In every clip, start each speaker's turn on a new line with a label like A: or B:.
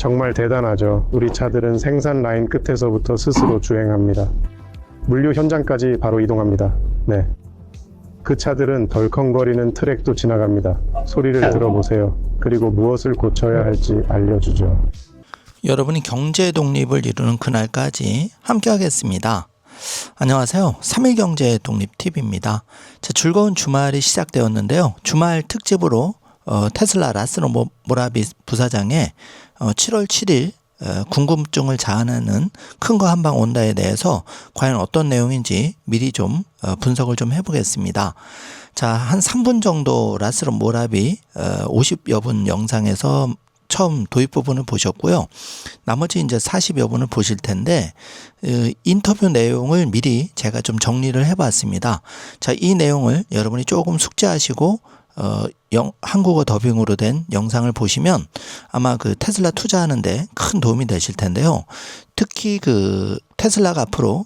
A: 정말 대단하죠. 우리 차들은 생산 라인 끝에서부터 스스로 주행합니다. 물류 현장까지 바로 이동합니다. 네. 그 차들은 덜컹거리는 트랙도 지나갑니다. 소리를 들어보세요. 그리고 무엇을 고쳐야 할지 알려주죠.
B: 여러분이 경제 독립을 이루는 그날까지 함께 하겠습니다. 안녕하세요. 3일 경제 독립 팁입니다. 자, 즐거운 주말이 시작되었는데요. 주말 특집으로 테슬라 라스로 모라비 부사장의 7월 7일 궁금증을 자아내는 큰 거 한 방 온다에 대해서 과연 어떤 내용인지 미리 좀 분석을 좀 해보겠습니다. 자, 한 3분 정도 라스로 모라비 50여 분 영상에서 처음 도입 부분을 보셨고요. 나머지 이제 40여 분을 보실 텐데 인터뷰 내용을 미리 제가 좀 정리를 해봤습니다. 자, 이 내용을 여러분이 조금 숙지하시고 한국어 더빙으로 된 영상을 보시면 아마 그 테슬라 투자하는데 큰 도움이 되실 텐데요. 특히 그 테슬라가 앞으로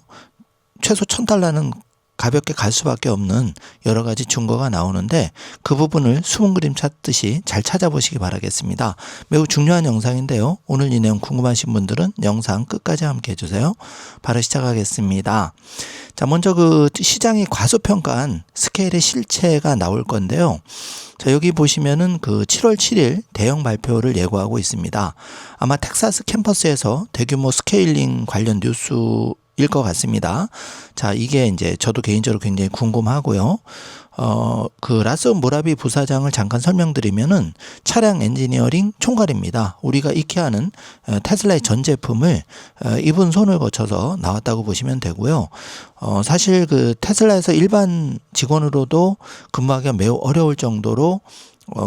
B: 최소 $1,000는 가볍게 갈 수밖에 없는 여러 가지 증거가 나오는데 그 부분을 수분 그림 찾듯이 잘 찾아보시기 바라겠습니다. 매우 중요한 영상인데요. 오늘 이 내용 궁금하신 분들은 영상 끝까지 함께 해주세요. 바로 시작하겠습니다. 자, 먼저 그 시장이 과소평가한 스케일의 실체가 나올 건데요. 자, 여기 보시면은 그 7월 7일 대형 발표를 예고하고 있습니다. 아마 텍사스 캠퍼스에서 대규모 스케일링 관련 뉴스일 것 같습니다. 자, 이게 이제 저도 개인적으로 굉장히 궁금하고요. 그 라스 모라비 부사장을 잠깐 설명드리면은 차량 엔지니어링 총괄입니다. 우리가 익히 하는 테슬라의 전 제품을 이분 손을 거쳐서 나왔다고 보시면 되고요. 사실 그 테슬라에서 일반 직원으로도 근무하기가 매우 어려울 정도로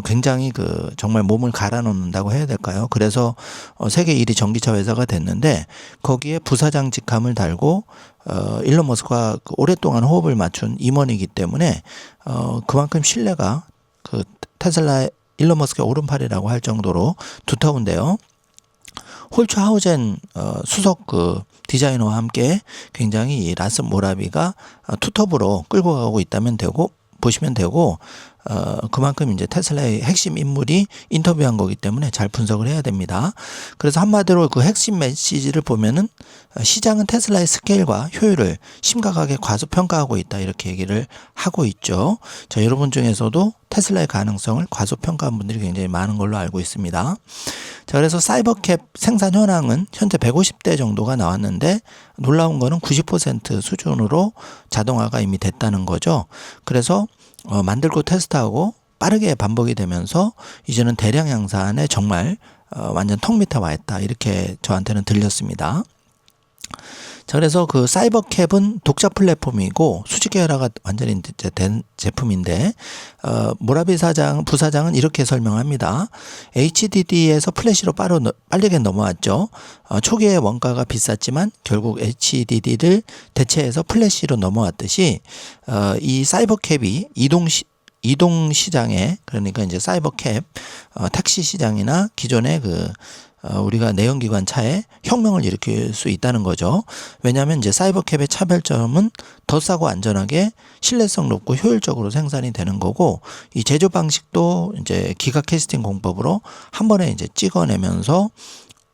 B: 굉장히 그 정말 몸을 갈아 넣는다고 해야 될까요? 그래서 세계 1위 전기차 회사가 됐는데 거기에 부사장 직함을 달고 일론 머스크와 그 오랫동안 호흡을 맞춘 임원이기 때문에 그만큼 신뢰가 그 테슬라 일론 머스크의 오른팔이라고 할 정도로 두터운데요. 홀츠 하우젠 수석 그 디자이너와 함께 굉장히 이 라스 모라비가 투톱으로 끌고 가고 있다면 보시면 되고 그만큼 이제 테슬라의 핵심 인물이 인터뷰한 거기 때문에 잘 분석을 해야 됩니다. 그래서 한마디로 그 핵심 메시지를 보면은 시장은 테슬라의 스케일과 효율을 심각하게 과소평가하고 있다 이렇게 얘기를 하고 있죠. 자, 여러분 중에서도 테슬라의 가능성을 과소평가한 분들이 굉장히 많은 걸로 알고 있습니다. 자, 그래서 사이버캡 생산 현황은 현재 150대 정도가 나왔는데 놀라운 거는 90% 수준으로 자동화가 이미 됐다는 거죠. 그래서 만들고 테스트하고 빠르게 반복이 되면서 이제는 대량 양산에 정말 완전 턱 밑에 와 있다 이렇게 저한테는 들렸습니다. 자, 그래서 그 사이버캡은 독자 플랫폼이고 수직 계열화가 완전히 된 제품인데 모라비 부사장은 이렇게 설명합니다. HDD에서 플래시로 빠르게 넘어왔죠. 초기에 원가가 비쌌지만 결국 HDD를 대체해서 플래시로 넘어왔듯이 이 사이버캡이 이동 시장에 그러니까 이제 사이버캡 택시 시장이나 기존의 그 우리가 내연기관 차에 혁명을 일으킬 수 있다는 거죠. 왜냐하면 이제 사이버캡의 차별점은 더 싸고 안전하게 신뢰성 높고 효율적으로 생산이 되는 거고 이 제조 방식도 이제 기가 캐스팅 공법으로 한 번에 이제 찍어내면서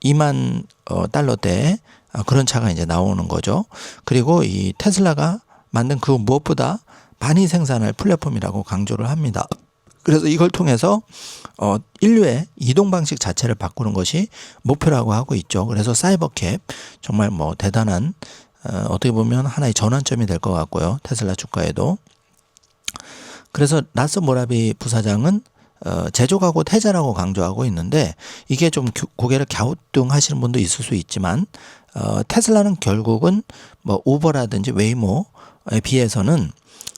B: $20,000대 그런 차가 이제 나오는 거죠. 그리고 이 테슬라가 만든 그 무엇보다 많이 생산할 플랫폼이라고 강조를 합니다. 그래서 이걸 통해서 인류의 이동 방식 자체를 바꾸는 것이 목표라고 하고 있죠. 그래서 사이버캡 정말 뭐 대단한 어떻게 보면 하나의 전환점이 될 것 같고요. 테슬라 주가에도. 그래서 라스 모라비 부사장은 제조가 곧 해자라고 강조하고 있는데 이게 좀 고개를 갸우뚱하시는 분도 있을 수 있지만 테슬라는 결국은 뭐 우버라든지 웨이모에 비해서는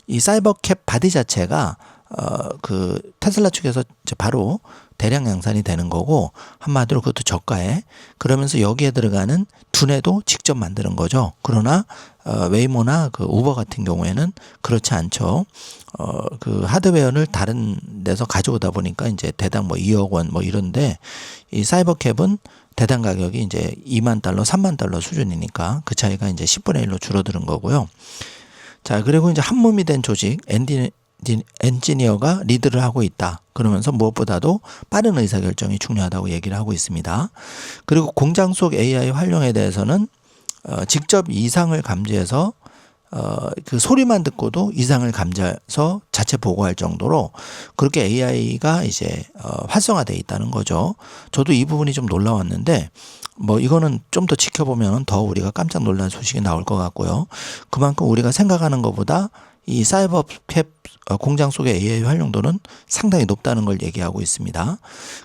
B: 이 사이버캡 바디 자체가 그 테슬라 측에서 이제 바로 대량 양산이 되는 거고 한마디로 그것도 저가에 그러면서 여기에 들어가는 두뇌도 직접 만드는 거죠. 그러나 웨이모나 그 우버 같은 경우에는 그렇지 않죠. 그 하드웨어를 다른 데서 가져오다 보니까 이제 대당 뭐 2억 원 뭐 이런데 이 사이버캡은 대당 가격이 이제 $20,000, $30,000 수준이니까 그 차이가 이제 10분의 1로 줄어드는 거고요. 자, 그리고 이제 한 몸이 된 조직 엔지니어가 리드를 하고 있다. 그러면서 무엇보다도 빠른 의사결정이 중요하다고 얘기를 하고 있습니다. 그리고 공장 속 AI 활용에 대해서는 직접 이상을 감지해서 그 소리만 듣고도 이상을 감지해서 자체 보고할 정도로 그렇게 AI가 이제 활성화되어 있다는 거죠. 저도 이 부분이 좀 놀라웠는데 뭐 이거는 좀 더 지켜보면 더 우리가 깜짝 놀란 소식이 나올 것 같고요. 그만큼 우리가 생각하는 것보다 이 사이버 캡 공장 속의 AI 활용도는 상당히 높다는 걸 얘기하고 있습니다.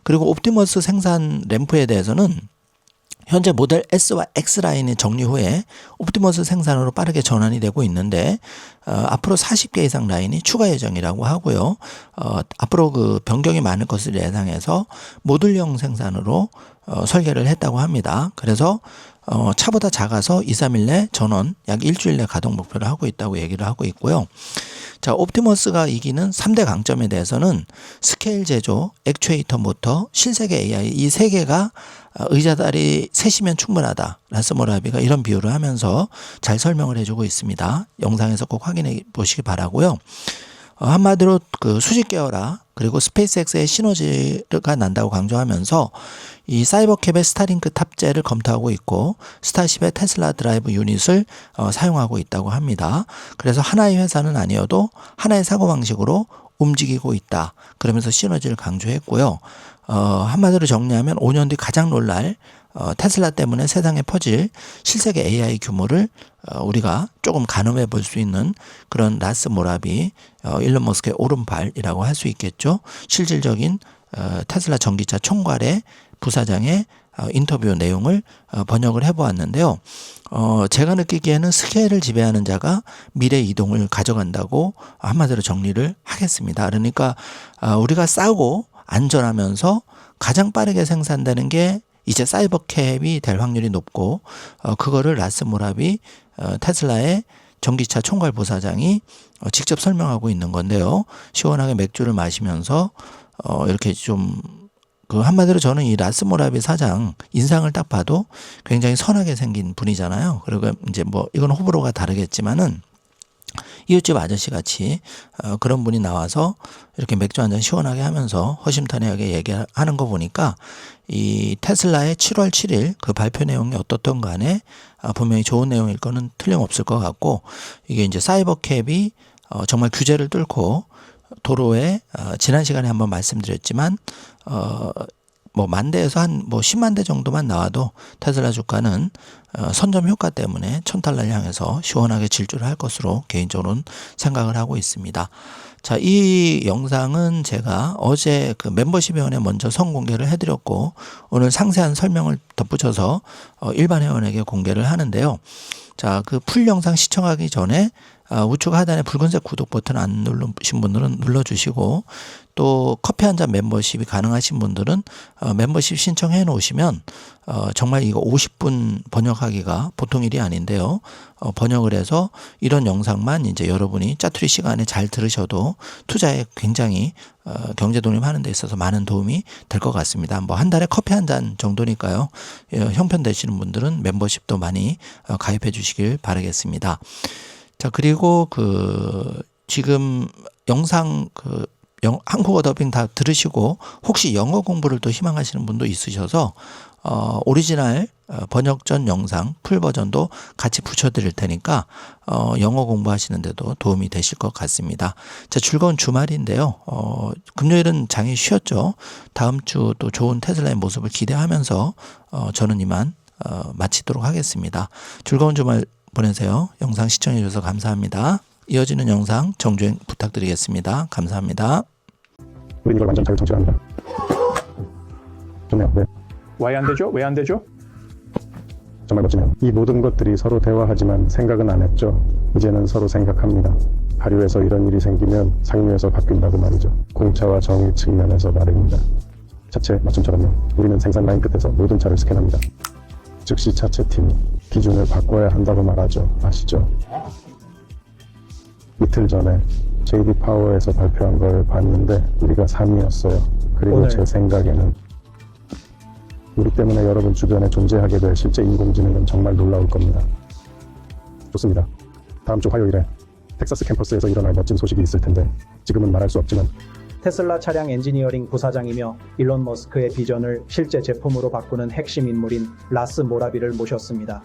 B: 그리고 옵티머스 생산 램프에 대해서는 현재 모델 S와 X 라인의 정리 후에 옵티머스 생산으로 빠르게 전환이 되고 있는데 앞으로 40개 이상 라인이 추가 예정이라고 하고요. 앞으로 그 변경이 많을 것을 예상해서 모듈형 생산으로 설계를 했다고 합니다. 그래서 차보다 작아서 2, 3일 내 전원, 약 일주일 내 가동 목표를 하고 있다고 얘기를 하고 있고요. 자, 옵티머스가 이기는 3대 강점에 대해서는 스케일 제조, 액추에이터 모터, 실세계 AI 이 세 개가 의자다리 셋이면 충분하다. 라스모라비가 이런 비유를 하면서 잘 설명을 해주고 있습니다. 영상에서 꼭 확인해 보시기 바라고요. 한마디로 그 수직 계열화 그리고 스페이스X의 시너지가 난다고 강조하면서 이 사이버캡의 스타링크 탑재를 검토하고 있고 스타쉽의 테슬라 드라이브 유닛을 사용하고 있다고 합니다. 그래서 하나의 회사는 아니어도 하나의 사고방식으로 움직이고 있다. 그러면서 시너지를 강조했고요. 한마디로 정리하면 5년 뒤 가장 놀랄 테슬라 때문에 세상에 퍼질 실세계 AI 규모를 우리가 조금 가늠해 볼 수 있는 그런 라스 모라비 일론 머스크의 오른팔이라고 할 수 있겠죠. 실질적인 테슬라 전기차 총괄의 부사장의 인터뷰 내용을 번역을 해보았는데요. 제가 느끼기에는 스케일을 지배하는 자가 미래 이동을 가져간다고 한마디로 정리를 하겠습니다. 그러니까 우리가 싸고 안전하면서 가장 빠르게 생산되는 게 이제 사이버캡이 될 확률이 높고 그거를 라스 모라비 테슬라의 전기차 총괄 부사장이 직접 설명하고 있는 건데요. 시원하게 맥주를 마시면서 이렇게 좀 그 한마디로 저는 이 라스 모라비 사장 인상을 딱 봐도 굉장히 선하게 생긴 분이잖아요. 그리고 이제 뭐 이건 호불호가 다르겠지만은 이웃집 아저씨 같이 그런 분이 나와서 이렇게 맥주 한잔 시원하게 하면서 허심탄회하게 얘기하는 거 보니까 이 테슬라의 7월 7일 그 발표 내용이 어떻든 간에 분명히 좋은 내용일 거는 틀림없을 것 같고 이게 이제 사이버캡이 정말 규제를 뚫고 도로에 지난 시간에 한번 말씀드렸지만 뭐 만 대에서 한 뭐 10만 대 정도만 나와도 테슬라 주가는 선점 효과 때문에 $1,000달러를 향해서 시원하게 질주를 할 것으로 개인적으로는 생각을 하고 있습니다. 자, 이 영상은 제가 어제 그 멤버십 회원에 먼저 선공개를 해드렸고 오늘 상세한 설명을 덧붙여서 일반 회원에게 공개를 하는데요. 자, 그 풀 영상 시청하기 전에 우측 하단에 붉은색 구독 버튼 안 누르신 분들은 눌러주시고 또 커피 한 잔 멤버십이 가능하신 분들은 멤버십 신청해 놓으시면 정말 이거 50분 번역하기가 보통 일이 아닌데요. 번역을 해서 이런 영상만 이제 여러분이 짜투리 시간에 잘 들으셔도 투자에 굉장히 경제 독립하는 데 있어서 많은 도움이 될 것 같습니다. 뭐 한 달에 커피 한 잔 정도니까요. 형편 되시는 분들은 멤버십도 많이 가입해 주시길 바라겠습니다. 자, 그리고 지금 영상 한국어 더빙 다 들으시고 혹시 영어 공부를 또 희망하시는 분도 있으셔서 오리지널 번역전 영상 풀 버전도 같이 붙여드릴 테니까 영어 공부하시는데도 도움이 되실 것 같습니다. 자, 즐거운 주말인데요. 금요일은 장이 쉬었죠. 다음 주 또 좋은 테슬라의 모습을 기대하면서 저는 이만 마치도록 하겠습니다. 즐거운 주말 보내세요. 영상 시청해 주셔서 감사합니다. 이어지는 영상 정주행 부탁드리겠습니다. 감사합니다.
A: 우린 이걸 완전 자율정치합니다. 좋네요. 네.
C: 왜 안 되죠? 왜 안 되죠?
A: 정말 멋지네요. 이 모든 것들이 서로 대화하지만 생각은 안 했죠. 이제는 서로 생각합니다. 하류에서 이런 일이 생기면 상류에서 바뀐다고 말이죠. 공차와 정의 측면에서 말입니다. 차체 맞춤처럼요. 우리는 생산 라인 끝에서 모든 차를 스캔합니다. 즉시 차체팀이 기준을 바꿔야 한다고 말하죠. 아시죠? 이틀 전에 JD 파워에서 발표한 걸 봤는데 우리가 3위였어요. 그리고
C: 오늘.
A: 제 생각에는 우리 때문에 여러분 주변에 존재하게 될 실제 인공지능은 정말 놀라울 겁니다. 좋습니다. 다음 주 화요일에 텍사스 캠퍼스에서 일어날 멋진 소식이 있을 텐데 지금은 말할 수 없지만
D: 테슬라 차량 엔지니어링 부사장이며 일론 머스크의 비전을 실제 제품으로 바꾸는 핵심 인물인 라스 모라비를 모셨습니다.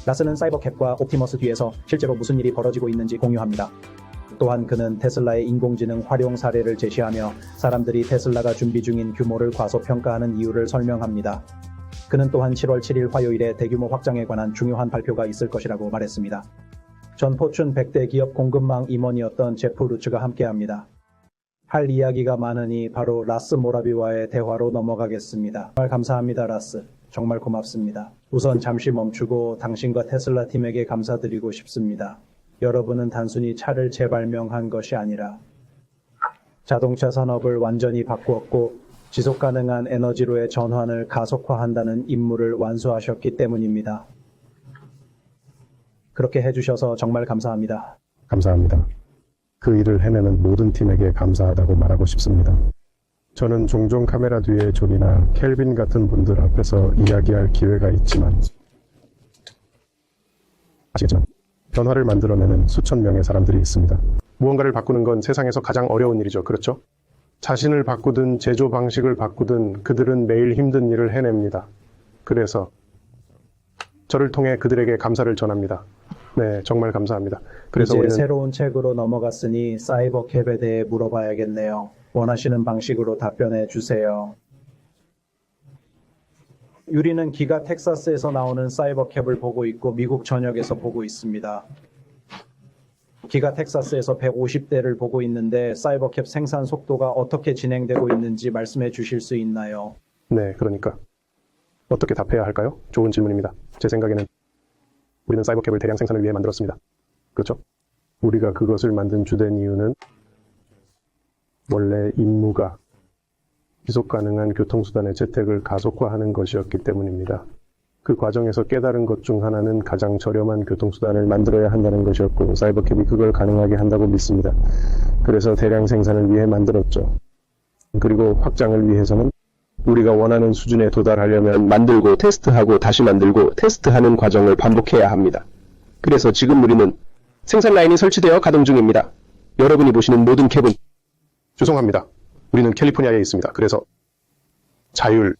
D: 라스는 사이버캡과 옵티머스 뒤에서 실제로 무슨 일이 벌어지고 있는지 공유합니다. 또한 그는 테슬라의 인공지능 활용 사례를 제시하며 사람들이 테슬라가 준비 중인 규모를 과소평가하는 이유를 설명합니다. 그는 또한 7월 7일 화요일에 대규모 확장에 관한 중요한 발표가 있을 것이라고 말했습니다. 전 포춘 100대 기업 공급망 임원이었던 제프 루츠가 함께합니다. 할 이야기가 많으니 바로 라스 모라비와의 대화로 넘어가겠습니다. 정말 감사합니다, 라스. 정말 고맙습니다. 우선 잠시 멈추고 당신과 테슬라 팀에게 감사드리고 싶습니다. 여러분은 단순히 차를 재발명한 것이 아니라 자동차 산업을 완전히 바꾸었고 지속 가능한 에너지로의 전환을 가속화한다는 임무를 완수하셨기 때문입니다. 그렇게 해주셔서 정말 감사합니다.
A: 감사합니다. 그 일을 해내는 모든 팀에게 감사하다고 말하고 싶습니다. 저는 종종 카메라 뒤에 존이나 켈빈 같은 분들 앞에서 이야기할 기회가 있지만 아시겠지만 변화를 만들어내는 수천 명의 사람들이 있습니다. 무언가를 바꾸는 건 세상에서 가장 어려운 일이죠. 그렇죠? 자신을 바꾸든 제조 방식을 바꾸든 그들은 매일 힘든 일을 해냅니다. 그래서 저를 통해 그들에게 감사를 전합니다. 네, 정말 감사합니다. 그래서
D: 이제
A: 우리는
D: 새로운 책으로 넘어갔으니 사이버캡에 대해 물어봐야겠네요. 원하시는 방식으로 답변해 주세요. 유리는 기가 텍사스에서 나오는 사이버캡을 보고 있고 미국 전역에서 보고 있습니다. 기가 텍사스에서 150대를 보고 있는데 사이버캡 생산 속도가 어떻게 진행되고 있는지 말씀해 주실 수 있나요?
A: 네, 그러니까 어떻게 답해야 할까요? 좋은 질문입니다. 제 생각에는 우리는 사이버캡을 대량 생산을 위해 만들었습니다. 그렇죠? 우리가 그것을 만든 주된 이유는 원래 임무가 지속 가능한 교통수단의 채택을 가속화하는 것이었기 때문입니다. 그 과정에서 깨달은 것 중 하나는 가장 저렴한 교통수단을 만들어야 한다는 것이었고 사이버캡이 그걸 가능하게 한다고 믿습니다. 그래서 대량 생산을 위해 만들었죠. 그리고 확장을 위해서는 우리가 원하는 수준에 도달하려면 만들고 테스트하고 다시 만들고 테스트하는 과정을 반복해야 합니다. 그래서 지금 우리는 생산 라인이 설치되어 가동 중입니다. 여러분이 보시는 모든 캡은 죄송합니다. 우리는 캘리포니아에 있습니다. 그래서 자율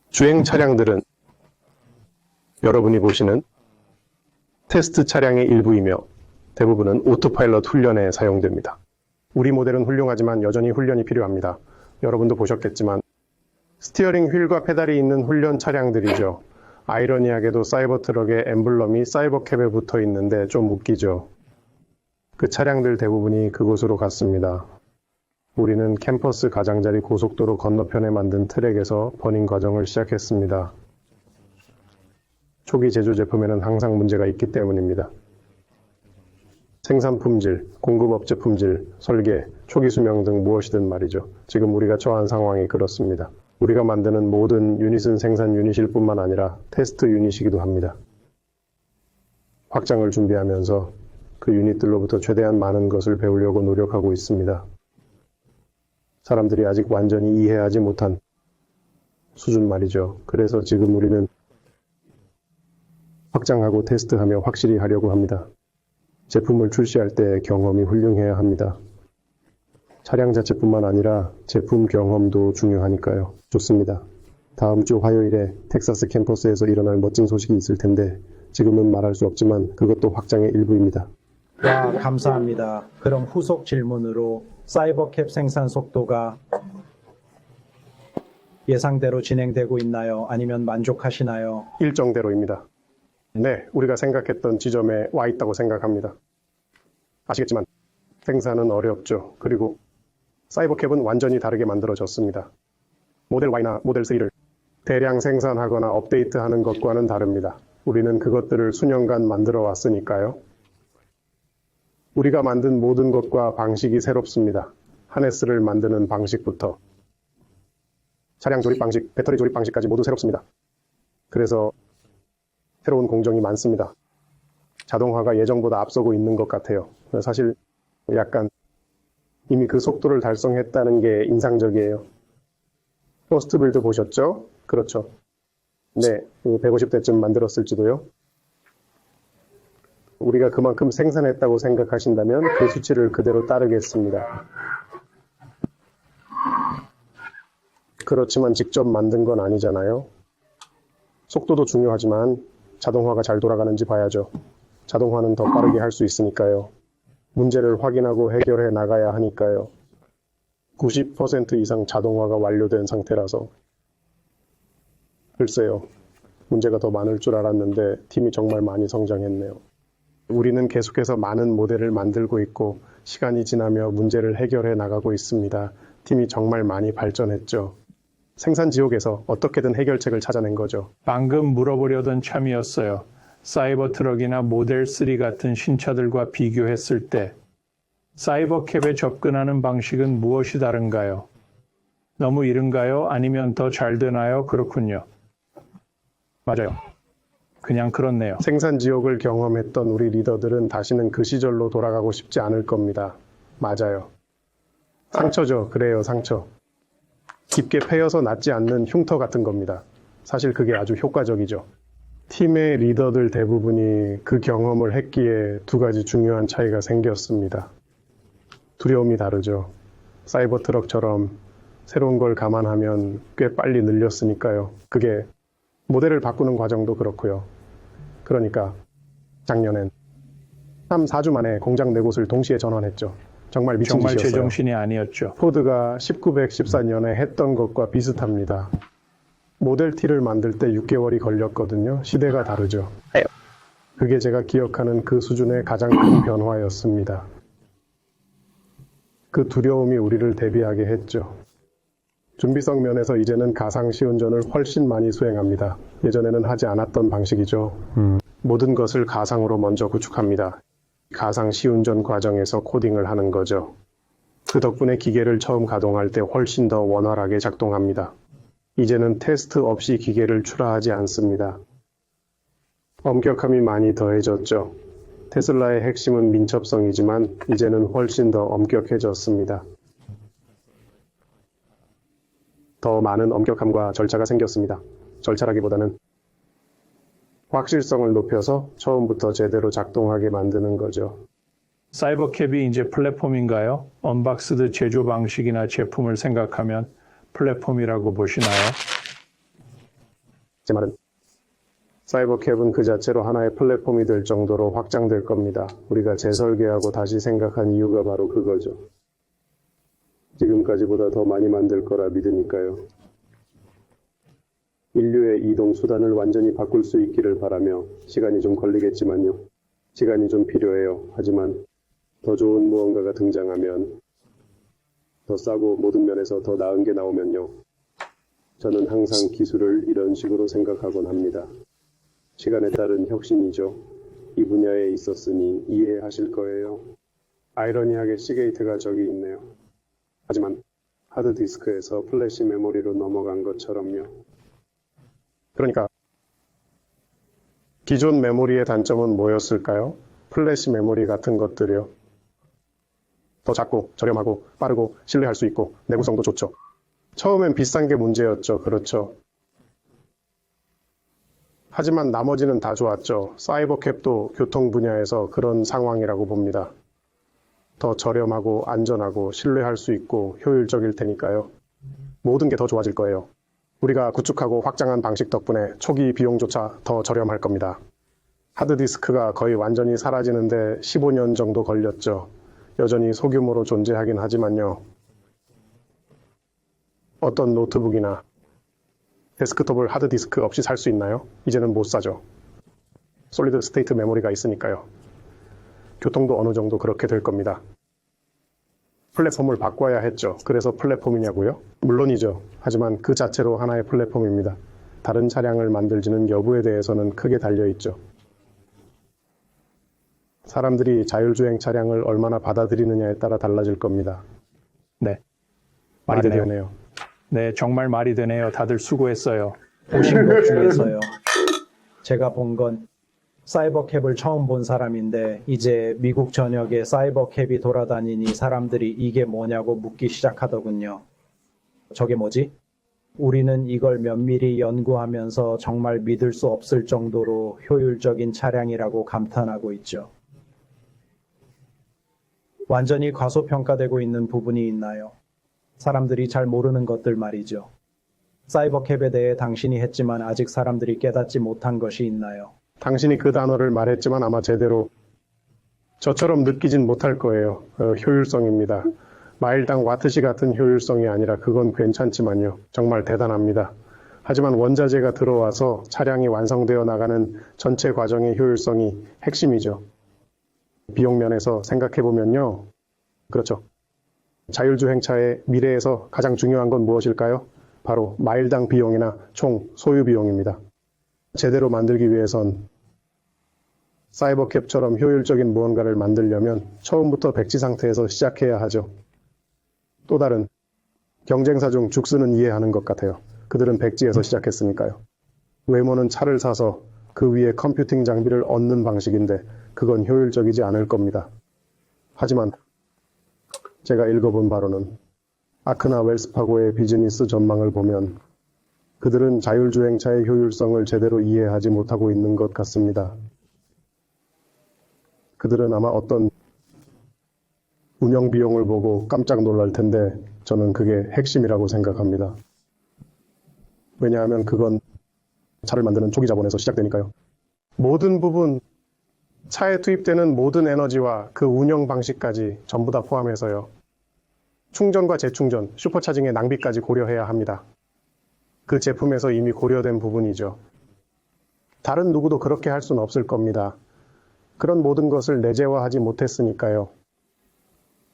A: 주행 차량들은 여러분이 보시는 테스트 차량의 일부이며 대부분은 오토파일럿 훈련에 사용됩니다. 우리 모델은 훌륭하지만 여전히 훈련이 필요합니다. 여러분도 보셨겠지만 스티어링 휠과 페달이 있는 훈련 차량들이죠. 아이러니하게도 사이버 트럭의 엠블럼이 사이버캡에 붙어 있는데 좀 웃기죠. 그 차량들 대부분이 그곳으로 갔습니다. 우리는 캠퍼스 가장자리 고속도로 건너편에 만든 트랙에서 버닝 과정을 시작했습니다. 초기 제조 제품에는 항상 문제가 있기 때문입니다. 생산 품질, 공급업체 품질, 설계, 초기 수명 등 무엇이든 말이죠. 지금 우리가 처한 상황이 그렇습니다. 우리가 만드는 모든 유닛은 생산 유닛일 뿐만 아니라 테스트 유닛이기도 합니다. 확장을 준비하면서 그 유닛들로부터 최대한 많은 것을 배우려고 노력하고 있습니다. 사람들이 아직 완전히 이해하지 못한 수준 말이죠. 그래서 지금 우리는 확장하고 테스트하며 확실히 하려고 합니다. 제품을 출시할 때 경험이 훌륭해야 합니다. 차량 자체뿐만 아니라 제품 경험도 중요하니까요. 좋습니다. 다음 주 화요일에 텍사스 캠퍼스에서 일어날 멋진 소식이 있을 텐데 지금은 말할 수 없지만 그것도 확장의 일부입니다.
D: 와, 감사합니다. 그럼 후속 질문으로 사이버캡 생산 속도가 예상대로 진행되고 있나요? 아니면 만족하시나요?
A: 일정대로입니다. 네, 우리가 생각했던 지점에 와 있다고 생각합니다. 아시겠지만 생산은 어렵죠. 그리고 사이버캡은 완전히 다르게 만들어졌습니다. 모델 Y나 모델 3를 대량 생산하거나 업데이트하는 것과는 다릅니다. 우리는 그것들을 수년간 만들어 왔으니까요. 우리가 만든 모든 것과 방식이 새롭습니다. 하네스를 만드는 방식부터 차량 조립 방식, 배터리 조립 방식까지 모두 새롭습니다. 그래서 새로운 공정이 많습니다. 자동화가 예전보다 앞서고 있는 것 같아요. 사실 약간 이미 그 속도를 달성했다는 게 인상적이에요. 포스트 빌드 보셨죠? 그렇죠. 네, 150대쯤 만들었을지도요. 우리가 그만큼 생산했다고 생각하신다면 그 수치를 그대로 따르겠습니다. 그렇지만 직접 만든 건 아니잖아요. 속도도 중요하지만 자동화가 잘 돌아가는지 봐야죠. 자동화는 더 빠르게 할 수 있으니까요. 문제를 확인하고 해결해 나가야 하니까요. 90% 이상 자동화가 완료된 상태라서. 글쎄요. 문제가 더 많을 줄 알았는데 팀이 정말 많이 성장했네요. 우리는 계속해서 많은 모델을 만들고 있고 시간이 지나며 문제를 해결해 나가고 있습니다. 팀이 정말 많이 발전했죠. 생산 지옥에서 어떻게든 해결책을 찾아낸 거죠.
C: 방금 물어보려던 참이었어요. 사이버 트럭이나 모델 3 같은 신차들과 비교했을 때 사이버캡에 접근하는 방식은 무엇이 다른가요? 너무 이른가요? 아니면 더 잘 되나요? 그렇군요. 맞아요. 그냥 그렇네요.
A: 생산 지옥을 경험했던 우리 리더들은 다시는 그 시절로 돌아가고 싶지 않을 겁니다. 맞아요. 상처죠. 그래요, 상처. 깊게 패여서 낫지 않는 흉터 같은 겁니다. 사실 그게 아주 효과적이죠. 팀의 리더들 대부분이 그 경험을 했기에 두 가지 중요한 차이가 생겼습니다. 두려움이 다르죠. 사이버 트럭처럼 새로운 걸 감안하면 꽤 빨리 늘렸으니까요. 그게 모델을 바꾸는 과정도 그렇고요. 그러니까 작년엔 3, 4주 만에 공장 4곳을 동시에 전환했죠. 정말 미친
C: 정말
A: 짓이었어요.
C: 제정신이 아니었죠.
A: 포드가 1914년에 했던 것과 비슷합니다. 모델 T를 만들 때 6개월이 걸렸거든요. 시대가 다르죠. 그게 제가 기억하는 그 수준의 가장 큰 변화였습니다. 그 두려움이 우리를 대비하게 했죠. 준비성 면에서 이제는 가상 시운전을 훨씬 많이 수행합니다. 예전에는 하지 않았던 방식이죠. 모든 것을 가상으로 먼저 구축합니다. 가상 시운전 과정에서 코딩을 하는 거죠. 그 덕분에 기계를 처음 가동할 때 훨씬 더 원활하게 작동합니다. 이제는 테스트 없이 기계를 출하하지 않습니다. 엄격함이 많이 더해졌죠. 테슬라의 핵심은 민첩성이지만 이제는 훨씬 더 엄격해졌습니다. 더 많은 엄격함과 절차가 생겼습니다. 절차라기보다는 확실성을 높여서 처음부터 제대로 작동하게 만드는 거죠.
C: 사이버캡이 이제 플랫폼인가요? 언박스드 제조 방식이나 제품을 생각하면 플랫폼이라고 보시나요?
A: 제 말은 사이버캡은 그 자체로 하나의 플랫폼이 될 정도로 확장될 겁니다. 우리가 재설계하고 다시 생각한 이유가 바로 그거죠. 지금까지보다 더 많이 만들 거라 믿으니까요. 인류의 이동 수단을 완전히 바꿀 수 있기를 바라며 시간이 좀 걸리겠지만요. 시간이 좀 필요해요. 하지만 더 좋은 무언가가 등장하면 더 싸고 모든 면에서 더 나은 게 나오면요. 저는 항상 기술을 이런 식으로 생각하곤 합니다. 시간에 따른 혁신이죠. 이 분야에 있었으니 이해하실 거예요. 아이러니하게 시게이트가 저기 있네요. 하지만 하드디스크에서 플래시 메모리로 넘어간 것처럼요. 그러니까 기존 메모리의 단점은 뭐였을까요? 플래시 메모리 같은 것들이요. 더 작고 저렴하고 빠르고 신뢰할 수 있고 내구성도 좋죠. 처음엔 비싼 게 문제였죠. 그렇죠. 하지만 나머지는 다 좋았죠. 사이버캡도 교통 분야에서 그런 상황이라고 봅니다. 더 저렴하고 안전하고 신뢰할 수 있고 효율적일 테니까요. 모든 게 더 좋아질 거예요. 우리가 구축하고 확장한 방식 덕분에 초기 비용조차 더 저렴할 겁니다. 하드디스크가 거의 완전히 사라지는데 15년 정도 걸렸죠. 여전히 소규모로 존재하긴 하지만요. 어떤 노트북이나 데스크톱을 하드디스크 없이 살 수 있나요? 이제는 못 사죠. 솔리드 스테이트 메모리가 있으니까요. 교통도 어느 정도 그렇게 될 겁니다. 플랫폼을 바꿔야 했죠. 그래서 플랫폼이냐고요? 물론이죠. 하지만 그 자체로 하나의 플랫폼입니다. 다른 차량을 만들지는 여부에 대해서는 크게 달려있죠. 사람들이 자율주행 차량을 얼마나 받아들이느냐에 따라 달라질 겁니다.
C: 네.
A: 말이
C: 맞네요.
A: 되네요.
C: 네, 정말 말이 되네요. 다들 수고했어요.
D: 보신 것 중에서요. 제가 본 건 사이버캡을 처음 본 사람인데 이제 미국 전역에 사이버캡이 돌아다니니 사람들이 이게 뭐냐고 묻기 시작하더군요. 저게 뭐지? 우리는 이걸 면밀히 연구하면서 정말 믿을 수 없을 정도로 효율적인 차량이라고 감탄하고 있죠. 완전히 과소평가되고 있는 부분이 있나요? 사람들이 잘 모르는 것들 말이죠. 사이버캡에 대해 당신이 했지만 아직 사람들이 깨닫지 못한 것이 있나요?
A: 당신이 그 단어를 말했지만 아마 제대로 저처럼 느끼진 못할 거예요. 효율성입니다. 마일당 와트시 같은 효율성이 아니라 그건 괜찮지만요. 정말 대단합니다. 하지만 원자재가 들어와서 차량이 완성되어 나가는 전체 과정의 효율성이 핵심이죠. 비용 면에서 생각해보면요. 그렇죠. 자율주행차의 미래에서 가장 중요한 건 무엇일까요? 바로 마일당 비용이나 총 소유 비용입니다. 제대로 만들기 위해선 사이버캡처럼 효율적인 무언가를 만들려면 처음부터 백지 상태에서 시작해야 하죠. 또 다른 경쟁사 중 죽스는 이해하는 것 같아요. 그들은 백지에서 시작했으니까요. 웨모는 차를 사서 그 위에 컴퓨팅 장비를 얹는 방식인데 그건 효율적이지 않을 겁니다. 하지만 제가 읽어본 바로는 아크나 웰스파고의 비즈니스 전망을 보면 그들은 자율주행차의 효율성을 제대로 이해하지 못하고 있는 것 같습니다. 그들은 아마 어떤 운영 비용을 보고 깜짝 놀랄 텐데 저는 그게 핵심이라고 생각합니다. 왜냐하면 그건 차를 만드는 초기 자본에서 시작되니까요. 모든 부분, 차에 투입되는 모든 에너지와 그 운영 방식까지 전부 다 포함해서요. 충전과 재충전, 슈퍼차징의 낭비까지 고려해야 합니다. 그 제품에서 이미 고려된 부분이죠. 다른 누구도 그렇게 할 수는 없을 겁니다. 그런 모든 것을 내재화하지 못했으니까요.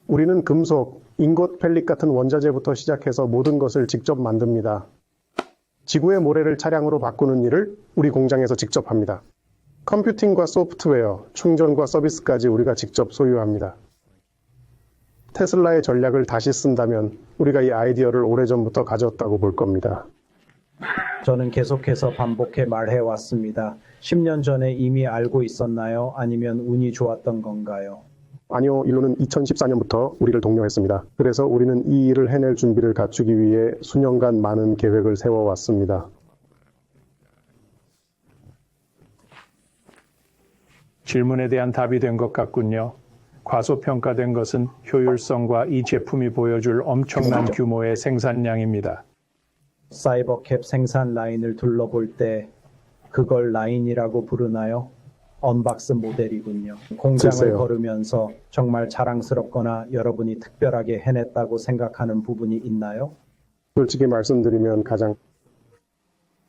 A: 우리는 금속, 인got, 펠릿 같은 원자재부터 시작해서 모든 것을 직접 만듭니다. 지구의 모래를 차량으로 바꾸는 일을 우리 공장에서 직접 합니다. 컴퓨팅과 소프트웨어, 충전과 서비스까지 우리가 직접 소유합니다. 테슬라의 전략을 다시 쓴다면 우리가 이 아이디어를 오래전부터 가졌다고 볼 겁니다.
D: 저는 계속해서 반복해 말해왔습니다. 10년 전에 이미 알고 있었나요? 아니면 운이 좋았던 건가요?
A: 아니요, 일론은 2014년부터 우리를 독려했습니다. 그래서 우리는 이 일을 해낼 준비를 갖추기 위해 수년간 많은 계획을 세워왔습니다.
C: 질문에 대한 답이 된 것 같군요. 과소평가된 것은 효율성과 이 제품이 보여줄 엄청난 규모의 생산량입니다.
D: 사이버캡 생산 라인을 둘러볼 때 그걸 라인이라고 부르나요? 언박스 모델이군요. 공장을
A: 글쎄요.
D: 걸으면서 정말 자랑스럽거나 여러분이 특별하게 해냈다고 생각하는 부분이 있나요?
A: 솔직히 말씀드리면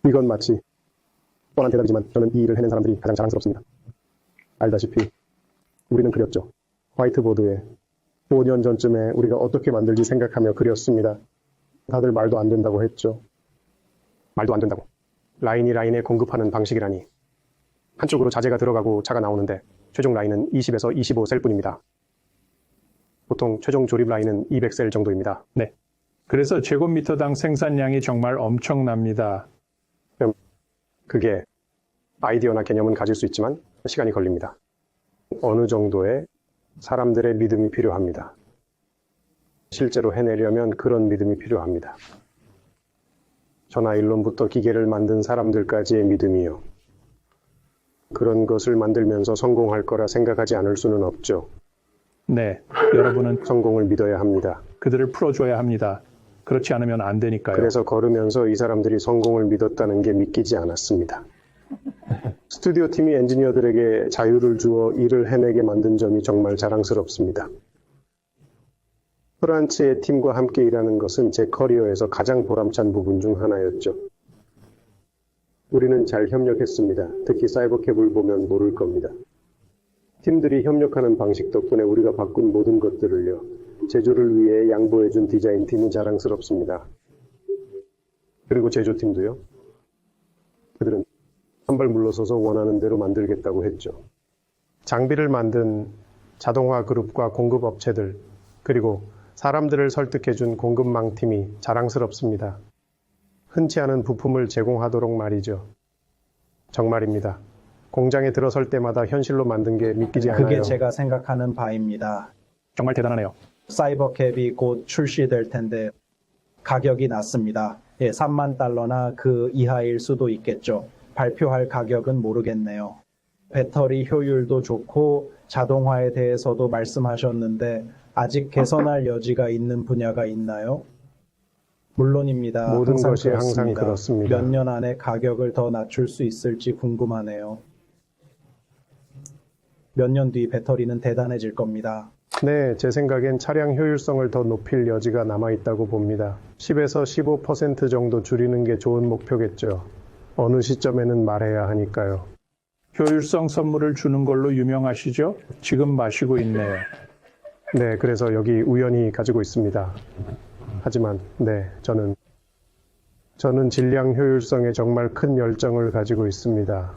A: 이건 마치 뻔한 대답이지만 저는 이 일을 해낸 사람들이 가장 자랑스럽습니다. 알다시피 우리는 그렸죠. 화이트보드에 5년 전쯤에 우리가 어떻게 만들지 생각하며 그렸습니다. 다들 말도 안 된다고 했죠. 말도 안 된다고. 라인이 라인에 공급하는 방식이라니. 한쪽으로 자재가 들어가고 차가 나오는데 최종 라인은 20에서 25셀 뿐입니다. 보통 최종 조립 라인은 200셀 정도입니다.
C: 네. 그래서 제곱미터당 생산량이 정말 엄청납니다.
A: 그게 아이디어나 개념은 가질 수 있지만 시간이 걸립니다. 어느 정도의 사람들의 믿음이 필요합니다. 실제로 해내려면 그런 믿음이 필요합니다. 전화일론부터 기계를 만든 사람들까지의 믿음이요. 그런 것을 만들면서 성공할 거라 생각하지 않을 수는 없죠.
C: 네. 여러분은
A: 성공을 믿어야 합니다.
C: 그들을 풀어줘야 합니다. 그렇지 않으면 안 되니까요.
A: 그래서 걸으면서 이 사람들이 성공을 믿었다는 게 믿기지 않았습니다. 스튜디오 팀이 엔지니어들에게 자유를 주어 일을 해내게 만든 점이 정말 자랑스럽습니다. 프란츠의 팀과 함께 일하는 것은 제 커리어에서 가장 보람찬 부분 중 하나였죠. 우리는 잘 협력했습니다. 특히 사이버캡을 보면 모를 겁니다. 팀들이 협력하는 방식 덕분에 우리가 바꾼 모든 것들을요. 제조를 위해 양보해준 디자인팀이 자랑스럽습니다. 그리고 제조팀도요. 그들은 한 발 물러서서 원하는 대로 만들겠다고 했죠. 장비를 만든 자동화 그룹과 공급업체들, 그리고 사람들을 설득해준 공급망팀이 자랑스럽습니다. 흔치 않은 부품을 제공하도록 말이죠. 정말입니다. 공장에 들어설 때마다 현실로 만든 게 믿기지 않아요.
D: 그게 제가 생각하는 바입니다.
C: 정말 대단하네요.
D: 사이버캡이 곧 출시될 텐데 가격이 낮습니다. 3만 달러나 그 이하일 수도 있겠죠. 발표할 가격은 모르겠네요. 배터리 효율도 좋고 자동화에 대해서도 말씀하셨는데 아직 개선할 여지가 있는 분야가 있나요? 물론입니다.
A: 모든
D: 항상
A: 것이 항상 그렇습니다.
D: 몇 년 안에 가격을 더 낮출 수 있을지 궁금하네요. 몇 년 뒤 배터리는 대단해질 겁니다.
A: 네, 제 생각엔 차량 효율성을 더 높일 여지가 남아있다고 봅니다. 10에서 15% 정도 줄이는 게 좋은 목표겠죠. 어느 시점에는 말해야 하니까요.
C: 효율성 선물을 주는 걸로 유명하시죠? 지금 마시고 있네요.
A: 네, 그래서 여기 우연히 가지고 있습니다. 하지만, 네, 저는 질량 효율성에 정말 큰 열정을 가지고 있습니다.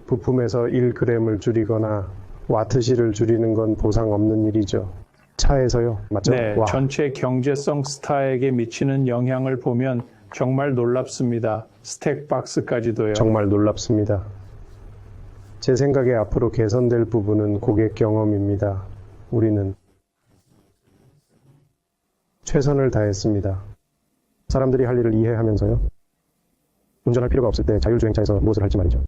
A: 부품에서 1g을 줄이거나 와트시를 줄이는 건 보상 없는 일이죠. 차에서요, 맞죠?
C: 네,
A: 와,
C: 전체 경제성 스타에게 미치는 영향을 보면 정말 놀랍습니다. 스택박스까지도요.
A: 정말 놀랍습니다. 제 생각에 앞으로 개선될 부분은 고객 경험입니다. 우리는 최선을 다했습니다. 사람들이 할 일을 이해하면서요. 운전할 필요가 없을 때 자율주행차에서 무엇을 할지 말이죠.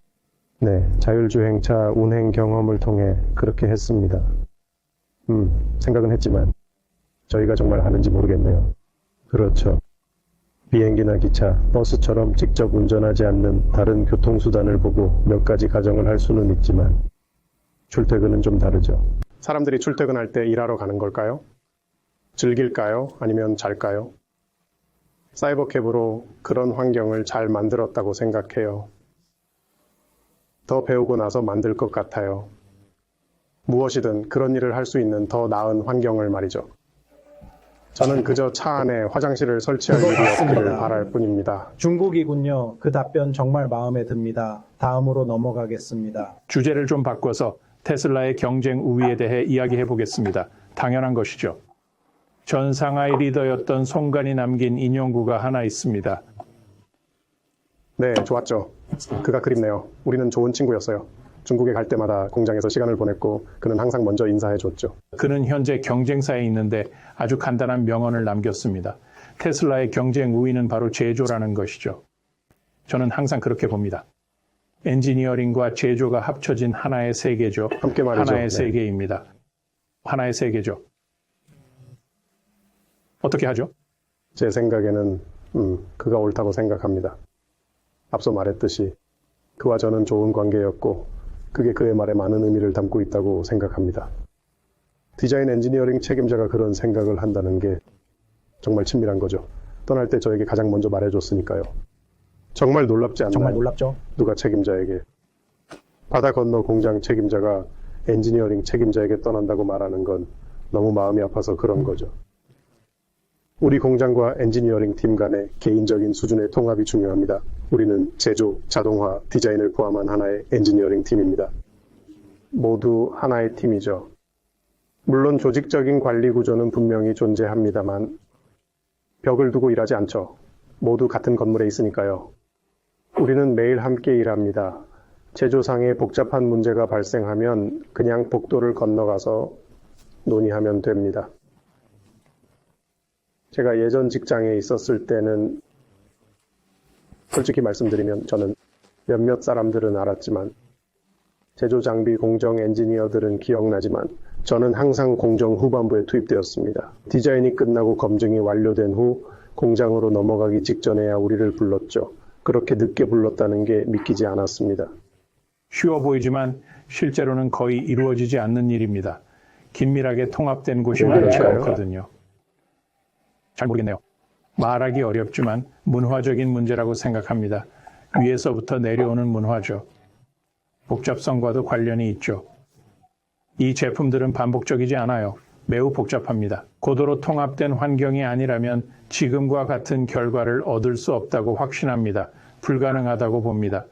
A: 네, 자율주행차 운행 경험을 통해 그렇게 했습니다. 생각은 했지만 저희가 정말 하는지 모르겠네요. 그렇죠. 비행기나 기차, 버스처럼 직접 운전하지 않는 다른 교통수단을 보고 몇 가지 가정을 할 수는 있지만 출퇴근은 좀 다르죠. 사람들이 출퇴근할 때 일하러 가는 걸까요? 즐길까요? 아니면 잘까요? 사이버캡으로 그런 환경을 잘 만들었다고 생각해요. 더 배우고 나서 만들 것 같아요. 무엇이든 그런 일을 할 수 있는 더 나은 환경을 말이죠. 저는 그저 차 안에 화장실을 설치할 일이 없기를 바랄 뿐입니다.
D: 중국이군요. 그 답변 정말 마음에 듭니다. 다음으로 넘어가겠습니다.
C: 주제를 좀 바꿔서 테슬라의 경쟁 우위에 대해 이야기해 보겠습니다. 당연한 것이죠. 전 상하이 리더였던 송간이 남긴 인용구가 하나 있습니다.
A: 네, 좋았죠. 그가 그립네요. 우리는 좋은 친구였어요. 중국에 갈 때마다 공장에서 시간을 보냈고 그는 항상 먼저 인사해줬죠.
C: 그는 현재 경쟁사에 있는데 아주 간단한 명언을 남겼습니다. 테슬라의 경쟁 우위는 바로 제조라는 것이죠. 저는 항상 그렇게 봅니다. 엔지니어링과 제조가 합쳐진 하나의 세계죠.
A: 함께 말이죠.
C: 하나의
A: 네.
C: 세계입니다. 하나의 세계죠. 어떻게 하죠?
A: 제 생각에는 그가 옳다고 생각합니다. 앞서 말했듯이 그와 저는 좋은 관계였고 그게 그의 말에 많은 의미를 담고 있다고 생각합니다. 디자인 엔지니어링 책임자가 그런 생각을 한다는 게 정말 친밀한 거죠. 떠날 때 저에게 가장 먼저 말해줬으니까요. 정말 놀랍지 않나요?
D: 정말 놀랍죠?
A: 누가 책임자에게 바다 건너 공장 책임자가 엔지니어링 책임자에게 떠난다고 말하는 건 너무 마음이 아파서 그런 거죠. 우리 공장과 엔지니어링 팀 간의 개인적인 수준의 통합이 중요합니다. 우리는 제조, 자동화, 디자인을 포함한 하나의 엔지니어링 팀입니다. 모두 하나의 팀이죠. 물론 조직적인 관리 구조는 분명히 존재합니다만 벽을 두고 일하지 않죠. 모두 같은 건물에 있으니까요. 우리는 매일 함께 일합니다. 제조상에 복잡한 문제가 발생하면 그냥 복도를 건너가서 논의하면 됩니다. 제가 예전 직장에 있었을 때는 솔직히 말씀드리면 저는 몇몇 사람들은 알았지만 제조 장비 공정 엔지니어들은 기억나지만 저는 항상 공정 후반부에 투입되었습니다. 디자인이 끝나고 검증이 완료된 후 공장으로 넘어가기 직전에야 우리를 불렀죠. 그렇게 늦게 불렀다는 게 믿기지 않았습니다.
C: 쉬워 보이지만 실제로는 거의 이루어지지 않는 일입니다. 긴밀하게 통합된 곳이 많지
A: 그럴까요?
C: 않거든요. 잘 모르겠네요. 말하기 어렵지만 문화적인 문제라고 생각합니다. 위에서부터 내려오는 문화죠. 복잡성과도 관련이 있죠. 이 제품들은 반복적이지 않아요. 매우 복잡합니다. 고도로 통합된 환경이 아니라면 지금과 같은 결과를 얻을 수 없다고 확신합니다. 불가능하다고 봅니다.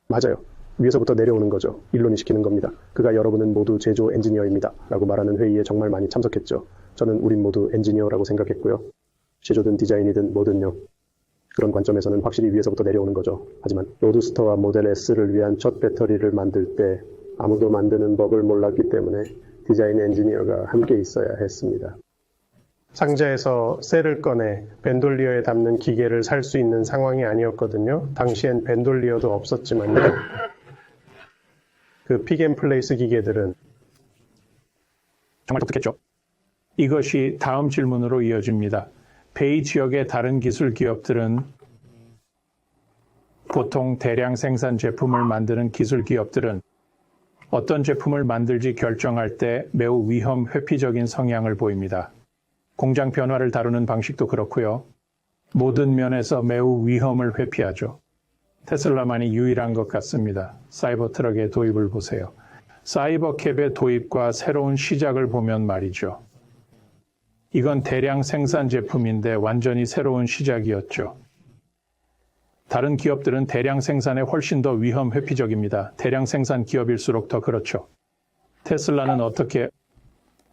A: 맞아요. 위에서부터 내려오는 거죠. 일론이 시키는 겁니다. 그가 여러분은 모두 제조 엔지니어입니다. 라고 말하는 회의에 정말 많이 참석했죠. 저는 우린 모두 엔지니어라고 생각했고요. 제조든 디자인이든 뭐든요. 그런 관점에서는 확실히 위에서부터 내려오는 거죠. 하지만 로드스터와 모델 S를 위한 첫 배터리를 만들 때 아무도 만드는 법을 몰랐기 때문에 디자인 엔지니어가 함께 있어야 했습니다. 상자에서 셀을 꺼내 밴돌리어에 담는 기계를 살 수 있는 상황이 아니었거든요. 당시엔 밴돌리어도 없었지만요. 그 픽앤플레이스 기계들은
C: 정말 독특했죠. 이것이 다음 질문으로 이어집니다. 베이 지역의 다른 기술 기업들은 보통 대량 생산 제품을 만드는 기술 기업들은 어떤 제품을 만들지 결정할 때 매우 위험 회피적인 성향을 보입니다. 공장 변화를 다루는 방식도 그렇고요. 모든 면에서 매우 위험을 회피하죠. 테슬라만이 유일한 것 같습니다. 사이버 트럭의 도입을 보세요. 사이버캡의 도입과 새로운 시작을 보면 말이죠. 이건 대량 생산 제품인데 완전히 새로운 시작이었죠. 다른 기업들은 대량 생산에 훨씬 더 위험 회피적입니다. 대량 생산 기업일수록 더 그렇죠. 테슬라는 어떻게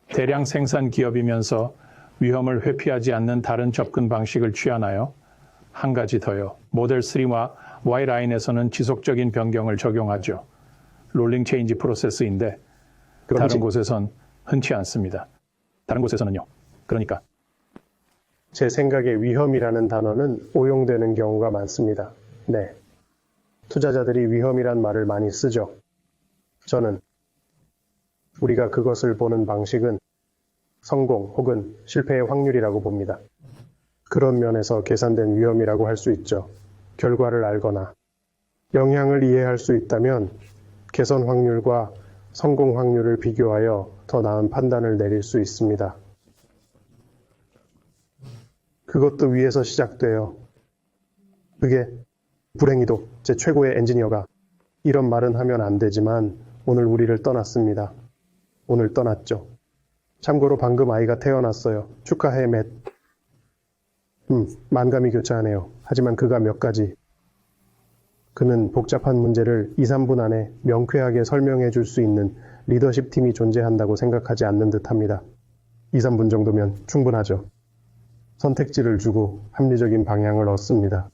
C: 대량 생산 기업이면서 위험을 회피하지 않는 다른 접근 방식을 취하나요? 한 가지 더요. 모델 3와 Y라인에서는 지속적인 변경을 적용하죠. 롤링 체인지 프로세스인데 다른 곳에선 흔치 않습니다. 다른 곳에서는요. 그러니까
A: 제 생각에 위험이라는 단어는 오용되는 경우가 많습니다. 네. 투자자들이 위험이란 말을 많이 쓰죠. 저는 우리가 그것을 보는 방식은 성공 혹은 실패의 확률이라고 봅니다. 그런 면에서 계산된 위험이라고 할 수 있죠. 결과를 알거나 영향을 이해할 수 있다면 개선 확률과 성공 확률을 비교하여 더 나은 판단을 내릴 수 있습니다. 그것도 위에서 시작돼요. 그게 불행히도 제 최고의 엔지니어가 이런 말은 하면 안 되지만 오늘 우리를 떠났습니다. 오늘 떠났죠. 참고로 방금 아이가 태어났어요. 축하해, 맷. 만감이 교차하네요. 하지만 그가 몇 가지. 그는 복잡한 문제를 2, 3분 안에 명쾌하게 설명해 줄 수 있는 리더십 팀이 존재한다고 생각하지 않는 듯합니다. 2, 3분 정도면 충분하죠. 선택지를 주고 합리적인 방향을 얻습니다.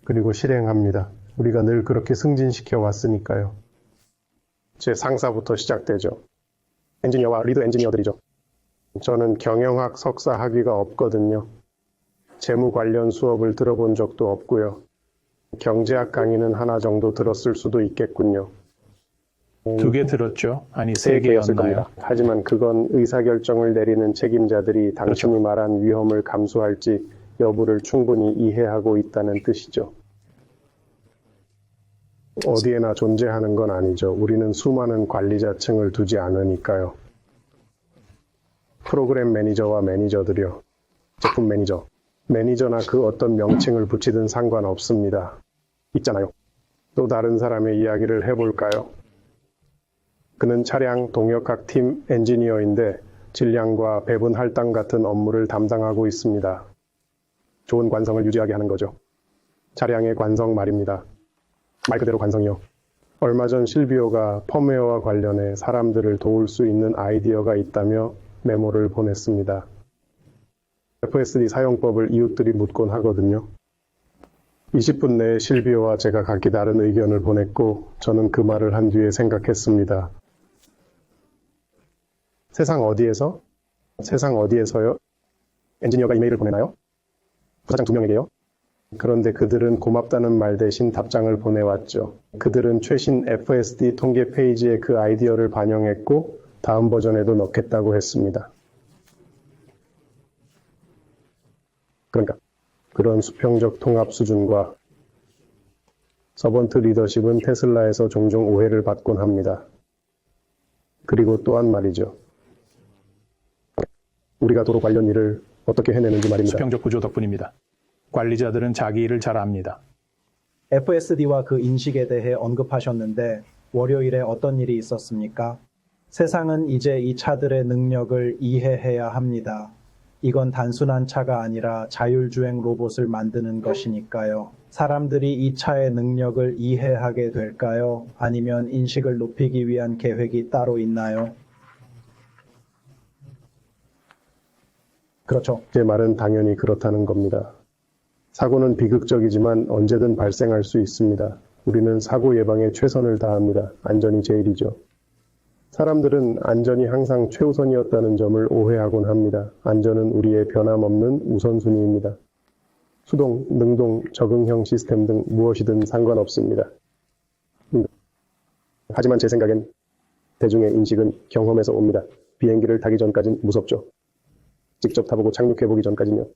A: 그리고 실행합니다. 우리가 늘 그렇게 승진시켜 왔으니까요. 제 상사부터 시작되죠. 엔지니어와 리드 엔지니어들이죠. 저는 경영학 석사 학위가 없거든요. 재무 관련 수업을 들어본 적도 없고요. 경제학 강의는 하나 정도 들었을 수도 있겠군요.
C: 2개 들었죠? 아니
A: 3개였을
C: 3개였나요?
A: 겁니다. 하지만 그건 의사결정을 내리는 책임자들이 당신이 말한 위험을 감수할지 여부를 충분히 이해하고 있다는 뜻이죠. 어디에나 존재하는 건 아니죠. 우리는 수많은 관리자층을 두지 않으니까요. 프로그램 매니저와 매니저들이요. 제품 매니저. 매니저나 그 어떤 명칭을 붙이든 상관없습니다. 있잖아요. 또 다른 사람의 이야기를 해볼까요? 그는 차량 동역학 팀 엔지니어인데 질량과 배분 할당 같은 업무를 담당하고 있습니다. 좋은 관성을 유지하게 하는 거죠. 차량의 관성 말입니다. 말 그대로 관성이요. 얼마 전 실비오가 펌웨어와 관련해 사람들을 도울 수 있는 아이디어가 있다며 메모를 보냈습니다. FSD 사용법을 이웃들이 묻곤 하거든요. 20분 내에 실비오와 제가 각기 다른 의견을 보냈고 저는 그 말을 한 뒤에 생각했습니다. 세상 어디에서? 세상 어디에서요? 엔지니어가 이메일을 보내나요? 부사장 2명에게요? 그런데 그들은 고맙다는 말 대신 답장을 보내왔죠. 그들은 최신 FSD 통계 페이지에 그 아이디어를 반영했고 다음 버전에도 넣겠다고 했습니다. 그러니까 그런 수평적 통합 수준과 서번트 리더십은 테슬라에서 종종 오해를 받곤 합니다. 그리고 또한 말이죠. 우리가 도로 관련 일을 어떻게 해내는지 말입니다.
C: 수평적 구조 덕분입니다. 관리자들은 자기 일을 잘 압니다.
D: FSD와 그 인식에 대해 언급하셨는데 월요일에 어떤 일이 있었습니까? 세상은 이제 이 차들의 능력을 이해해야 합니다. 이건 단순한 차가 아니라 자율주행 로봇을 만드는 것이니까요. 사람들이 이 차의 능력을 이해하게 될까요? 아니면 인식을 높이기 위한 계획이 따로 있나요? 그렇죠.
A: 제 말은 당연히 그렇다는 겁니다. 사고는 비극적이지만 언제든 발생할 수 있습니다. 우리는 사고 예방에 최선을 다합니다. 안전이 제일이죠. 사람들은 안전이 항상 최우선이었다는 점을 오해하곤 합니다. 안전은 우리의 변함없는 우선순위입니다. 수동, 능동, 적응형 시스템 등 무엇이든 상관없습니다. 하지만 제 생각엔 대중의 인식은 경험에서 옵니다. 비행기를 타기 전까진 무섭죠. 직접 타보고 착륙해보기 전까지는요.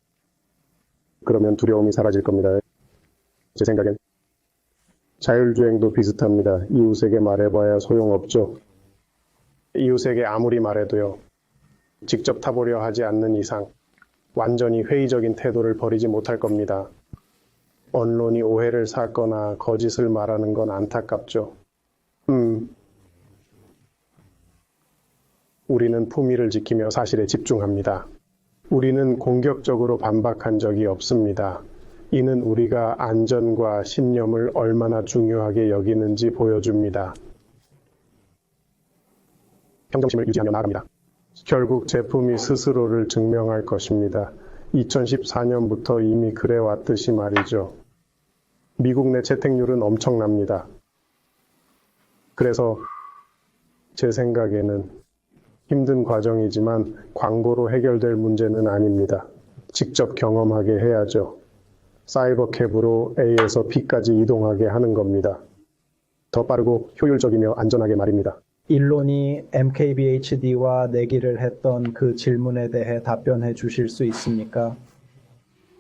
A: 그러면 두려움이 사라질 겁니다. 제 생각엔 자율주행도 비슷합니다. 이웃에게 말해봐야 소용없죠. 이웃에게 아무리 말해도요. 직접 타보려 하지 않는 이상 완전히 회의적인 태도를 버리지 못할 겁니다. 언론이 오해를 샀거나 거짓을 말하는 건 안타깝죠. 우리는 품위를 지키며 사실에 집중합니다. 우리는 공격적으로 반박한 적이 없습니다. 이는 우리가 안전과 신념을 얼마나 중요하게 여기는지 보여줍니다. 평정심을 유지하며 나아갑니다. 결국 제품이 스스로를 증명할 것입니다. 2014년부터 이미 그래왔듯이 말이죠. 미국 내 채택률은 엄청납니다. 그래서 제 생각에는 힘든 과정이지만 광고로 해결될 문제는 아닙니다. 직접 경험하게 해야죠. 사이버캡으로 A에서 B까지 이동하게 하는 겁니다. 더 빠르고 효율적이며 안전하게 말입니다.
D: 일론이 MKBHD와 내기를 했던 그 질문에 대해 답변해 주실 수 있습니까?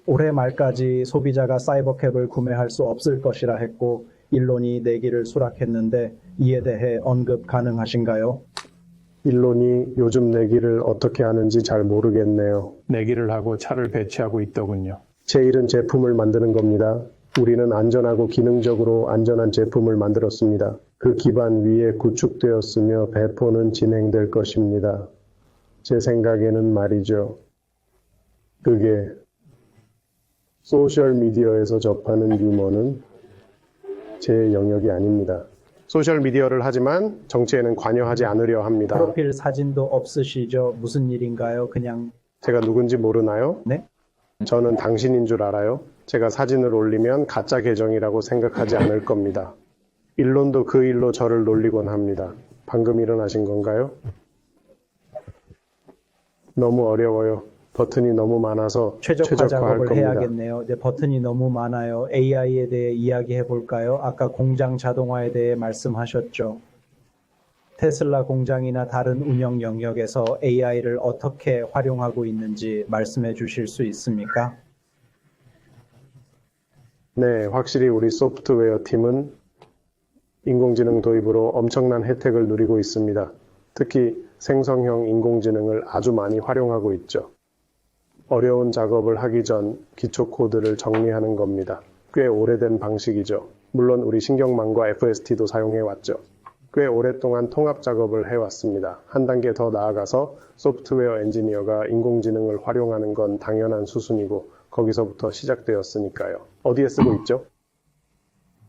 D: 올해 말까지 소비자가 사이버캡을 구매할 수 없을 것이라 했고 일론이 내기를 수락했는데 이에 대해 언급 가능하신가요?
A: 일론이 요즘 내기를 어떻게 하는지 잘 모르겠네요.
C: 내기를 하고 차를 배치하고 있더군요.
A: 제 일은 제품을 만드는 겁니다. 우리는 안전하고 기능적으로 안전한 제품을 만들었습니다. 그 기반 위에 구축되었으며 배포는 진행될 것입니다. 제 생각에는 말이죠. 그게 소셜미디어에서 접하는 유머는 제 영역이 아닙니다. 소셜미디어를 하지만 정치에는 관여하지 않으려 합니다.
D: 프로필 사진도 없으시죠? 무슨 일인가요? 그냥
A: 제가 누군지 모르나요?
D: 네?
A: 저는 당신인 줄 알아요. 제가 사진을 올리면 가짜 계정이라고 생각하지 않을 겁니다. 일론도 그 일로 저를 놀리곤 합니다. 방금 일어나신 건가요? 너무 어려워요. 버튼이 너무 많아서
D: 최적화
A: 최적화할
D: 작업을
A: 겁니다.
D: 해야겠네요. 이제 버튼이 너무 많아요. AI에 대해 이야기해 볼까요? 아까 공장 자동화에 대해 말씀하셨죠. 테슬라 공장이나 다른 운영 영역에서 AI를 어떻게 활용하고 있는지 말씀해 주실 수 있습니까?
A: 네, 확실히 우리 소프트웨어 팀은 인공지능 도입으로 엄청난 혜택을 누리고 있습니다. 특히 생성형 인공지능을 아주 많이 활용하고 있죠. 어려운 작업을 하기 전 기초 코드를 정리하는 겁니다. 꽤 오래된 방식이죠. 물론 우리 신경망과 FST도 사용해 왔죠. 꽤 오랫동안 통합 작업을 해왔습니다. 한 단계 더 나아가서 소프트웨어 엔지니어가 인공지능을 활용하는 건 당연한 수순이고 거기서부터 시작되었으니까요. 어디에 쓰고 있죠?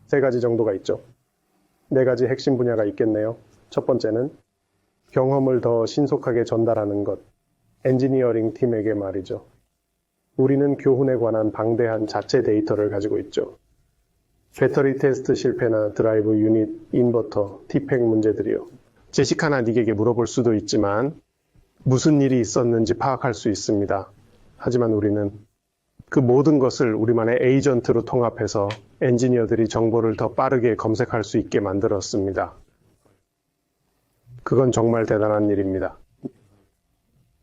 A: 3가지 정도가 있죠. 4가지 핵심 분야가 있겠네요. 첫 번째는 경험을 더 신속하게 전달하는 것. 엔지니어링 팀에게 말이죠. 우리는 교훈에 관한 방대한 자체 데이터를 가지고 있죠. 배터리 테스트 실패나 드라이브 유닛, 인버터, T팩 문제들이요. 제시카나 닉에게 물어볼 수도 있지만 무슨 일이 있었는지 파악할 수 있습니다. 하지만 우리는 그 모든 것을 우리만의 에이전트로 통합해서 엔지니어들이 정보를 더 빠르게 검색할 수 있게 만들었습니다. 그건 정말 대단한 일입니다.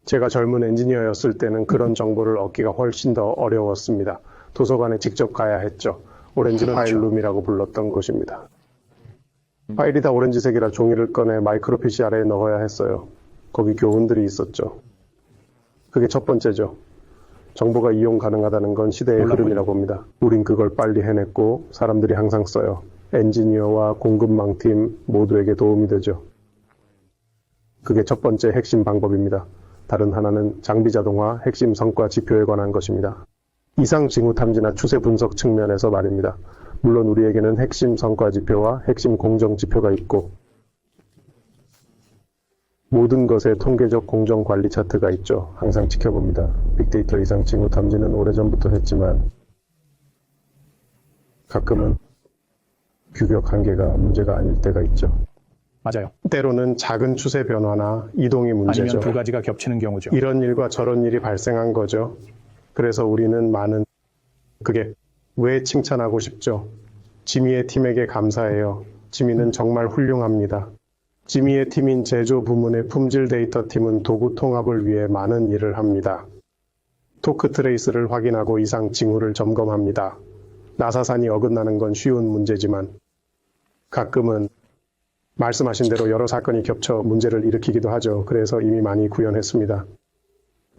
A: 제가 젊은 엔지니어였을 때는 그런 정보를 얻기가 훨씬 더 어려웠습니다. 도서관에 직접 가야 했죠. 오렌지 파일룸이라고 불렀던 곳입니다. 파일이 다 오렌지색이라 종이를 꺼내 마이크로피시 아래에 넣어야 했어요. 거기 교훈들이 있었죠. 그게 첫 번째죠. 정보가 이용 가능하다는 건 시대의 흐름이라고 봅니다. 우린 그걸 빨리 해냈고 사람들이 항상 써요. 엔지니어와 공급망팀 모두에게 도움이 되죠. 그게 첫 번째 핵심 방법입니다. 다른 하나는 장비 자동화 핵심 성과 지표에 관한 것입니다. 이상 징후 탐지나 추세 분석 측면에서 말입니다. 물론 우리에게는 핵심 성과 지표와 핵심 공정 지표가 있고 모든 것의 통계적 공정 관리 차트가 있죠. 항상 지켜봅니다. 빅데이터 이상 징후 탐지는 오래전부터 했지만 가끔은 규격 한계가 문제가 아닐 때가 있죠.
C: 맞아요.
A: 때로는 작은 추세 변화나 이동이 문제죠.
C: 아니면 두 가지가 겹치는 경우죠.
A: 이런 일과 저런 일이 발생한 거죠. 그래서 우리는 그게 왜 칭찬하고 싶죠? 지미의 팀에게 감사해요. 지미는 정말 훌륭합니다. 지미의 팀인 제조 부문의 품질 데이터 팀은 도구 통합을 위해 많은 일을 합니다. 토크 트레이스를 확인하고 이상 징후를 점검합니다. 나사산이 어긋나는 건 쉬운 문제지만 가끔은 말씀하신 대로 여러 사건이 겹쳐 문제를 일으키기도 하죠. 그래서 이미 많이 구현했습니다.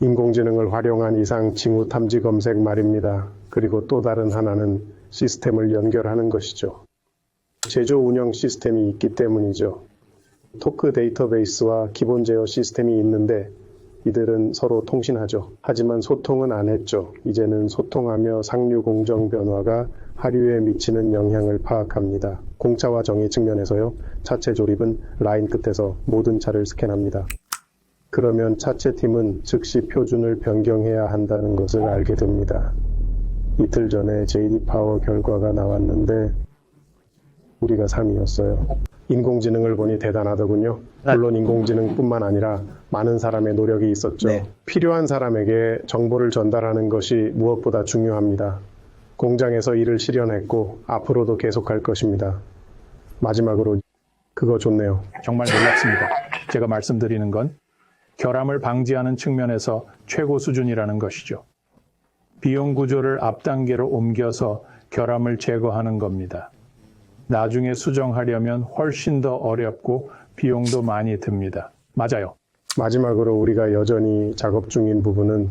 A: 인공지능을 활용한 이상 징후 탐지 검색 말입니다. 그리고 또 다른 하나는 시스템을 연결하는 것이죠. 제조 운영 시스템이 있기 때문이죠. 토크 데이터베이스와 기본 제어 시스템이 있는데 이들은 서로 통신하죠. 하지만 소통은 안 했죠. 이제는 소통하며 상류 공정 변화가 하류에 미치는 영향을 파악합니다. 공차와 정의 측면에서요. 차체 조립은 라인 끝에서 모든 차를 스캔합니다. 그러면 차체 팀은 즉시 표준을 변경해야 한다는 것을 알게 됩니다. 이틀 전에 JD 파워 결과가 나왔는데 우리가 3위였어요. 인공지능을 보니 대단하더군요. 물론 인공지능뿐만 아니라 많은 사람의 노력이 있었죠.
D: 네.
A: 필요한 사람에게 정보를 전달하는 것이 무엇보다 중요합니다. 공장에서 이를 실현했고 앞으로도 계속할 것입니다. 마지막으로 그거 좋네요.
C: 정말 놀랍습니다. 제가 말씀드리는 건 결함을 방지하는 측면에서 최고 수준이라는 것이죠. 비용 구조를 앞단계로 옮겨서 결함을 제거하는 겁니다. 나중에 수정하려면 훨씬 더 어렵고 비용도 많이 듭니다. 맞아요.
A: 마지막으로 우리가 여전히 작업 중인 부분은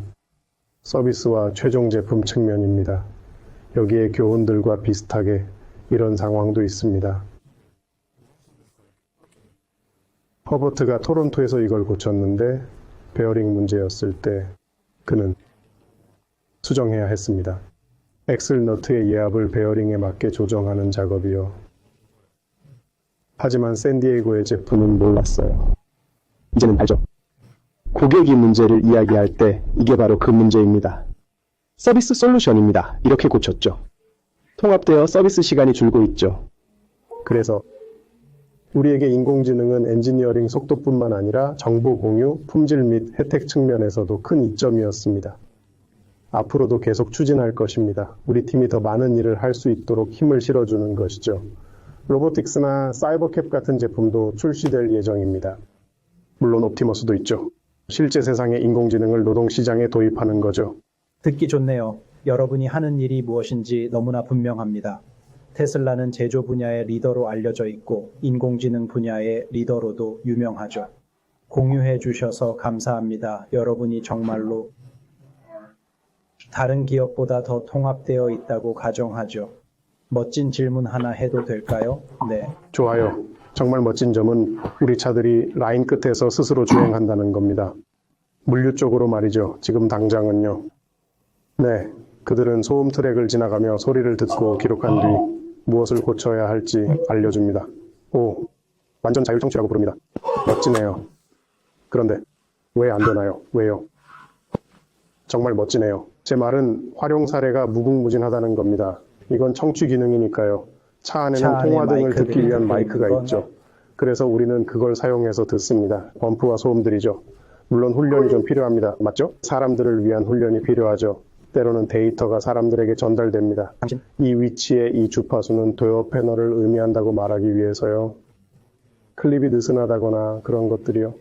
A: 서비스와 최종 제품 측면입니다. 여기에 교훈들과 비슷하게 이런 상황도 있습니다. 허버트가 토론토에서 이걸 고쳤는데 베어링 문제였을 때 그는 수정해야 했습니다. 엑셀 너트의 예압을 베어링에 맞게 조정하는 작업이요. 하지만 샌디에이고의 제품은 몰랐어요. 이제는 알죠. 고객이 문제를 이야기할 때 이게 바로 그 문제입니다. 서비스 솔루션입니다. 이렇게 고쳤죠. 통합되어 서비스 시간이 줄고 있죠. 그래서 우리에게 인공지능은 엔지니어링 속도뿐만 아니라 정보 공유, 품질 및 혜택 측면에서도 큰 이점이었습니다. 앞으로도 계속 추진할 것입니다. 우리 팀이 더 많은 일을 할 수 있도록 힘을 실어주는 것이죠. 로보틱스나 사이버캡 같은 제품도 출시될 예정입니다. 물론 옵티머스도 있죠. 실제 세상의 인공지능을 노동시장에 도입하는 거죠.
D: 듣기 좋네요. 여러분이 하는 일이 무엇인지 너무나 분명합니다. 테슬라는 제조 분야의 리더로 알려져 있고 인공지능 분야의 리더로도 유명하죠. 공유해 주셔서 감사합니다. 여러분이 정말로 다른 기업보다 더 통합되어 있다고 가정하죠. 멋진 질문 하나 해도 될까요? 네.
A: 좋아요. 정말 멋진 점은 우리 차들이 라인 끝에서 스스로 주행한다는 겁니다. 물류 쪽으로 말이죠. 지금 당장은요. 네, 그들은 소음 트랙을 지나가며 소리를 듣고 기록한 뒤 무엇을 고쳐야 할지 알려줍니다. 오, 완전 자율청취라고 부릅니다. 멋지네요. 그런데 왜 안 되나요? 왜요? 정말 멋지네요. 제 말은 활용 사례가 무궁무진하다는 겁니다. 이건 청취 기능이니까요. 차 안에는 통화 등을 듣기 위한 마이크가 있죠. 그래서 우리는 그걸 사용해서 듣습니다. 범프와 소음들이죠. 물론 훈련이 좀 필요합니다. 맞죠? 사람들을 위한 훈련이 필요하죠. 때로는 데이터가 사람들에게 전달됩니다. 이 위치에 이 주파수는 도어 패널을 의미한다고 말하기 위해서요. 클립이 느슨하다거나 그런 것들이요.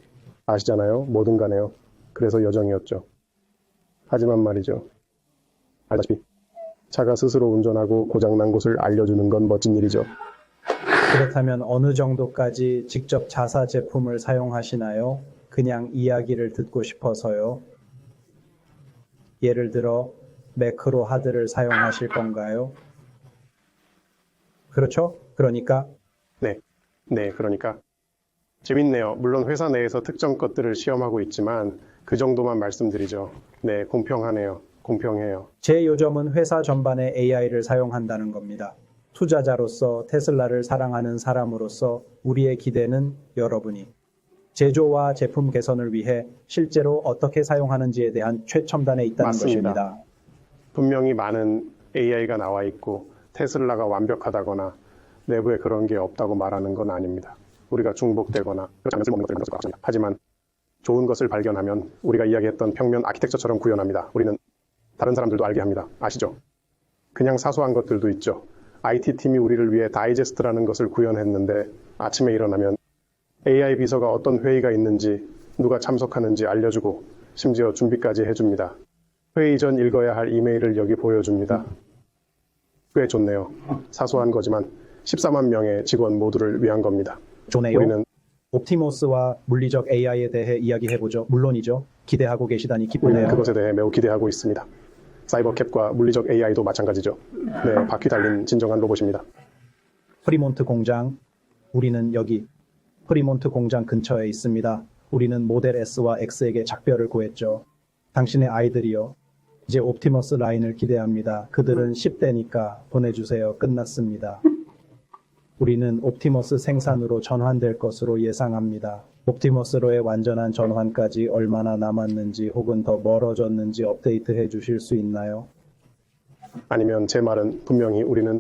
A: 아시잖아요. 뭐든 간에요. 그래서 여정이었죠. 하지만 말이죠. 알다시피 차가 스스로 운전하고 고장난 곳을 알려주는 건 멋진 일이죠.
D: 그렇다면 어느 정도까지 직접 자사 제품을 사용하시나요? 그냥 이야기를 듣고 싶어서요. 예를 들어 매크로 하드를 사용하실 건가요? 그렇죠? 그러니까
A: 네, 그러니까. 재밌네요. 물론 회사 내에서 특정 것들을 시험하고 있지만 그 정도만 말씀드리죠. 네, 공평하네요. 공평해요.
D: 제 요점은 회사 전반에 AI를 사용한다는 겁니다. 투자자로서 테슬라를 사랑하는 사람으로서 우리의 기대는 여러분이 제조와 제품 개선을 위해 실제로 어떻게 사용하는지에 대한 최첨단에 있다는
A: 맞습니다.
D: 것입니다.
A: 분명히 많은 AI가 나와 있고 테슬라가 완벽하다거나 내부에 그런 게 없다고 말하는 건 아닙니다. 우리가 중복되거나 그렇지 않으면 쓸모없는 것들을 만들 수가 없습니다. 하지만 좋은 것을 발견하면 우리가 이야기했던 평면 아키텍처처럼 구현합니다. 우리는 다른 사람들도 알게 합니다. 아시죠? 그냥 사소한 것들도 있죠. IT팀이 우리를 위해 다이제스트라는 것을 구현했는데 아침에 일어나면 AI 비서가 어떤 회의가 있는지 누가 참석하는지 알려주고 심지어 준비까지 해줍니다. 회의 전 읽어야 할 이메일을 여기 보여줍니다. 꽤 좋네요. 사소한 거지만 14만 명의 직원 모두를 위한 겁니다.
D: 좋네요.
A: 우리는
D: 옵티머스와 물리적 AI에 대해 이야기해보죠. 물론이죠. 기대하고 계시다니 기쁘네요.
A: 그것에 대해 매우 기대하고 있습니다. 사이버캡과 물리적 AI도 마찬가지죠. 네, 바퀴 달린 진정한 로봇입니다.
D: 프리몬트 공장, 우리는 여기 프리몬트 공장 근처에 있습니다. 우리는 모델 S와 X에게 작별을 구했죠. 당신의 아이들이요. 이제 옵티머스 라인을 기대합니다. 그들은 10대니까 보내주세요. 끝났습니다. 우리는 옵티머스 생산으로 전환될 것으로 예상합니다. 옵티머스로의 완전한 전환까지 얼마나 남았는지 혹은 더 멀어졌는지 업데이트해 주실 수 있나요?
A: 아니면 제 말은 분명히 우리는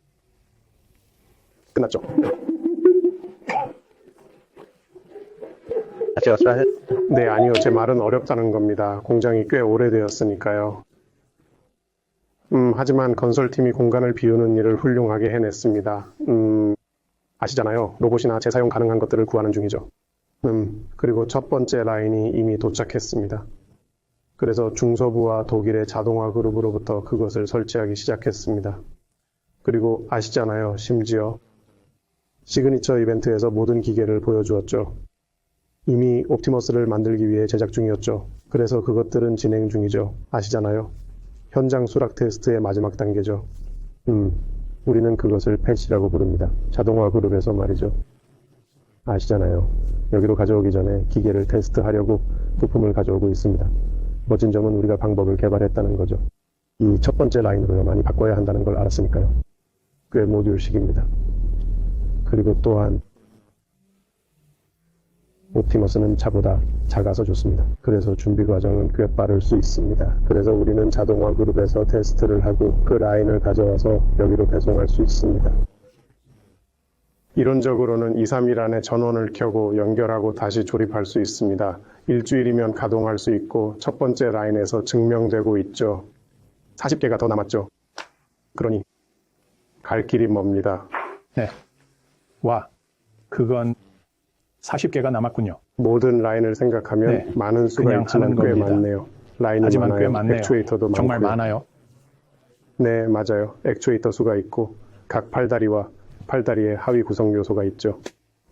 A: 끝났죠. 네, 아니요. 제 말은 어렵다는 겁니다. 공장이 꽤 오래되었으니까요. 하지만 건설팀이 공간을 비우는 일을 훌륭하게 해냈습니다. 아시잖아요. 로봇이나 재사용 가능한 것들을 구하는 중이죠. 그리고 첫 번째 라인이 이미 도착했습니다. 그래서 중서부와 독일의 자동화 그룹으로부터 그것을 설치하기 시작했습니다. 그리고 아시잖아요. 심지어 시그니처 이벤트에서 모든 기계를 보여주었죠. 이미 옵티머스를 만들기 위해 제작 중이었죠. 그래서 그것들은 진행 중이죠. 아시잖아요. 현장 수락 테스트의 마지막 단계죠. 우리는 그것을 패치라고 부릅니다. 자동화 그룹에서 말이죠. 아시잖아요. 여기로 가져오기 전에 기계를 테스트하려고 부품을 가져오고 있습니다. 멋진 점은 우리가 방법을 개발했다는 거죠. 이 첫 번째 라인으로 많이 바꿔야 한다는 걸 알았으니까요. 꽤 모듈식입니다. 그리고 또한 옵티머스는 차보다 작아서 좋습니다. 그래서 준비 과정은 꽤 빠를 수 있습니다. 그래서 우리는 자동화 그룹에서 테스트를 하고 그 라인을 가져와서 여기로 배송할 수 있습니다. 이론적으로는 2, 3일 안에 전원을 켜고 연결하고 다시 조립할 수 있습니다. 일주일이면 가동할 수 있고 첫 번째 라인에서 증명되고 있죠. 40개가 더 남았죠. 그러니 갈 길이 멉니다.
C: 네. 와, 그건 40개가 남았군요.
A: 모든 라인을 생각하면
C: 네,
A: 많은 수가
C: 그냥
A: 있지만
C: 하는
A: 꽤
C: 겁니다.
A: 많네요. 라인이
C: 하지만
A: 많아요.
C: 꽤 많네요.
A: 액추에이터도
C: 정말
A: 많고요.
C: 많아요.
A: 네, 맞아요. 액추에이터 수가 있고 각 팔다리와 팔다리의 하위 구성 요소가 있죠.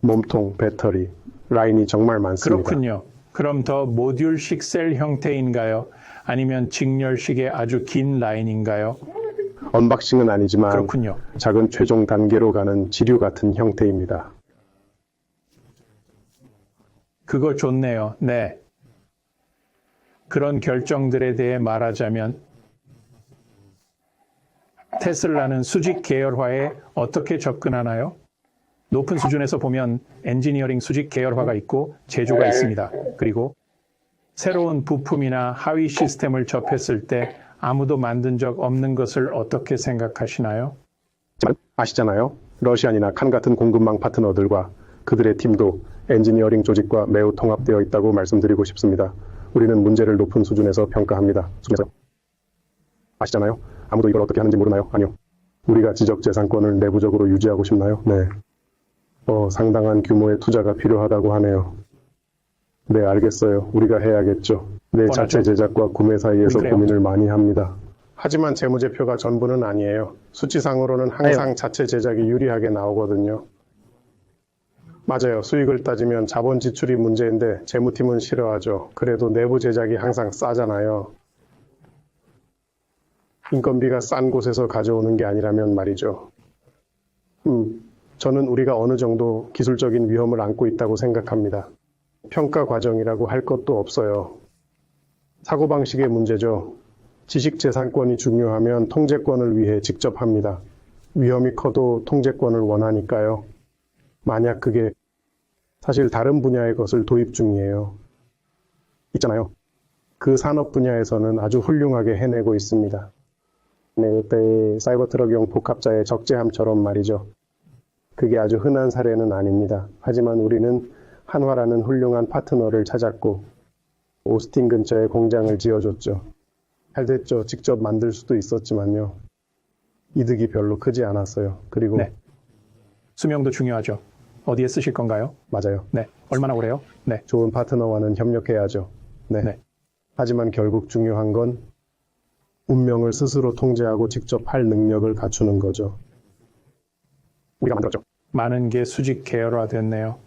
A: 몸통, 배터리, 라인이 정말 많습니다.
C: 그렇군요. 그럼 더 모듈식 셀 형태인가요? 아니면 직렬식의 아주 긴 라인인가요?
A: 언박싱은 아니지만
C: 그렇군요.
A: 작은 최종 단계로 가는 지류 같은 형태입니다.
C: 그거 좋네요. 네. 그런 결정들에 대해 말하자면 테슬라는 수직 계열화에 어떻게 접근하나요? 높은 수준에서 보면 엔지니어링 수직 계열화가 있고 제조가 있습니다. 그리고 새로운 부품이나 하위 시스템을 접했을 때 아무도 만든 적 없는 것을 어떻게 생각하시나요?
A: 아시잖아요. 러시안이나 칸 같은 공급망 파트너들과 그들의 팀도 엔지니어링 조직과 매우 통합되어 있다고 말씀드리고 싶습니다. 우리는 문제를 높은 수준에서 평가합니다. 아시잖아요. 아무도 이걸 어떻게 하는지 모르나요? 아니요. 우리가 지적재산권을 내부적으로 유지하고 싶나요? 네. 상당한 규모의 투자가 필요하다고 하네요. 네, 알겠어요. 우리가 해야겠죠. 네, 자체 제작과 구매 사이에서 고민을 많이 합니다. 하지만 재무제표가 전부는 아니에요. 수치상으로는 항상 자체 제작이 유리하게 나오거든요. 맞아요. 수익을 따지면 자본 지출이 문제인데 재무팀은 싫어하죠. 그래도 내부 제작이 항상 싸잖아요. 인건비가 싼 곳에서 가져오는 게 아니라면 말이죠. 저는 우리가 어느 정도 기술적인 위험을 안고 있다고 생각합니다. 평가 과정이라고 할 것도 없어요. 사고방식의 문제죠. 지식재산권이 중요하면 통제권을 위해 직접 합니다. 위험이 커도 통제권을 원하니까요. 만약 그게 사실 다른 분야의 것을 도입 중이에요. 있잖아요. 그 산업 분야에서는 아주 훌륭하게 해내고 있습니다. 네, 그때 사이버트럭용 복합자의 적재함처럼 말이죠. 그게 아주 흔한 사례는 아닙니다. 하지만 우리는 한화라는 훌륭한 파트너를 찾았고 오스틴 근처에 공장을 지어줬죠. 잘 됐죠. 직접 만들 수도 있었지만요. 이득이 별로 크지 않았어요. 그리고
C: 네. 수명도 중요하죠. 어디에 쓰실 건가요?
A: 맞아요.
C: 네. 얼마나 오래요? 네.
A: 좋은 파트너와는 협력해야죠. 네.
C: 네.
A: 하지만 결국 중요한 건 운명을 스스로 통제하고 직접 할 능력을 갖추는 거죠. 우리가 만들었죠.
C: 많은 게 수직 계열화됐네요.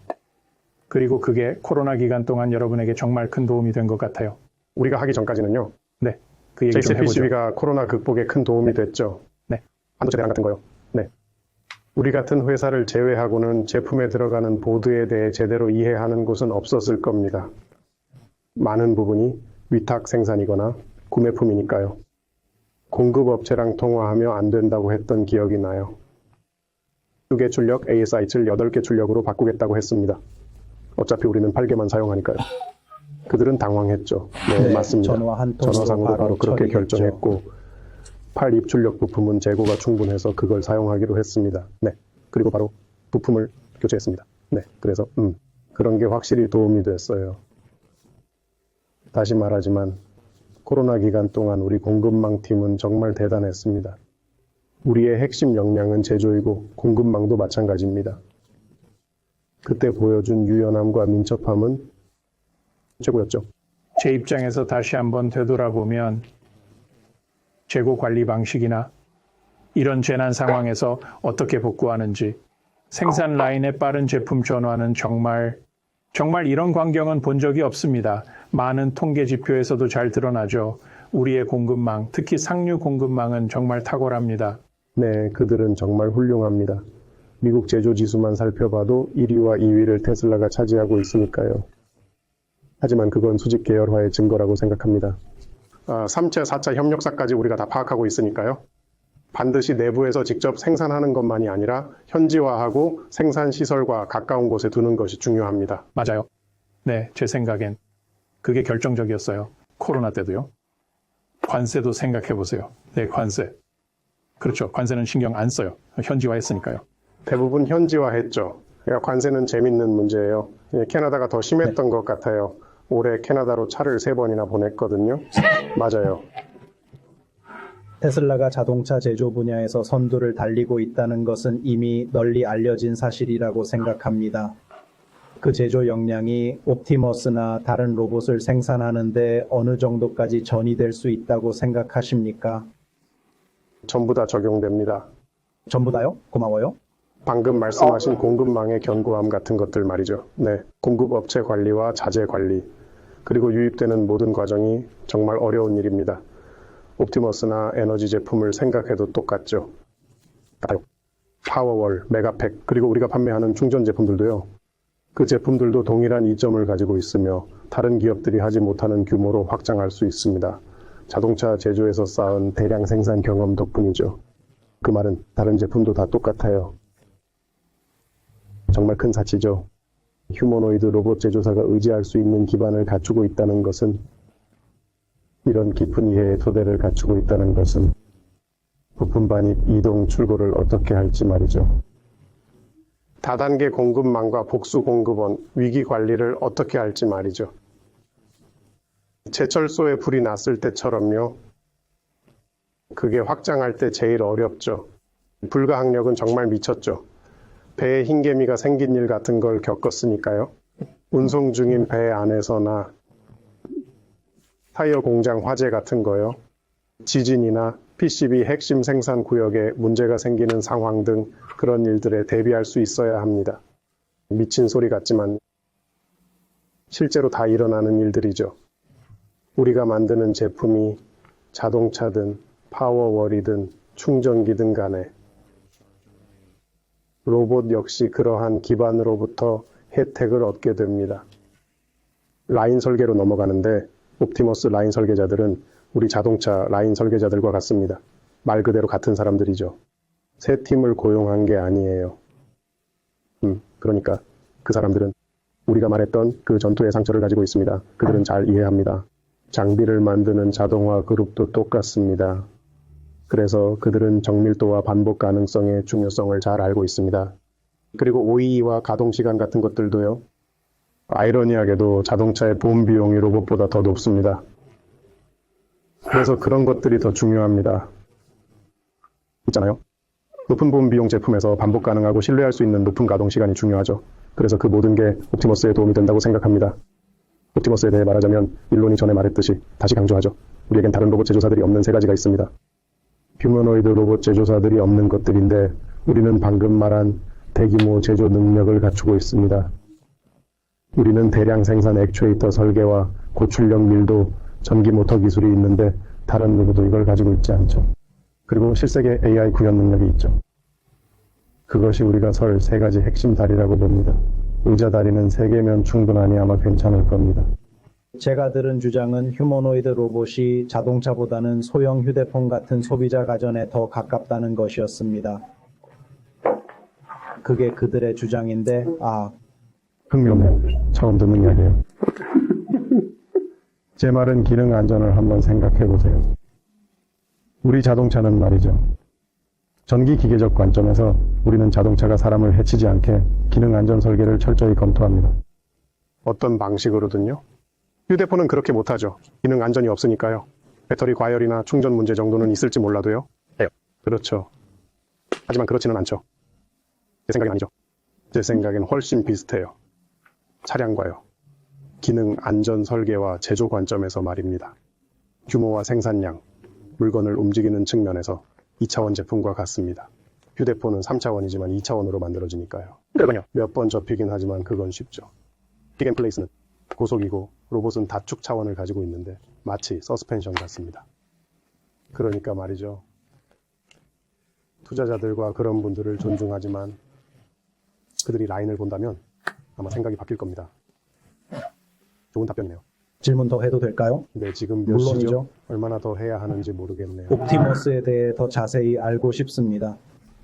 C: 그리고 그게 코로나 기간 동안 여러분에게 정말 큰 도움이 된 것 같아요.
A: 우리가 하기 전까지는요.
C: 네. 그 얘기 좀 해보죠.
A: JCPCB가 코로나 극복에 큰 도움이 됐죠.
C: 네.
A: 반도체 대란 같은 거요. 네. 우리 같은 회사를 제외하고는 제품에 들어가는 보드에 대해 제대로 이해하는 곳은 없었을 겁니다. 많은 부분이 위탁 생산이거나 구매품이니까요. 공급업체랑 통화하며 안 된다고 했던 기억이 나요. 2개 출력 ASI7 8개 출력으로 바꾸겠다고 했습니다. 어차피 우리는 8개만 사용하니까요. 그들은 당황했죠. 네, 맞습니다.
D: 전화 한 통으로
A: 전화상으로 바로 그렇게
D: 처리했죠.
A: 결정했고 8 입출력 부품은 재고가 충분해서 그걸 사용하기로 했습니다. 네, 그리고 바로 부품을 교체했습니다. 네, 그래서 그런 게 확실히 도움이 됐어요. 다시 말하지만 코로나 기간 동안 우리 공급망 팀은 정말 대단했습니다. 우리의 핵심 역량은 제조이고 공급망도 마찬가지입니다. 그때 보여준 유연함과 민첩함은 최고였죠.
C: 제 입장에서 다시 한번 되돌아보면 재고 관리 방식이나 이런 재난 상황에서 어떻게 복구하는지 생산 라인의 빠른 제품 전환은 정말 이런 광경은 본 적이 없습니다. 많은 통계 지표에서도 잘 드러나죠. 우리의 공급망, 특히 상류 공급망은 정말 탁월합니다.
A: 네, 그들은 정말 훌륭합니다. 미국 제조 지수만 살펴봐도 1위와 2위를 테슬라가 차지하고 있으니까요. 하지만 그건 수직 계열화의 증거라고 생각합니다. 3차, 4차 협력사까지 우리가 다 파악하고 있으니까요. 반드시 내부에서 직접 생산하는 것만이 아니라 현지화하고 생산 시설과 가까운 곳에 두는 것이 중요합니다.
C: 맞아요. 네, 제 생각엔 그게 결정적이었어요. 코로나 때도요. 관세도 생각해 보세요. 네, 관세. 그렇죠. 관세는 신경 안 써요. 현지화했으니까요.
A: 대부분 현지화했죠. 그러니까 관세는 재밌는 문제예요. 캐나다가 더 심했던 것 같아요. 올해 캐나다로 차를 3번이나 보냈거든요. 맞아요.
D: 테슬라가 자동차 제조 분야에서 선두를 달리고 있다는 것은 이미 널리 알려진 사실이라고 생각합니다. 그 제조 역량이 옵티머스나 다른 로봇을 생산하는데 어느 정도까지 전이될 수 있다고 생각하십니까?
A: 전부 다 적용됩니다.
D: 전부 다요? 고마워요.
A: 방금 말씀하신 공급망의 견고함 같은 것들 말이죠. 네, 공급업체 관리와 자재 관리, 그리고 유입되는 모든 과정이 정말 어려운 일입니다. 옵티머스나 에너지 제품을 생각해도 똑같죠. 파워월, 메가팩, 그리고 우리가 판매하는 충전 제품들도요. 그 제품들도 동일한 이점을 가지고 있으며 다른 기업들이 하지 못하는 규모로 확장할 수 있습니다. 자동차 제조에서 쌓은 대량 생산 경험 덕분이죠. 그 말은 다른 제품도 다 똑같아요. 정말 큰 사치죠. 휴머노이드 로봇 제조사가 의지할 수 있는 기반을 갖추고 있다는 것은, 이런 깊은 이해의 토대를 갖추고 있다는 것은 부품 반입, 이동, 출고를 어떻게 할지 말이죠. 다단계 공급망과 복수 공급원, 위기 관리를 어떻게 할지 말이죠. 제철소에 불이 났을 때처럼요. 그게 확장할 때 제일 어렵죠. 불가항력은 정말 미쳤죠. 배에 흰개미가 생긴 일 같은 걸 겪었으니까요. 운송 중인 배 안에서나 타이어 공장 화재 같은 거요. 지진이나 PCB 핵심 생산 구역에 문제가 생기는 상황 등 그런 일들에 대비할 수 있어야 합니다. 미친 소리 같지만 실제로 다 일어나는 일들이죠. 우리가 만드는 제품이 자동차든 파워월이든 충전기든 간에 로봇 역시 그러한 기반으로부터 혜택을 얻게 됩니다. 라인 설계로 넘어가는데 옵티머스 라인 설계자들은 우리 자동차 라인 설계자들과 같습니다. 말 그대로 같은 사람들이죠. 새 팀을 고용한 게 아니에요. 그러니까 그 사람들은 우리가 말했던 그 전투의 상처를 가지고 있습니다. 그들은 잘 이해합니다. 장비를 만드는 자동화 그룹도 똑같습니다. 그래서 그들은 정밀도와 반복 가능성의 중요성을 잘 알고 있습니다. 그리고 OEE와 가동시간 같은 것들도요. 아이러니하게도 자동차의 보험 비용이 로봇보다 더 높습니다. 그래서 그런 것들이 더 중요합니다. 있잖아요. 높은 보험 비용 제품에서 반복 가능하고 신뢰할 수 있는 높은 가동 시간이 중요하죠. 그래서 그 모든 게 옵티머스에 도움이 된다고 생각합니다. 옵티머스에 대해 말하자면 일론이 전에 말했듯이 다시 강조하죠. 우리에겐 다른 로봇 제조사들이 없는 세 가지가 있습니다. 휴머노이드 로봇 제조사들이 없는 것들인데 우리는 방금 말한 대규모 제조 능력을 갖추고 있습니다. 우리는 대량 생산 액추에이터 설계와 고출력 밀도, 전기 모터 기술이 있는데 다른 누구도 이걸 가지고 있지 않죠. 그리고 실세계 AI 구현 능력이 있죠. 그것이 우리가 설 세 가지 핵심 다리라고 봅니다. 의자 다리는 3개면 충분하니 아마 괜찮을 겁니다.
D: 제가 들은 주장은 휴머노이드 로봇이 자동차보다는 소형 휴대폰 같은 소비자 가전에 더 가깝다는 것이었습니다. 그게 그들의 주장인데,
A: 흥미롭네요. 처음 듣는 이야기예요. 제 말은 기능 안전을 한번 생각해 보세요. 우리 자동차는 말이죠. 전기 기계적 관점에서 우리는 자동차가 사람을 해치지 않게 기능 안전 설계를 철저히 검토합니다. 어떤 방식으로든요? 휴대폰은 그렇게 못하죠. 기능 안전이 없으니까요. 배터리 과열이나 충전 문제 정도는 있을지 몰라도요. 그렇죠. 하지만 그렇지는 않죠. 제 생각은 아니죠. 제 생각엔 훨씬 비슷해요. 차량과요. 기능 안전 설계와 제조 관점에서 말입니다. 규모와 생산량, 물건을 움직이는 측면에서 2차원 제품과 같습니다. 휴대폰은 3차원이지만 2차원으로 만들어지니까요. 그러군요. 몇 번 접히긴 하지만 그건 쉽죠. 픽앤플레이스는 고속이고 로봇은 다축 차원을 가지고 있는데 마치 서스펜션 같습니다. 그러니까 말이죠. 투자자들과 그런 분들을 존중하지만 그들이 라인을 본다면 아마 생각이 바뀔 겁니다. 좋은 답변이네요.
D: 질문 더 해도 될까요?
A: 네, 지금 몇
D: 물론이죠.
A: 시죠? 얼마나 더 해야 하는지 모르겠네요.
D: 옵티머스에 대해 더 자세히 알고 싶습니다.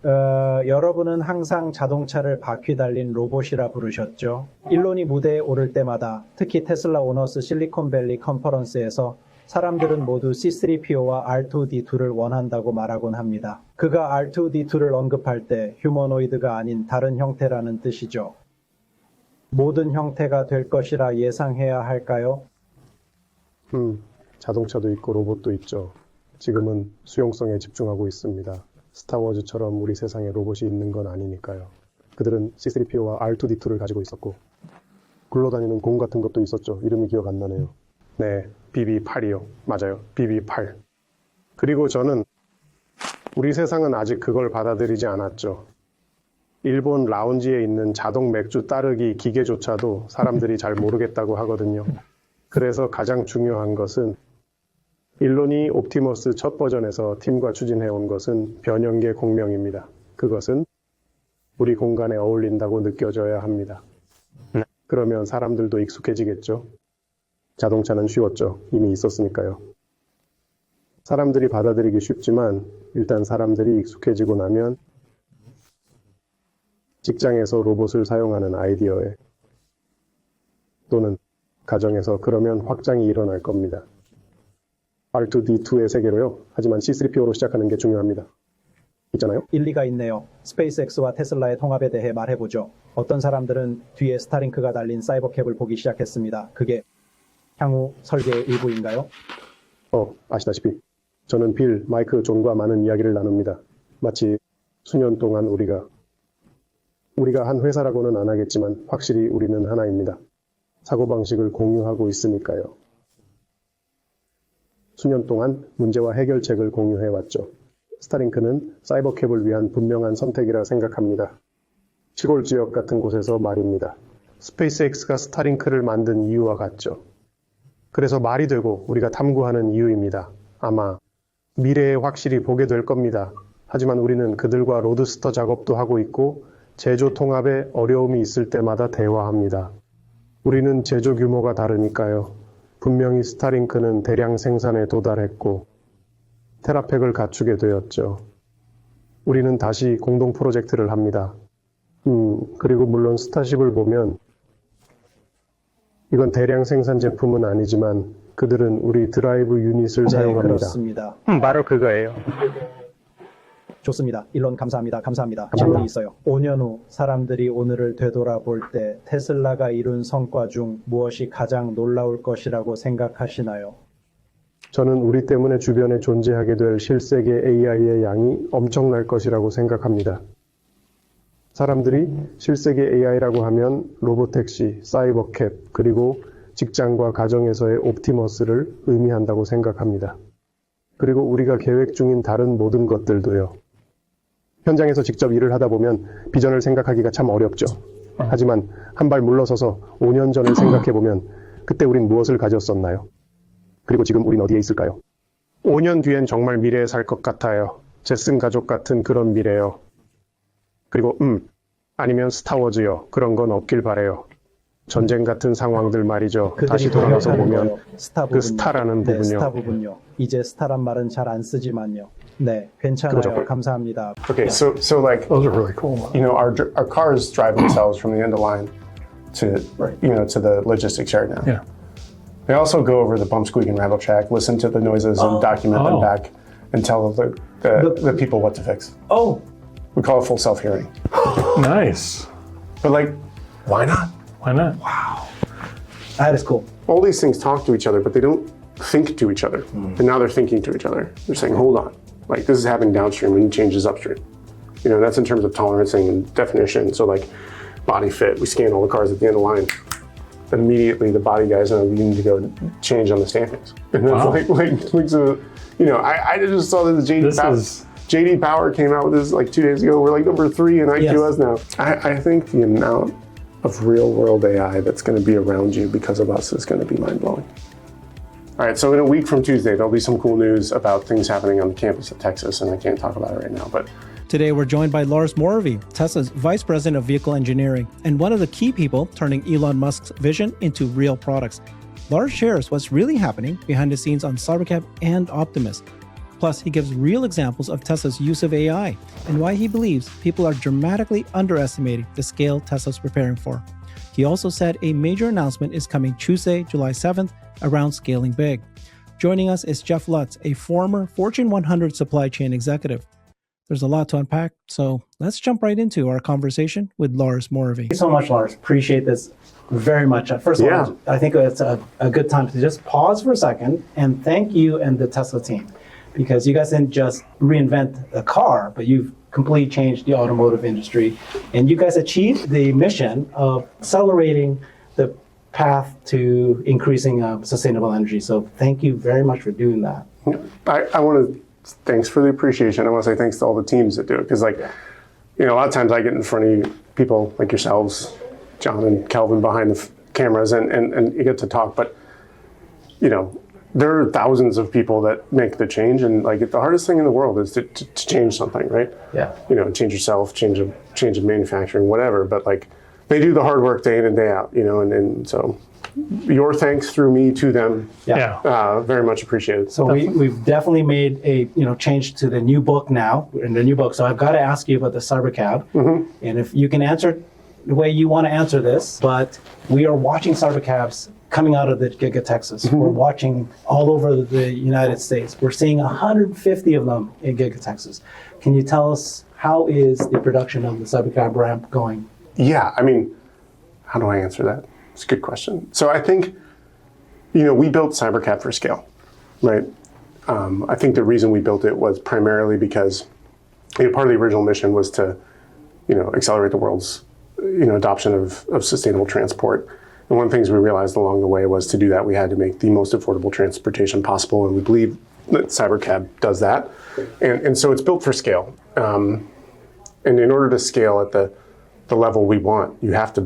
D: 여러분은 항상 자동차를 바퀴 달린 로봇이라 부르셨죠. 일론이 무대에 오를 때마다 특히 테슬라 오너스 실리콘밸리 컨퍼런스에서 사람들은 모두 C3PO와 R2D2를 원한다고 말하곤 합니다. 그가 R2D2를 언급할 때 휴머노이드가 아닌 다른 형태라는 뜻이죠. 모든 형태가 될 것이라 예상해야 할까요?
A: 자동차도 있고 로봇도 있죠. 지금은 수용성에 집중하고 있습니다. 스타워즈처럼 우리 세상에 로봇이 있는 건 아니니까요. 그들은 C3PO와 R2D2를 가지고 있었고 굴러다니는 공 같은 것도 있었죠. 이름이 기억 안 나네요. 네, BB8이요. 맞아요. BB8. 그리고 저는 우리 세상은 아직 그걸 받아들이지 않았죠. 일본 라운지에 있는 자동 맥주 따르기 기계조차도 사람들이 잘 모르겠다고 하거든요. 그래서 가장 중요한 것은 일론이 옵티머스 첫 버전에서 팀과 추진해온 것은 변형계 공명입니다. 그것은 우리 공간에 어울린다고 느껴져야 합니다. 그러면 사람들도 익숙해지겠죠. 자동차는 쉬웠죠. 이미 있었으니까요. 사람들이 받아들이기 쉽지만 일단 사람들이 익숙해지고 나면 직장에서 로봇을 사용하는 아이디어에 또는 가정에서 그러면 확장이 일어날 겁니다. R2D2의 세계로요. 하지만 C3PO로 시작하는 게 중요합니다. 있잖아요.
D: 일리가 있네요. 스페이스X와 테슬라의 통합에 대해 말해보죠. 어떤 사람들은 뒤에 스타링크가 달린 사이버캡을 보기 시작했습니다. 그게 향후 설계의 일부인가요?
A: 아시다시피 저는 빌, 마이크, 존과 많은 이야기를 나눕니다. 마치 수년 동안 우리가 한 회사라고는 안 하겠지만 확실히 우리는 하나입니다. 사고방식을 공유하고 있으니까요. 수년 동안 문제와 해결책을 공유해왔죠. 스타링크는 사이버캡을 위한 분명한 선택이라 생각합니다. 시골 지역 같은 곳에서 말입니다. 스페이스X가 스타링크를 만든 이유와 같죠. 그래서 말이 되고 우리가 탐구하는 이유입니다. 아마 미래에 확실히 보게 될 겁니다. 하지만 우리는 그들과 로드스터 작업도 하고 있고 제조 통합에 어려움이 있을 때마다 대화합니다. 우리는 제조 규모가 다르니까요. 분명히 스타링크는 대량 생산에 도달했고 테라팩을 갖추게 되었죠. 우리는 다시 공동 프로젝트를 합니다. 그리고 물론 스타쉽을 보면 이건 대량 생산 제품은 아니지만 그들은 우리 드라이브 유닛을 사용합니다.
D: 그렇습니다.
E: 바로 그거예요.
D: 좋습니다. 일론 감사합니다. 감사합니다. 질문이 있어요. 5년 후 사람들이 오늘을 되돌아볼 때 테슬라가 이룬 성과 중 무엇이 가장 놀라울 것이라고 생각하시나요?
A: 저는 우리 때문에 주변에 존재하게 될 실세계 AI의 양이 엄청날 것이라고 생각합니다. 사람들이 실세계 AI라고 하면 로보택시, 사이버캡, 그리고 직장과 가정에서의 옵티머스를 의미한다고 생각합니다. 그리고 우리가 계획 중인 다른 모든 것들도요. 현장에서 직접 일을 하다 보면 비전을 생각하기가 참 어렵죠. 하지만 한 발 물러서서 5년 전을 생각해보면 그때 우린 무엇을 가졌었나요? 그리고 지금 우린 어디에 있을까요? 5년 뒤엔 정말 미래에 살 것 같아요. 제슨 가족 같은 그런 미래요. 그리고 아니면 스타워즈요. 그런 건 없길 바래요. 전쟁 같은 상황들 말이죠. 다시 돌아가서 보면
D: 스타
A: 그 스타라는
D: 네,
A: 부분요.
D: 스타 부분요. 이제 스타란 말은 잘 안 쓰지만요. 네, 괜찮아요.
A: 그거죠.
D: 감사합니다.
E: Okay, so like
C: Those are really cool.
E: you know, our cars drive themselves from the end of line to to the logistics yard now.
C: Yeah.
E: They also go over the bump, squeak, and rattle track, listen to the noises, and document them back, and tell the people what to fix.
D: Oh,
E: We call it full self hearing.
C: Nice.
E: But like, why not?
C: Why not?
D: that is cool.
E: All these things talk to each other, but they don't think to each other. And now they're thinking to each other. They're saying, hold on, like this is happening downstream and changes upstream. You know, that's in terms of tolerancing and definition. So like body fit, we scan all the cars at the end of the line. Then immediately the body guys know you need to go change on the standings. And then like so, you know, I just saw this
C: This is-
E: JD Power came out with this like 2 days ago. We're like number 3 in IQS now. I think the amount of real world AI that's going to be around you because of us is going to be mind blowing. All right, so in a week from Tuesday, there'll be some cool news about things happening on the campus of Texas, and I can't talk about it right now, but
F: Today, we're joined by Lars Moravy, Tesla's Vice President of Vehicle Engineering, and one of the key people turning Elon Musk's vision into real products. Lars shares what's really happening behind the scenes on Cybercab and Optimus. Plus, he gives real examples of Tesla's use of AI and why he believes people are dramatically underestimating the scale Tesla's preparing for. He also said a major announcement is coming Tuesday, July 7th, around scaling big. Joining us is Jeff Lutz, a former Fortune 100 supply chain executive. There's a lot to unpack, so let's jump right into our conversation with Lars Moravy.
D: Thank you so much, Lars. Appreciate this very much. First of all, I think it's a good time to just pause for a second and thank you and the Tesla team, because you guys didn't just reinvent the car, but you've completely changed the automotive industry. And you guys achieved the mission of accelerating the path to increasing sustainable energy. So thank you very much for doing that.
E: I want to thanks for the appreciation. I want to say thanks to all the teams that do it, because like, you know, a lot of times I get in front of you people like yourselves, John and Kelvin behind the cameras, and you get to talk, but you know, there are thousands of people that make the change, and like the hardest thing in the world is to change something, right?
D: Yeah.
E: You know, change yourself, change of manufacturing, whatever. But like, they do the hard work day in and day out, you know, and so your thanks through me to them, very much appreciated.
D: So we've definitely made a change to the new book now, in the new book. So I've got to ask you about the Cybercab, and if you can answer the way you want to answer this, but we are watching Cybercabs coming out of the Giga Texas. We're watching all over the United States. We're seeing 150 of them in Giga Texas. Can you tell us how is the production of the Cybercab ramp going?
E: Yeah, I mean, how do I answer that? It's a good question. So I think, you know, we built Cybercab for scale, right? I think the reason we built it was primarily because, you know, part of the original mission was to, you know, accelerate the world's, you know, adoption of sustainable transport. And one of the things we realized along the way was to do that, we had to make the most affordable transportation possible. And we believe that Cybercab does that. And so it's built for scale. And in order to scale at the level we want, you have to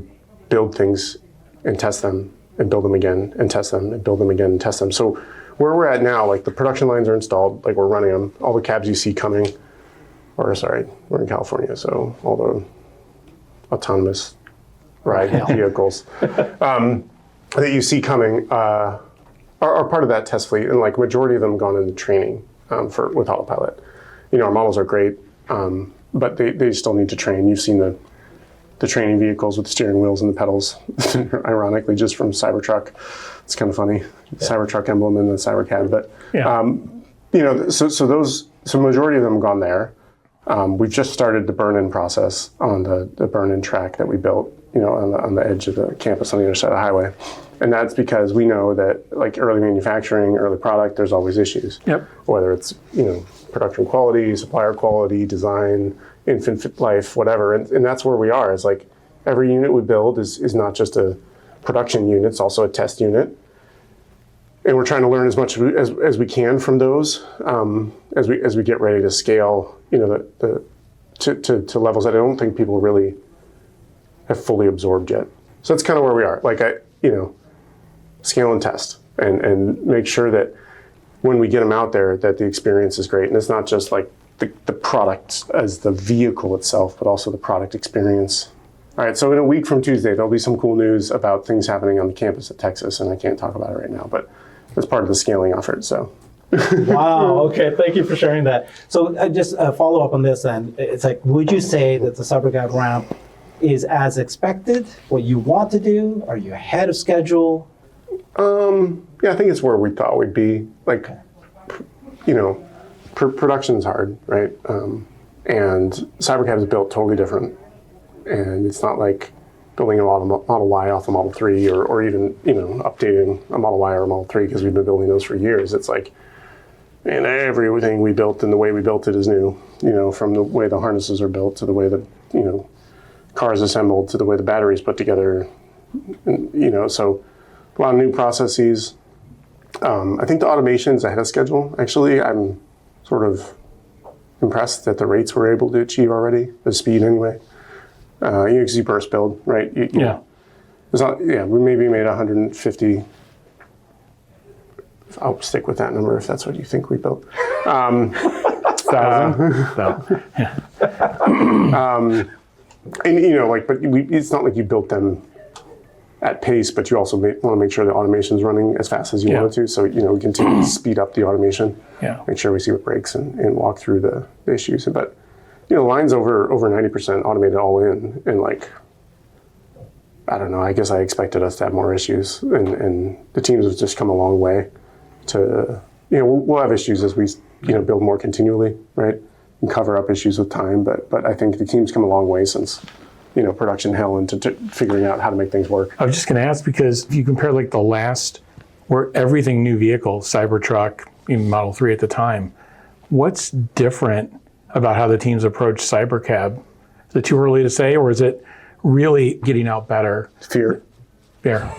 E: build things and test them and build them again and test them and build them again and test them. So where we're at now, like the production lines are installed, like we're running them. All the cabs you see coming, or sorry, we're in California, so all the autonomous ride vehicles that you see coming are part of that test fleet, and like majority of them gone into training with Autopilot. You know, our models are great, but they still need to train. You've seen the training vehicles with the steering wheels and the pedals, ironically, just from Cybertruck. It's kind of funny, Cybertruck emblem and the Cybercab. But you know, so majority of them have gone there. We've just started the burn-in process on the burn-in track that we built, on the edge of the campus on the other side of the highway. And that's because we know that like early manufacturing, early product, there's always issues.
C: Yep.
E: Whether it's, production quality, supplier quality, design, infant life, whatever. And that's where we are. It's like every unit we build is not just a production unit, it's also a test unit. And we're trying to learn as much as we can from those as we get ready to scale, to levels that I don't think people really have fully absorbed yet. So that's kind of where we are. Like scale and test and make sure that when we get them out there, that the experience is great. And it's not just like the product as the vehicle itself, but also the product experience. All right, so in a week from Tuesday, there'll be some cool news about things happening on the campus at Texas, and I can't talk about it right now, but it's part of the scaling effort, so.
G: Wow, okay, thank you for sharing that. So just a follow up on this then. It's like, would you say that the CyberCab ramp is as expected, what you want to do? Are you ahead of schedule?
E: Yeah, I think it's where we thought we'd be. Like, production's hard, right? And CyberCab is built totally different. And it's not like building a Model Y off a Model 3 or even, updating a Model Y or a Model 3 because we've been building those for years. It's like, and everything we built and the way we built it is new, from the way the harnesses are built to the way the, car is assembled to the way the battery's put together, so a lot of new processes. I think the automation's ahead of schedule. Actually, I'm sort of impressed that the rates we're able to achieve already, the speed anyway. Because you burst build, right?
C: Yeah.
E: We maybe made 150. I'll stick with that number if that's what you think we built.
C: 1,000. So, yeah.
E: But it's not like you built them at pace, but you also want to make sure the automation's running as fast as you want it to. So, we continue to speed up the automation.
C: Yeah.
E: Make sure we see what breaks and walk through the issues. But, line's over 90% automated all in. And I don't know, I guess I expected us to have more issues. And the teams have just come a long way to, we'll have issues as we, build more continually, right? And cover up issues with time. But I think the team's come a long way since, production hell into figuring out how to make things work.
C: I was just going to ask, because if you compare like the last, where everything new vehicle, Cybertruck, even Model 3 at the time, what's different about how the teams approach CyberCab? Is it too early to say, or is it really getting out better?
E: Fear.
C: There.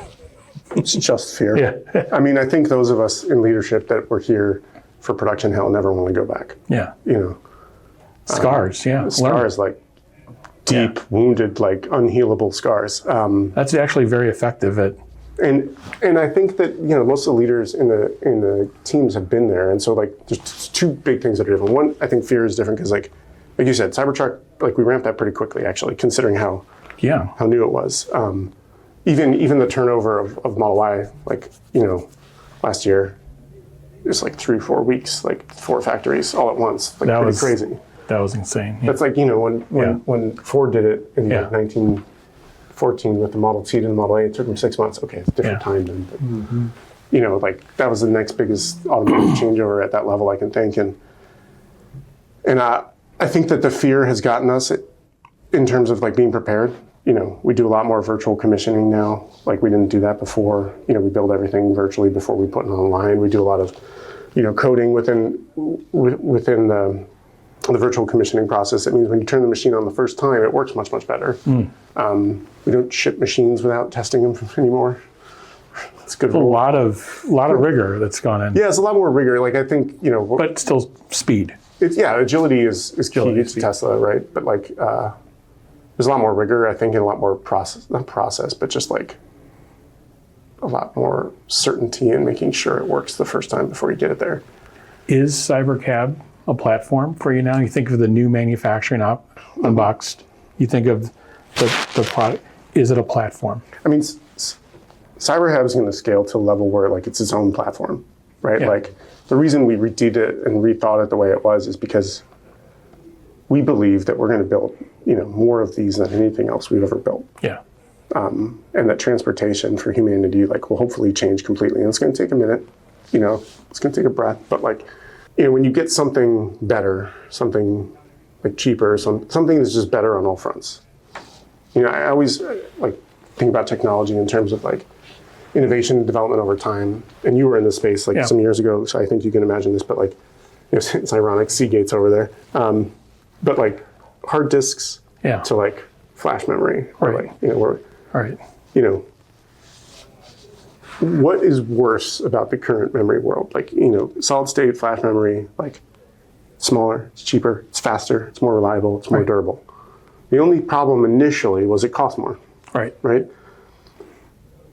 E: It's just fear.
C: Yeah.
E: I mean, I think those of us in leadership that were here for production hell never want to go back.
C: Yeah. Scars,
E: Scars, like deep, wounded, like unhealable scars.
C: That's actually very effective at.
E: And I think that most of the leaders in the teams have been there, and so there's two big things that are different. One, I think fear is different because like you said, Cybertruck, we ramped that pretty quickly actually, considering how new it was. Even the turnover of Model Y, last year, it was 3-4 weeks, 4 factories all at once, that was crazy.
C: That was insane. Yeah.
E: That's when Ford did it in 1914 with the Model T to the Model A, it took them 6 months. Okay, it's a different time then. But, that was the next biggest automotive changeover at that level I can think. And I think that the fear has gotten us in terms of being prepared. We do a lot more virtual commissioning now. We didn't do that before. We build everything virtually before we put it online. We do a lot of, coding within the virtual commissioning process. It means when you turn the machine on the first time, it works much, much better. We don't ship machines without testing them anymore. It's good.
C: A lot of rigor that's gone in.
E: Yeah, it's a lot more rigor. I think,
C: but still speed.
E: Agility is key to Tesla, right? But there's a lot more rigor, I think, and a lot more not process, but just a lot more certainty in making sure it works the first time before you get it there.
C: Is CyberCab a platform for you now? You think of the new manufacturing unboxed. You think of the product. Is it a platform?
E: I mean, CyberCab is going to scale to a level where it's its own platform, right?
C: Yeah.
E: The reason we redid it and rethought it the way it was is because we believe that we're going to build, more of these than anything else we've ever built.
C: Yeah.
E: And that transportation for humanity, will hopefully change completely. And it's going to take a minute, it's going to take a breath. But when you get something better, something like cheaper, something that's just better on all fronts. You know, I always like think about technology in terms of like innovation and development over time. And you were in this space like some years ago, so I think you can imagine this. But like, you know, it's ironic, Seagate's over there. But like hard disks to like flash memory, or like, you know, or you know, what is worse about the current memory world? Like, you know, solid state flash memory, like smaller, it's cheaper, it's faster, it's more reliable, it's more durable. The only problem initially was it cost more. Right?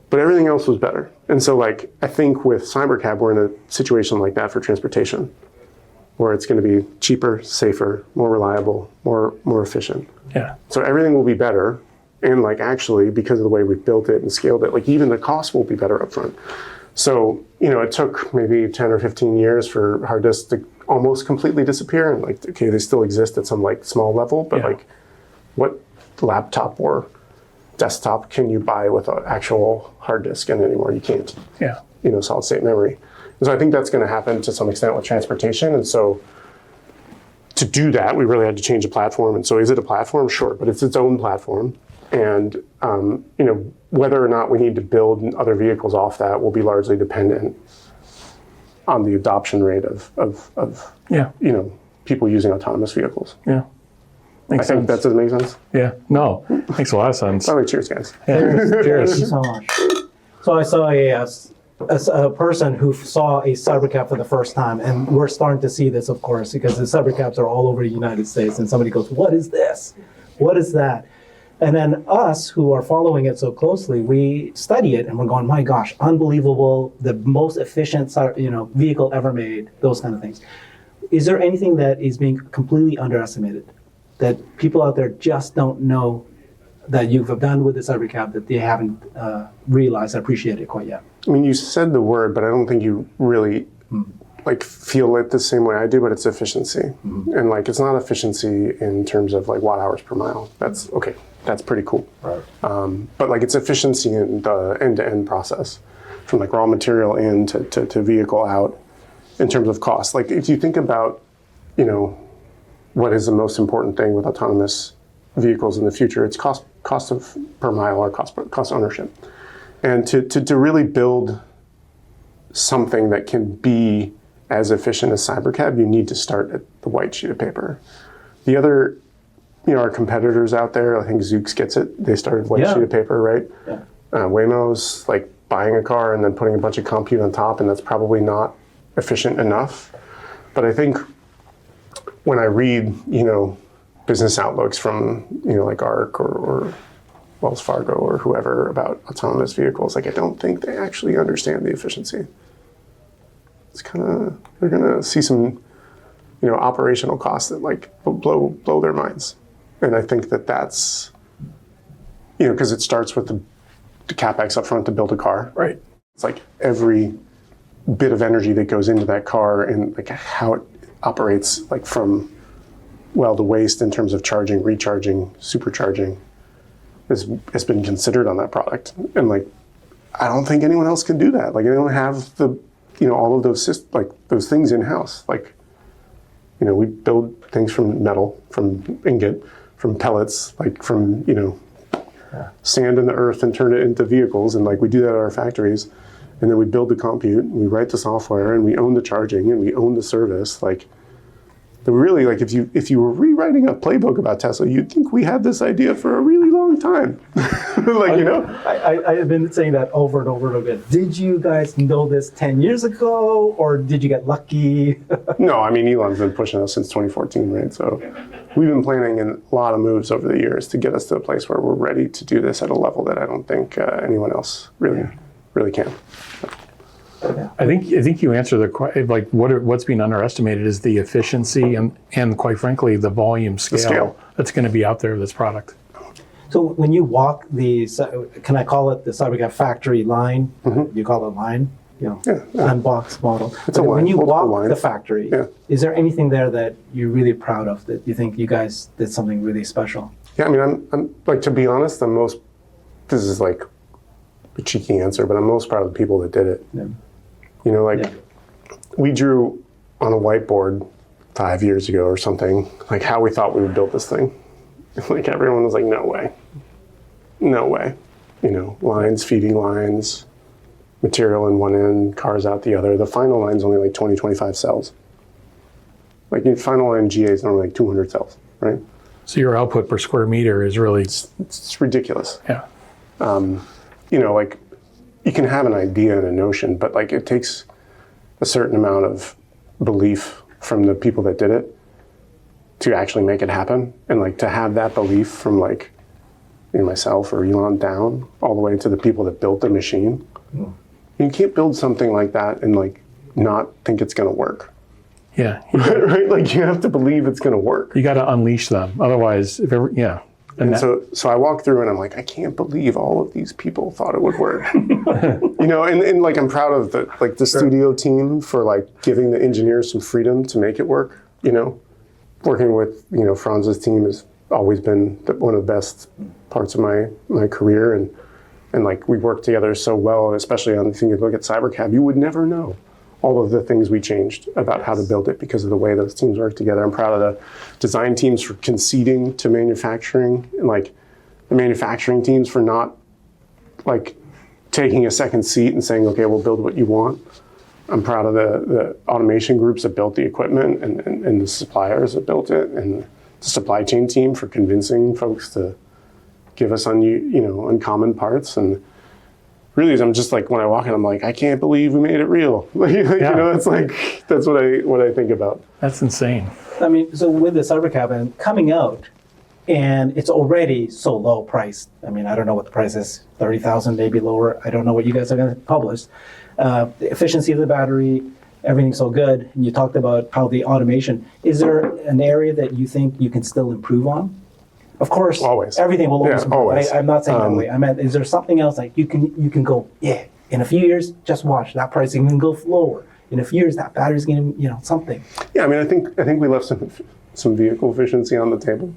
E: But everything else was better. And so like, I think with CyberCab, we're in a situation like that for transportation, where it's going to be cheaper, safer, more reliable, more efficient. So everything will be better. And like, actually, because of the way we built it and scaled it, like even the cost will be better up front. So, you know, it took maybe 10 or 15 years for hard disks to almost completely disappear. And like, okay, they still exist at some like small level, but like what laptop or desktop can you buy with an actual hard disk? And anymore, you can't. You know, solid state memory. And so I think that's going to happen to some extent with transportation. And so to do that, we really had to change the platform. And so is it a platform? Sure, but it's its own platform. And, you know, whether or not we need to build other vehicles off that will be largely dependent on the adoption rate of you know, people using autonomous vehicles. I think that does make sense.
C: No, makes a lot of sense.
E: All right, cheers, guys.
C: Cheers.
G: Thank you so much. So I saw a person who saw a Cybercab for the first time, and we're starting to see this, of course, because the Cybercabs are all over the United States, and somebody goes, "What is this? What is that?" And then us, who are following it so closely, we study it, and we're going, "My gosh, unbelievable! The most efficient, you know, vehicle ever made." Those kind of things. Is there anything that is being completely underestimated, that people out there just don't know that you've done with the Cybercab that they haven't realized, appreciated quite yet?
E: I mean, you said the word, but I don't think you really like feel it the same way I do, but it's efficiency. And like, it's not efficiency in terms of like watt hours per mile. That's okay. That's pretty cool. But like, it's efficiency in the end-to-end process, from like raw material in to vehicle out, in terms of cost. Like, if you think about, you know, what is the most important thing with autonomous vehicles in the future, it's cost of per mile, or cost ownership. And to really build something that can be as efficient as CyberCab, you need to start at the white sheet of paper. The other, you know, our competitors out there, I think Zoox gets it. They started white sheet of paper, right? Waymo's like buying a car and then putting a bunch of compute on top, and that's probably not efficient enough. But I think when I read, you know, business outlooks from, you know, like ARC or Wells Fargo or whoever about autonomous vehicles, like, I don't think they actually understand the efficiency. It's kind of, they're gonna see some, you know, operational costs that like blow their minds. And I think that's, you know, because it starts with the CapEx up front to build a car. It's like every bit of energy that goes into that car and like how it operates, like from well to waste in terms of charging, recharging, supercharging, has been considered on that product. And like, I don't think anyone else can do that. Like, they don't have the, you know, all of those like those things in house. Like, you know, we build things from metal, from ingot, from pellets, like from, you know, sand in the earth and turn it into vehicles. And like, we do that at our factories. And then we build the compute, and we write the software, and we own the charging, and we own the service. Like, really, like, if you were rewriting a playbook about Tesla, you'd think we had this idea for a really long time. Like, you know?
G: I've been saying that over and over again. Did you guys know this 10 years ago, or did you get lucky?
E: No, I mean, Elon's been pushing us since 2014, right? So we've been planning a lot of moves over the years to get us to a place where we're ready to do this at a level that I don't think anyone else really can.
C: I think you answer like what's being underestimated is the efficiency and quite frankly the volume scale that's going to be out there of this product.
G: So when you walk can I call it the Cybercab factory line? You call it line? You know, unboxed model.
E: It's a line.
G: When you walk
E: lines.
G: the factory, is there anything there that you're really proud of, that you think you guys did something really special?
E: Yeah, I mean, I'm like, to be honest, this is like a cheeky answer, but I'm most proud of the people that did it. You know, like, we drew on a whiteboard 5 years ago or something, like how we thought we would build this thing. Like everyone was like, no way. No way. You know, lines, feeding lines, material in one end, cars out the other. The final line's only like 20, 25 cells. Like in final line GA is normally like 200 cells, right?
C: So your output per square meter is really,
E: It's ridiculous.
C: yeah.
E: You know, like you can have an idea and a notion, but like it takes a certain amount of belief from the people that did it to actually make it happen. And like to have that belief from like, you know, myself or Elon down all the way to the people that built the machine. You can't build something like that and like not think it's going to work.
C: Yeah.
E: Right? Like you have to believe it's going to work.
C: You got to unleash them. Otherwise, if ever, yeah.
E: And so I walk through and I'm like, I can't believe all of these people thought it would work. You know, and like I'm proud of the studio team for like giving the engineers some freedom to make it work. You know, working with, you know, Franz's team has always been one of the best parts of my career, and like we work together so well, especially on, if you look at Cybercab, you would never know all of the things we changed about how to build it because of the way those teams work together. I'm proud of the design teams for conceding to manufacturing, and like the manufacturing teams for not like taking a second seat and saying, okay, we'll build what you want. I'm proud of the automation groups that built the equipment and the suppliers that built it, and the supply chain team for convincing folks to give us uncommon parts. And really, I'm just like, when I walk in, I'm like, I can't believe we made it real. You know, it's like, that's what I think about.
C: That's insane.
G: I mean, so with the Cybercab and coming out, and it's already so low priced. I mean, I don't know what the price is, 30,000, maybe lower. I don't know what you guys are going to publish. The efficiency of the battery, everything's so good. And you talked about how the automation. Is there an area that you think you can still improve on? Of course,
E: Always.
G: everything will always
E: Yeah,
G: improve.
E: always.
G: I'm not saying that way. I meant, is there something else like you can go, yeah, in a few years, just watch, that price is going to go lower. In a few years, that battery's going to, you know, something.
E: Yeah, I mean, I think we left some vehicle efficiency on the table.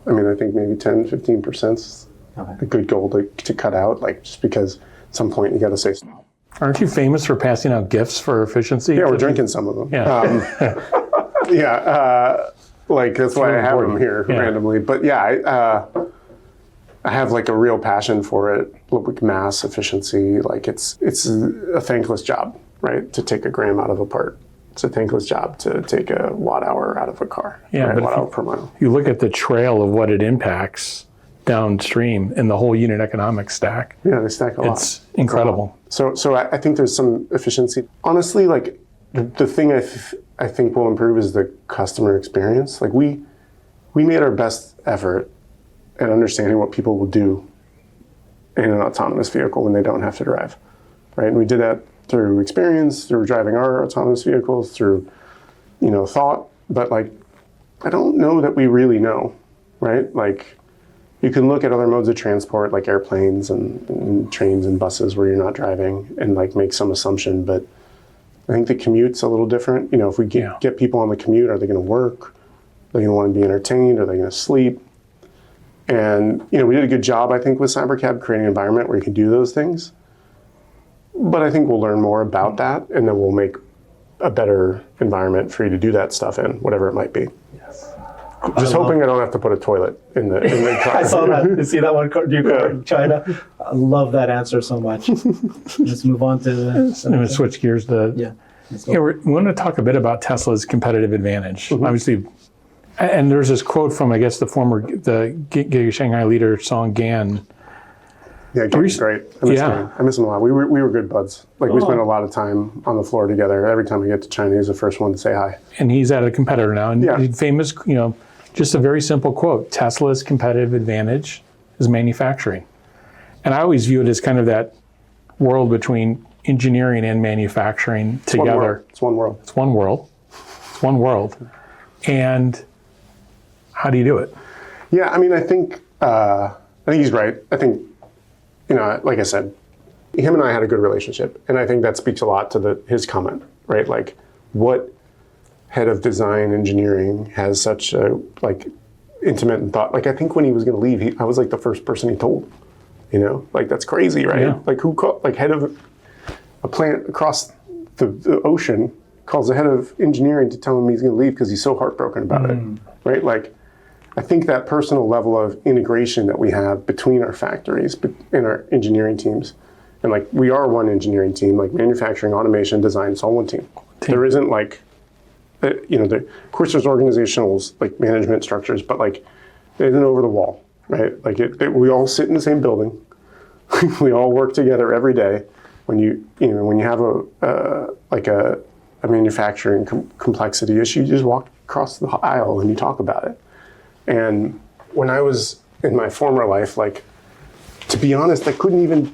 E: I mean, I think maybe 10, 15% is a good goal to cut out, like just because at some point you got to say stop.
C: Aren't you famous for passing out gifts for efficiency?
E: Yeah, we're drinking some of them.
C: Yeah.
E: Like that's why I have them here
C: Yeah.
E: randomly. But yeah, I have like a real passion for it, like mass efficiency. Like it's a thankless job, right? To take a gram out of a part. It's a thankless job to take a watt hour out of a car.
C: Yeah,
E: right?
C: but
E: Watt
C: if
E: hour per mile.
C: You look at the trail of what it impacts downstream in the whole unit economics stack.
E: Yeah, they stack a lot.
C: It's incredible.
E: So I think there's some efficiency. Honestly, like the thing I think will improve is the customer experience. Like we made our best effort at understanding what people will do in an autonomous vehicle when they don't have to drive, right? And we did that through experience, through driving our autonomous vehicles, through, you know, thought. But like, I don't know that we really know, right? Like, you can look at other modes of transport like airplanes and trains and buses where you're not driving and like make some assumption, but I think the commute's a little different. You know, if we get people on the commute, are they going to work? Are they going to want to be entertained? Are they going to sleep? And, you know, we did a good job, I think, with Cybercab creating an environment where you can do those things. But I think we'll learn more about that, and then we'll make a better environment for you to do that stuff in, whatever it might be. Just hoping I don't have to put a toilet in the car.
G: I saw that. You see that one car in China? I love that answer so much. Let's move on to the...
C: I'm going to switch gears to...
G: Yeah.
C: We want to talk a bit about Tesla's competitive advantage. Obviously, and there's this quote from, I guess, the Giga Shanghai leader, Song Gan.
E: Yeah, Gary's great. I miss him a lot. We were good buds. Like we spent a lot of time on the floor together. Every time I get to China, he's the first one to say hi.
C: And he's at a competitor now. And he's famous, you know, just a very simple quote: Tesla's competitive advantage is manufacturing. And I always view it as kind of that world between engineering and manufacturing together.
E: It's one world.
C: It's one world. It's one world. And how do you do it?
E: Yeah, I mean, I think he's right. I think, you know, like I said, him and I had a good relationship, and I think that speaks a lot to his comment, right? Like, what head of design engineering has such a like intimate thought? Like, I think when he was going to leave, I was like the first person he told. You know, like that's crazy, right?
C: Yeah.
E: Like who called, like head of a plant across the ocean calls the head of engineering to tell him he's going to leave because he's so heartbroken about it, right? Like, I think that personal level of integration that we have between our factories and our engineering teams, and like we are one engineering team, like manufacturing, automation, design, it's all one team. There isn't like, of course there's organizational like management structures, but like it isn't over the wall, right? Like we all sit in the same building, we all work together every day. When you have a manufacturing complexity issue, you just walk across the aisle and you talk about it. And when I was in my former life, like, to be honest, I couldn't even,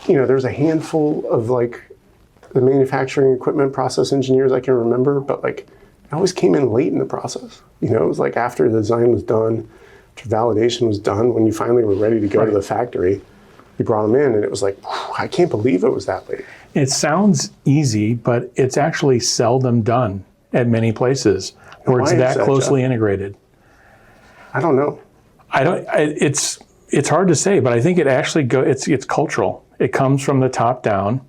E: there's a handful of like the manufacturing equipment process engineers I can remember, but like I always came in late in the process. It was like after the design was done, after validation was done, when you finally were ready to go to the factory, we brought them in and it was like, I can't believe it was that late.
C: It sounds easy, but it's actually seldom done at many places where it's
E: Why is
C: that
E: that,
C: closely
E: Jeff?
C: integrated.
E: I don't know.
C: It's hard to say, but I think it actually it's cultural. It comes from the top down,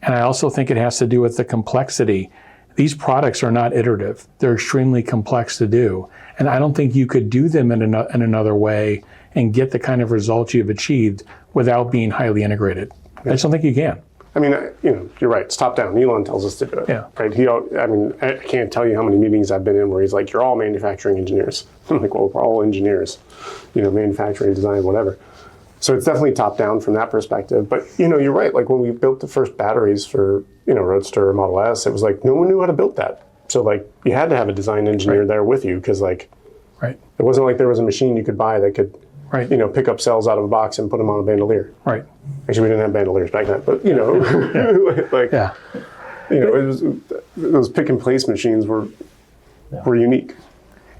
C: and I also think it has to do with the complexity. These products are not iterative; they're extremely complex to do, and I don't think you could do them in another way and get the kind of results you've achieved without being highly integrated. I just don't think you can.
E: I mean, you're right. It's top down. Elon tells us to do it.
C: Yeah.
E: Right. I can't tell you how many meetings I've been in where he's like, "You're all manufacturing engineers." I'm like, "Well, we're all engineers, manufacturing, design, whatever." So it's definitely top down from that perspective. But you're right. Like when we built the first batteries for Roadster or Model S, it was like no one knew how to build that. So like you had to have a design engineer there with you because like,
C: Right.
E: it wasn't like there was a machine you could buy that could,
C: Right.
E: pick up cells out of a box and put them on a bandolier.
C: Right.
E: Actually, we didn't have bandoliers back then, but like.
C: Yeah.
E: Those pick and place machines were unique.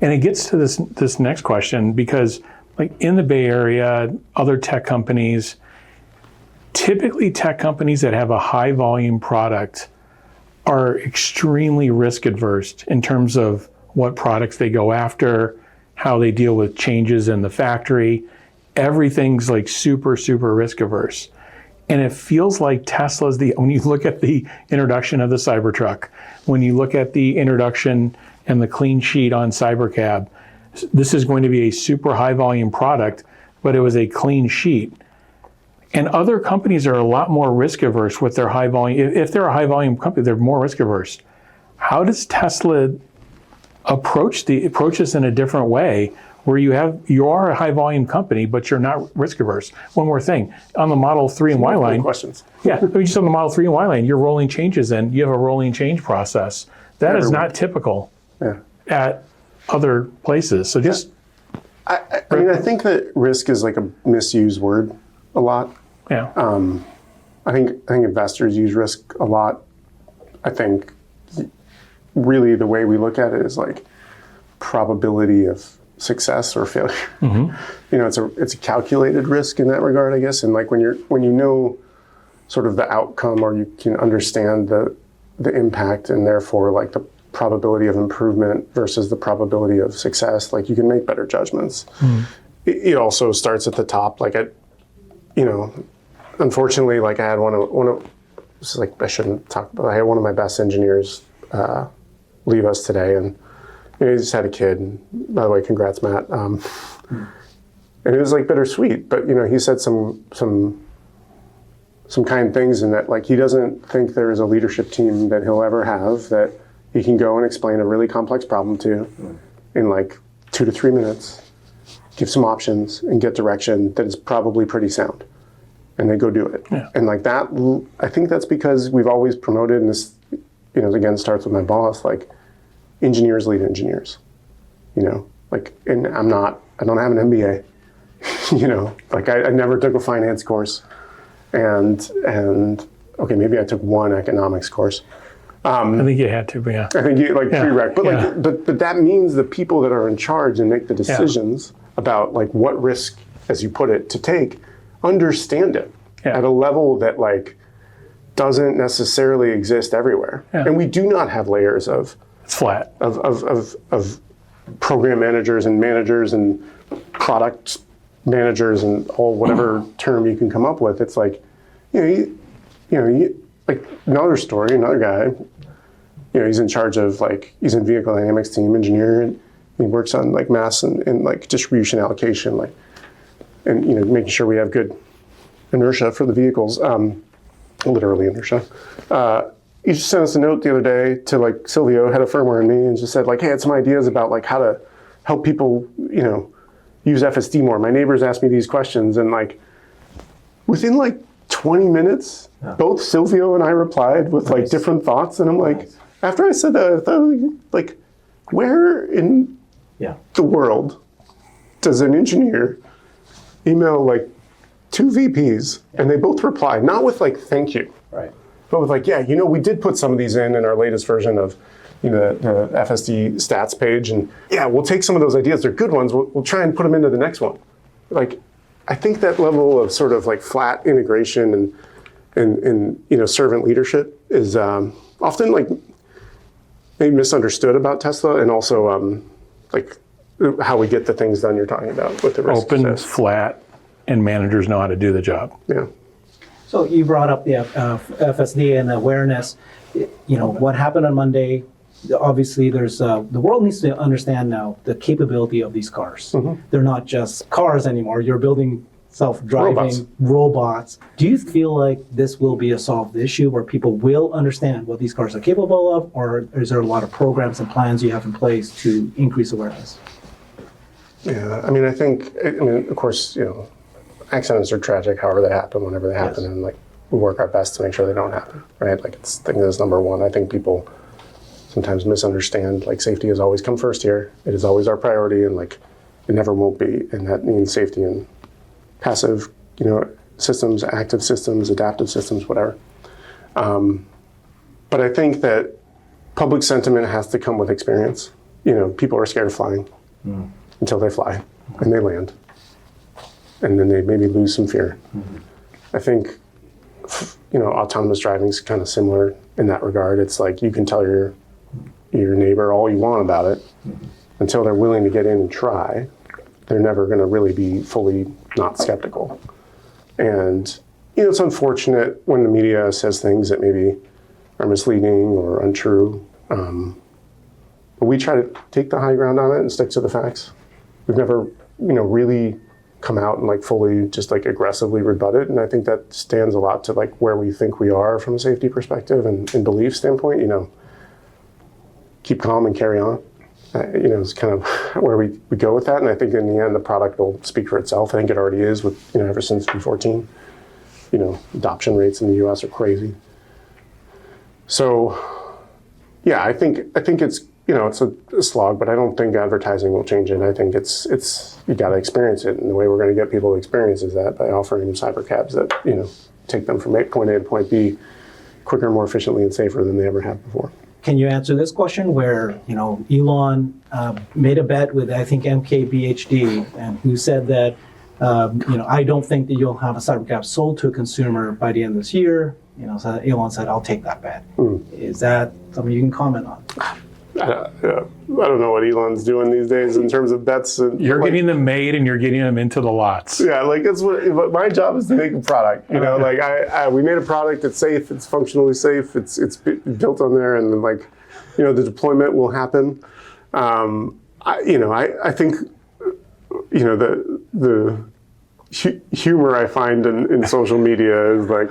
C: And it gets to this next question because, like in the Bay Area, other tech companies, typically tech companies that have a high volume product are extremely risk adverse in terms of what products they go after, how they deal with changes in the factory. Everything's like super, super risk averse. And it feels like Tesla's when you look at the introduction of the Cybertruck, when you look at the introduction and the clean sheet on Cybercab, this is going to be a super high volume product, but it was a clean sheet. And other companies are a lot more risk averse with their high volume. If they're a high volume company, they're more risk averse. How does Tesla approach this in a different way where you are a high volume company, but you're not risk averse? One more thing, on the Model 3 and Y line.
E: Questions.
C: Yeah, just on the Model 3 and Y line, you're rolling changes in. You have a rolling change process. That is not typical at other places. So just.
E: I think that risk is like a misused word a lot.
C: Yeah.
E: I think investors use risk a lot. I think really the way we look at it is like probability of success or failure. Mm-hmm. It's a calculated risk in that regard, I guess. And like when you know sort of the outcome, or you can understand the impact, and therefore like the probability of improvement versus the probability of success, like you can make better judgments. Mm. It also starts at the top. Like unfortunately, like I had one of this is like I shouldn't talk about. I had one of my best engineers leave us today, and he just had a kid. And by the way, congrats, Matt. And it was like bittersweet, but he said some kind things in that, like he doesn't think there is a leadership team that he'll ever have that he can go and explain a really complex problem to in like 2 to 3 minutes, give some options, and get direction that is probably pretty sound. And they go do it. Yeah. And like that, I think that's because we've always promoted, and this, again, starts with my boss, like engineers lead engineers, like, and I don't have an MBA, like I never took a finance course, and okay, maybe I took one economics course.
C: I think you had to, but yeah.
E: I think you prereq, but but that means the people that are in charge and make the decisions about like what risk, as you put it, to take, understand it at a level that like doesn't necessarily exist everywhere. Yeah. And we do not have layers of
C: it's flat
E: of program managers and product managers and all whatever term you can come up with. It's like, like another story, another guy, you know, he's in charge of like, he's in vehicle dynamics team engineer, and he works on like mass and like distribution allocation, like, and, you know, making sure we have good inertia for the vehicles, literally inertia. He just sent us a note the other day to like Silvio, head of firmware, and me, and just said like, hey, I had some ideas about like how to help people, you know, use FSD more. My neighbors asked me these questions, and like within like 20 minutes, both Silvio and I replied with like different thoughts, and I'm like, after I said that, I thought like, where in the world does an engineer email like 2 VPs and they both reply, not with like thank you,
G: Right.
E: but with like, yeah, you know, we did put some of these in our latest version of, you know, the FSD stats page, and yeah, we'll take some of those ideas. They're good ones. We'll try and put them into the next one. Like, I think that level of sort of like flat integration and you know, servant leadership is often like maybe misunderstood about Tesla, and also like how we get the things done you're talking about with the risk
C: Open,
E: assess.
C: flat, and managers know how to do the job.
E: Yeah.
G: So you brought up the FSD and awareness. You know, what happened on Monday, obviously there's, the world needs to understand now the capability of these cars. They're not just cars anymore. You're building self-driving robots. Do you feel like this will be a solved issue where people will understand what these cars are capable of, or is there a lot of programs and plans you have in place to increase awareness?
E: Yeah, I mean, of course, you know, accidents are tragic, however they happen, whenever they happen, and like we work our best to make sure they don't happen, right? Like, I think that's number one. I think people sometimes misunderstand, like, safety has always come first here. It is always our priority, and like it never won't be, and that means safety in passive, you know, systems, active systems, adaptive systems, whatever. But I think that public sentiment has to come with experience. You know, people are scared of flying until they fly and they land, and then they maybe lose some fear. I think, you know, autonomous driving is kind of similar in that regard. It's like you can tell your neighbor all you want about it until they're willing to get in and try. They're never going to really be fully not skeptical. And, you know, it's unfortunate when the media says things that maybe are misleading or untrue. But we try to take the high ground on it and stick to the facts. We've never, you know, really come out and like fully just like aggressively rebut it. And I think that stands a lot to like where we think we are from a safety perspective and belief standpoint. You know, keep calm and carry on. You know, it's kind of where we go with that. And I think in the end, the product will speak for itself. I think it already is with, you know, ever since V14. You know, adoption rates in the US are crazy. So, yeah, I think it's, you know, it's a slog, but I don't think advertising will change it. I think it's you got to experience it. And the way we're going to get people to experience is that by offering them cybercabs that, you know, take them from point A to point B quicker, more efficiently, and safer than they ever have before.
G: Can you answer this question where, you know, Elon made a bet with, I think, MKBHD, and who said that, you know, I don't think that you'll have a cybercab sold to a consumer by the end of this year. You know, so Elon said, I'll take that bet. Is that something you can comment on?
E: I don't know what Elon's doing these days in terms of bets. And,
C: You're
E: like,
C: getting them made and you're getting them into the lots.
E: Yeah, like that's what my job is, to make a product. You know, like we made a product that's safe, it's functionally safe, it's built on there, and then like, you know, the deployment will happen. I think, you know, the humor I find in social media is like,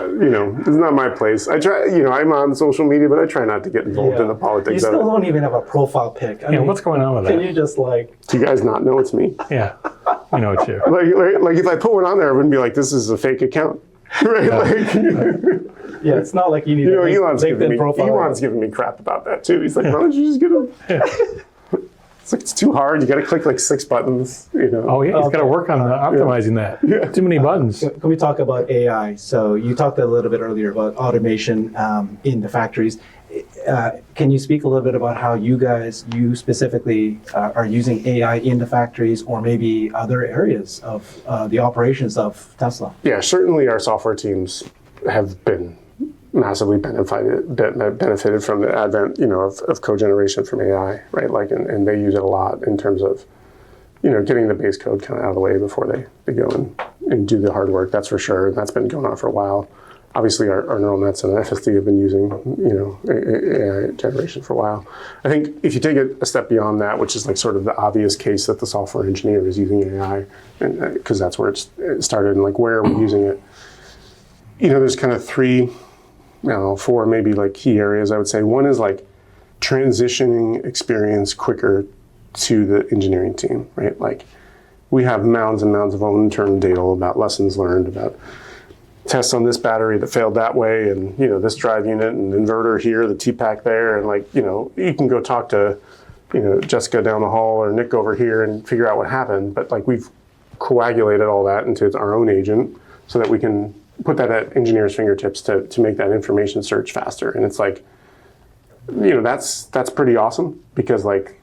E: you know, it's not my place. I try, you know, I'm on social media, but I try not to get involved in the politics
G: You still
E: of it.
G: don't even have a profile pic. I
C: Yeah,
G: mean,
C: what's going on with
G: can
C: that?
G: you just like,
E: Do you guys not know it's me?
C: Yeah, you know it's you.
E: Like if I put one on there, I wouldn't be like, this is a fake account. Right? Like,
G: yeah, it's not like you need
E: you know,
G: a
E: Elon's
G: LinkedIn
E: giving me crap about that too. He's like, why don't you just get him? It's like, it's too hard. You got to click like 6 buttons, you know.
C: Oh yeah, he's got to work on optimizing that. Too many buttons.
G: Can we talk about AI? So you talked a little bit earlier about automation in the factories. Can you speak a little bit about how you specifically are using AI in the factories, or maybe other areas of the operations of Tesla?
E: Yeah, certainly our software teams have been massively benefited from the advent, you know, of code generation from AI, right? Like, and they use it a lot in terms of, you know, getting the base code kind of out of the way before they go and do the hard work. That's for sure. And that's been going on for a while. obviously our neural nets and FSD have been using, AI generation for a while. I think if you take it a step beyond that, which is like sort of the obvious case that the software engineer is using AI, and because that's where it started, and like where are we using it? There's kind of four maybe like key areas I would say. One is like transitioning experience quicker to the engineering team, right? Like we have mounds and mounds of internal data about lessons learned, about tests on this battery that failed that way, and this drive unit and inverter here, the T-Pack there, and like you can go talk to Jessica down the hall or Nick over here and figure out what happened. But like we've coagulated all that into our own agent so that we can put that at engineers' fingertips to make that information search faster. And it's like that's pretty awesome, because like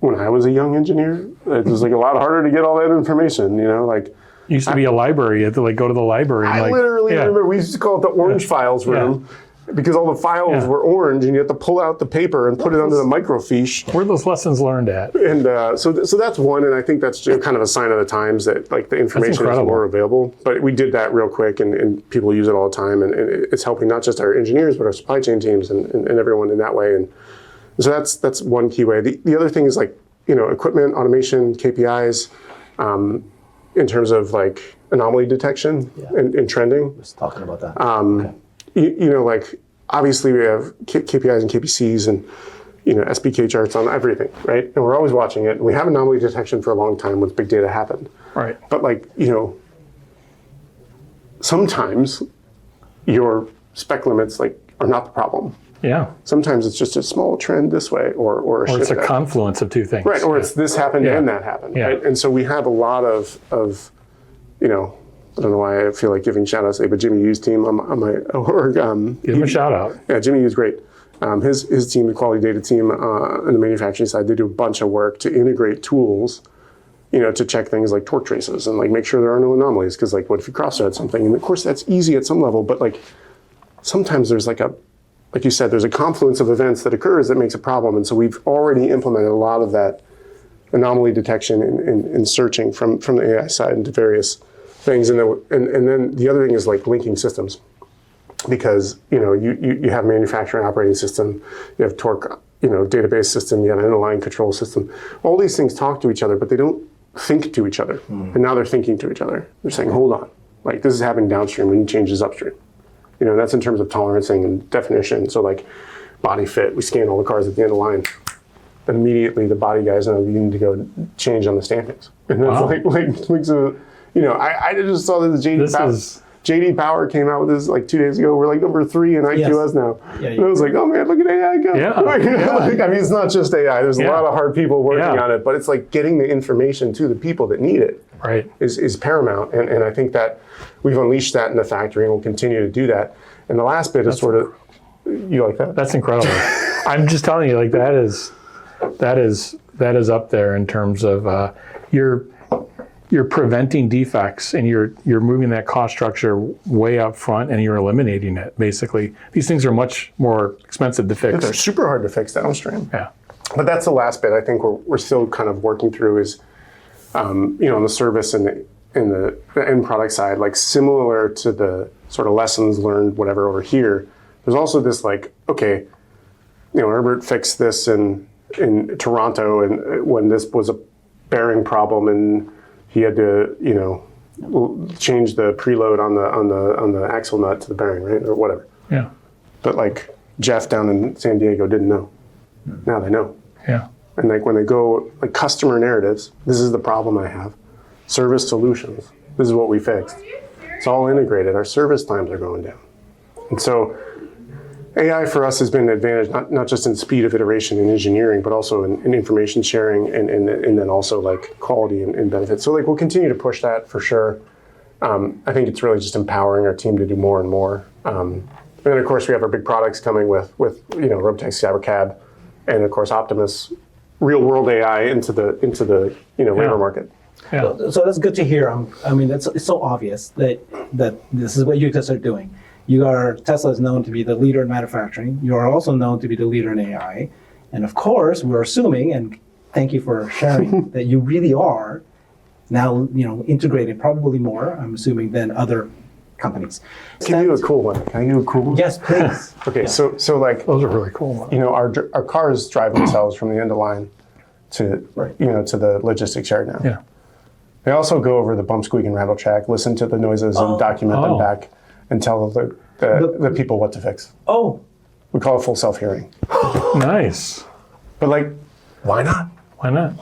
E: when I was a young engineer, it was like a lot harder to get all that information. Like.
C: It used to be a library. You had to like go to the library. And,
E: I literally remember we used to call it the orange files room because all the files were orange, and you had to pull out the paper and put it under the microfiche.
C: Where are those lessons learned at?
E: And so that's one, and I think that's kind of a sign of the times that like the information is more available. But we did that real quick, and people use it all the time, and it's helping not just our engineers but our supply chain teams and everyone in that way. And so that's one key way. The other thing is like equipment automation, KPIs. In terms of like anomaly detection and trending.
G: I was talking about that.
E: Like obviously we have KPIs and KPCs and SPK charts on everything, right? And we're always watching it. And we have anomaly detection for a long time once big data happened.
C: Right.
E: But like sometimes your spec limits like are not the problem.
C: Yeah.
E: Sometimes it's just a small trend this way, or
C: it's a confluence of two things.
E: Right, or it's this happened and that happened.
C: Yeah.
E: Right? And so we have a lot of I don't know why I feel like giving shout outs, but Jimmy Yu's team on my org.
C: Give him a shout out.
E: Yeah, Jimmy Yu's great. His team, the quality data team on the manufacturing side, they do a bunch of work to integrate tools, to check things like torque traces and like make sure there are no anomalies. Because like, what if you cross-thread something? And of course, that's easy at some level, but like sometimes there's like you said, there's a confluence of events that occurs that makes a problem. And so we've already implemented a lot of that anomaly detection and searching from the AI side into various things. And then the other thing is like linking systems, because you have manufacturing operating system, you have torque, database system, you have an underlying control system. All these things talk to each other, but they don't think to each other. And now they're thinking to each other. They're saying, hold on, like this is happening downstream, we need changes upstream. That's in terms of tolerancing and definition. So like body fit, we scan all the cars at the end of the line. Then immediately the body guys know you need to go change on the stampings. And that's so, I just saw this JD Power came out with this like 2 days ago. We're like number 3 in IQS now. Yeah, and I was like, oh man, look at AI go.
C: Yeah.
E: I mean, it's not just AI. There's a lot of hard people working on it, but it's like getting the information to the people that need it.
C: Right.
E: Is paramount. And I think that we've unleashed that in the factory and we'll continue to do that. And the last bit is sort of, you like that?
C: That's incredible. I'm just telling you, like that is up there in terms of you're preventing defects, and you're moving that cost structure way up front, and you're eliminating it. Basically, these things are much more expensive to fix.
E: They're super hard to fix downstream.
C: Yeah.
E: But that's the last bit I think we're still kind of working through is, on the service and the end product side, like similar to the sort of lessons learned, whatever over here, there's also this like, okay, Herbert fixed this in Toronto, and when this was a bearing problem, and he had to, change the preload on the axle nut to the bearing, right, or whatever.
C: Yeah.
E: But like Jeff down in San Diego didn't know. Now they know.
C: Yeah.
E: And like when they go like customer narratives, this is the problem I have. Service solutions, this is what we fixed. It's all integrated. Our service times are going down. And so AI for us has been an advantage, not just in speed of iteration and engineering, but also in information sharing and then also like quality and benefits. So like we'll continue to push that for sure. I think it's really just empowering our team to do more and more. And then of course we have our big products coming with Robotaxi Cybercab, and of course Optimus, real world AI into the labor market.
C: Yeah.
G: So that's good to hear. I mean, it's so obvious that this is what you guys are doing. Tesla is known to be the leader in manufacturing. You are also known to be the leader in AI. And of course, we're assuming, and thank you for sharing, that you really are now, integrating probably more, I'm assuming, than other companies.
E: Can you do a cool one? Can I do a cool one?
G: Yes, please.
E: Okay, so like,
C: Those are really cool.
E: you know, our cars drive themselves from the end of line to,
G: Right.
E: you know, to the logistics yard now.
C: Yeah.
E: They also go over the bump, squeak, and rattle track, listen to the noises and document them back and tell the people what to fix.
G: Oh,
E: We call it full self-hearing.
C: Nice.
E: But like, why not?
C: Why not?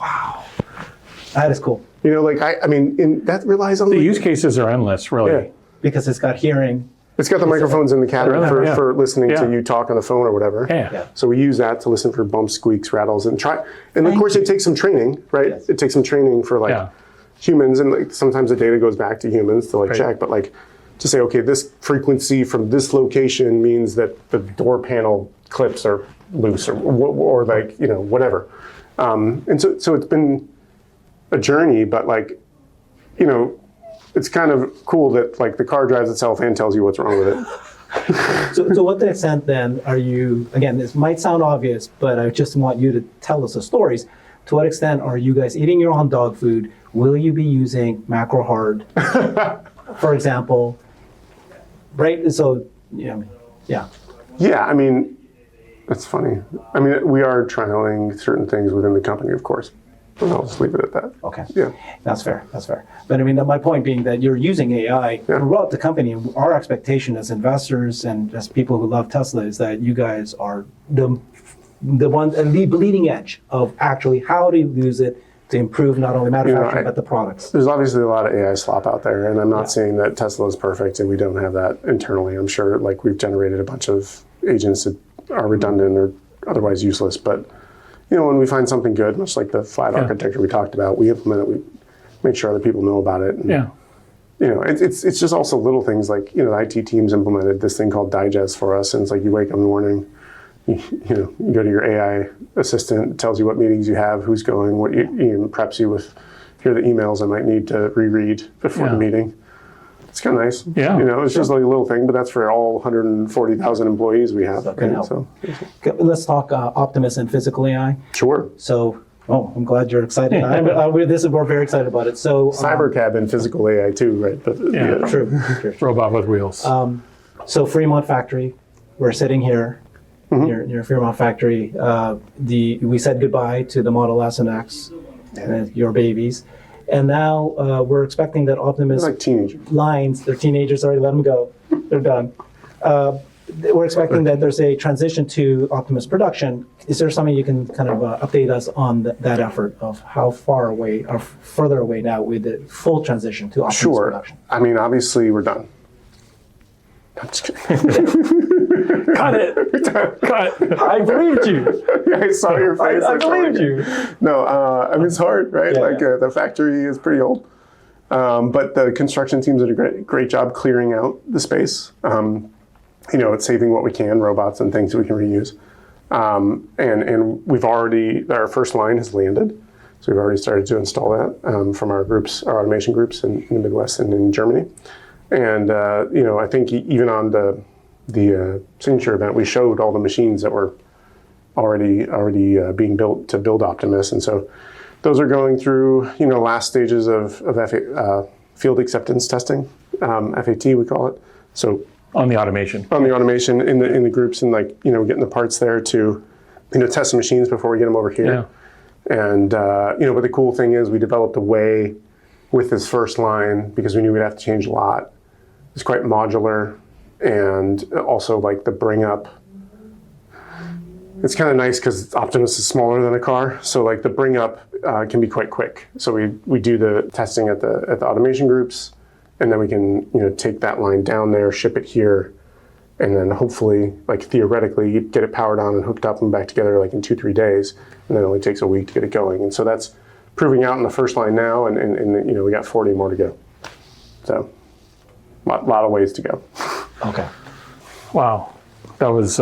G: that is cool
E: You know, like, I mean, that relies on
C: The use cases are endless, really.
E: Yeah.
G: because it's got hearing.
E: It's got the microphones in the cabin
C: Really? Yeah.
E: for listening
C: Yeah.
E: to you talk on the phone or whatever.
C: Yeah.
G: Yeah.
E: So we use that to listen for bumps, squeaks, rattles, and try. And of course, it takes some training, right?
G: Yes.
E: It takes some training for like
C: Yeah.
E: humans, and like sometimes the data goes back to humans to like
C: Right.
E: check. But like to say, okay, this frequency from this location means that the door panel clips are loose, or like whatever. And so it's been a journey, but like it's kind of cool that like the car drives itself and tells you what's wrong with it.
G: So to what extent then are you, again, this might sound obvious, but I just want you to tell us the stories. To what extent are you guys eating your own dog food? Will you be using MacroHard, for example? Right? So, yeah.
E: Yeah, I mean, that's funny. I mean, we are trialing certain things within the company, of course. But I'll just leave it at that.
G: Okay.
E: Yeah.
G: That's fair. But I mean, my point being that you're using AI throughout the company. Our expectation as investors and as people who love Tesla is that you guys are the bleeding edge of actually how to use it to improve not only manufacturing but the products.
E: There's obviously a lot of AI slop out there, and I'm not saying that Tesla is perfect and we don't have that internally. I'm sure like we've generated a bunch of agents that are redundant or otherwise useless, but when we find something good, much like the flat architecture we talked about, we implement it, we make sure other people know about it. And,
C: Yeah.
E: It's just also little things like, the IT teams implemented this thing called Digest for us. And it's like you wake up in the morning, you go to your AI assistant, it tells you what meetings you have, who's going, what preps you with, here are the emails I might need to reread before the meeting. It's kind of nice.
C: Yeah.
E: It's just like a little thing, but that's for all 140,000 employees we have.
G: can help. Okay, let's talk Optimus and physical AI.
E: Sure.
G: So, I'm glad you're excited. We're very excited about it. So,
E: Cybercab and physical AI too, right? But,
G: true.
C: Robot with wheels.
G: So Fremont factory, we're sitting here near Fremont factory. We said goodbye to the Model S and X, your babies, and now we're expecting that Optimus
E: They're like teenagers.
G: lines. They're teenagers already. Let them go. They're done. We're expecting that there's a transition to Optimus production. Is there something you can kind of update us on that effort of how far away or further away now with the full transition to Optimus
E: Sure.
G: production?
E: I mean, obviously, we're done. I'm just kidding.
C: Cut it. Cut.
G: I believed you.
E: I saw your face.
G: I
E: like,
G: believed you.
E: No, I mean, it's hard, right? The factory is pretty old. But the construction teams did a great job clearing out the space. It's saving what we can, robots and things that we can reuse. And we've already, our first line has landed. So we've already started to install that from our automation groups in the Midwest and in Germany. And, I think even on the signature event, we showed all the machines that were already being built to build Optimus. And so those are going through, last stages of field acceptance testing, FAT we call it. So
C: On the automation.
E: on the automation in the groups and getting the parts there to, test the machines before we get them over here.
C: Yeah.
E: And, but the cool thing is we developed a way with this first line because we knew we'd have to change a lot. It's quite modular and also like the bring up. It's kind of nice because Optimus is smaller than a car. So like the bring up can be quite quick. So we do the testing at the automation groups and then we can, take that line down there, ship it here, and then hopefully, like theoretically, get it powered on and hooked up and back together like in 2-3 days. And then it only takes a week to get it going. And so that's proving out in the first line now, and we got 40 more to go. So, lot of ways to go.
G: Okay.
C: Wow. That was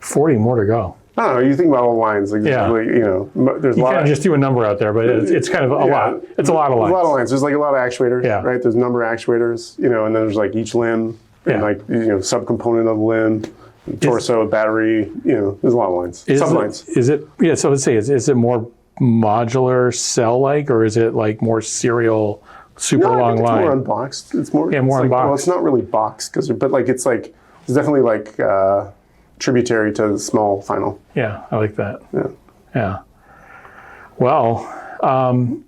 C: 40 more to go.
E: I don't know. You think about all the lines, like
C: Yeah.
E: there's a
C: You
E: lot.
C: can't
E: Of,
C: just do a number out there, but it's kind of a lot. It's a lot of
E: There's
C: lines.
E: a lot of lines. There's like a lot of actuators,
C: Yeah.
E: right? There's a number of actuators, and then there's like each limb and
C: Yeah.
E: like subcomponent of the limb, torso, battery. There's a lot of lines. Sublines.
C: Is it? Yeah. So let's say, is it more modular cell-like, or is it like more serial super
E: No, I
C: long
E: think it's
C: line.
E: more unboxed. It's more,
C: Yeah, more
E: it's like, well,
C: unboxed.
E: it's not really boxed, but like it's definitely like tributary to the small final.
C: Yeah, I like that.
E: Yeah.
C: Yeah. Well,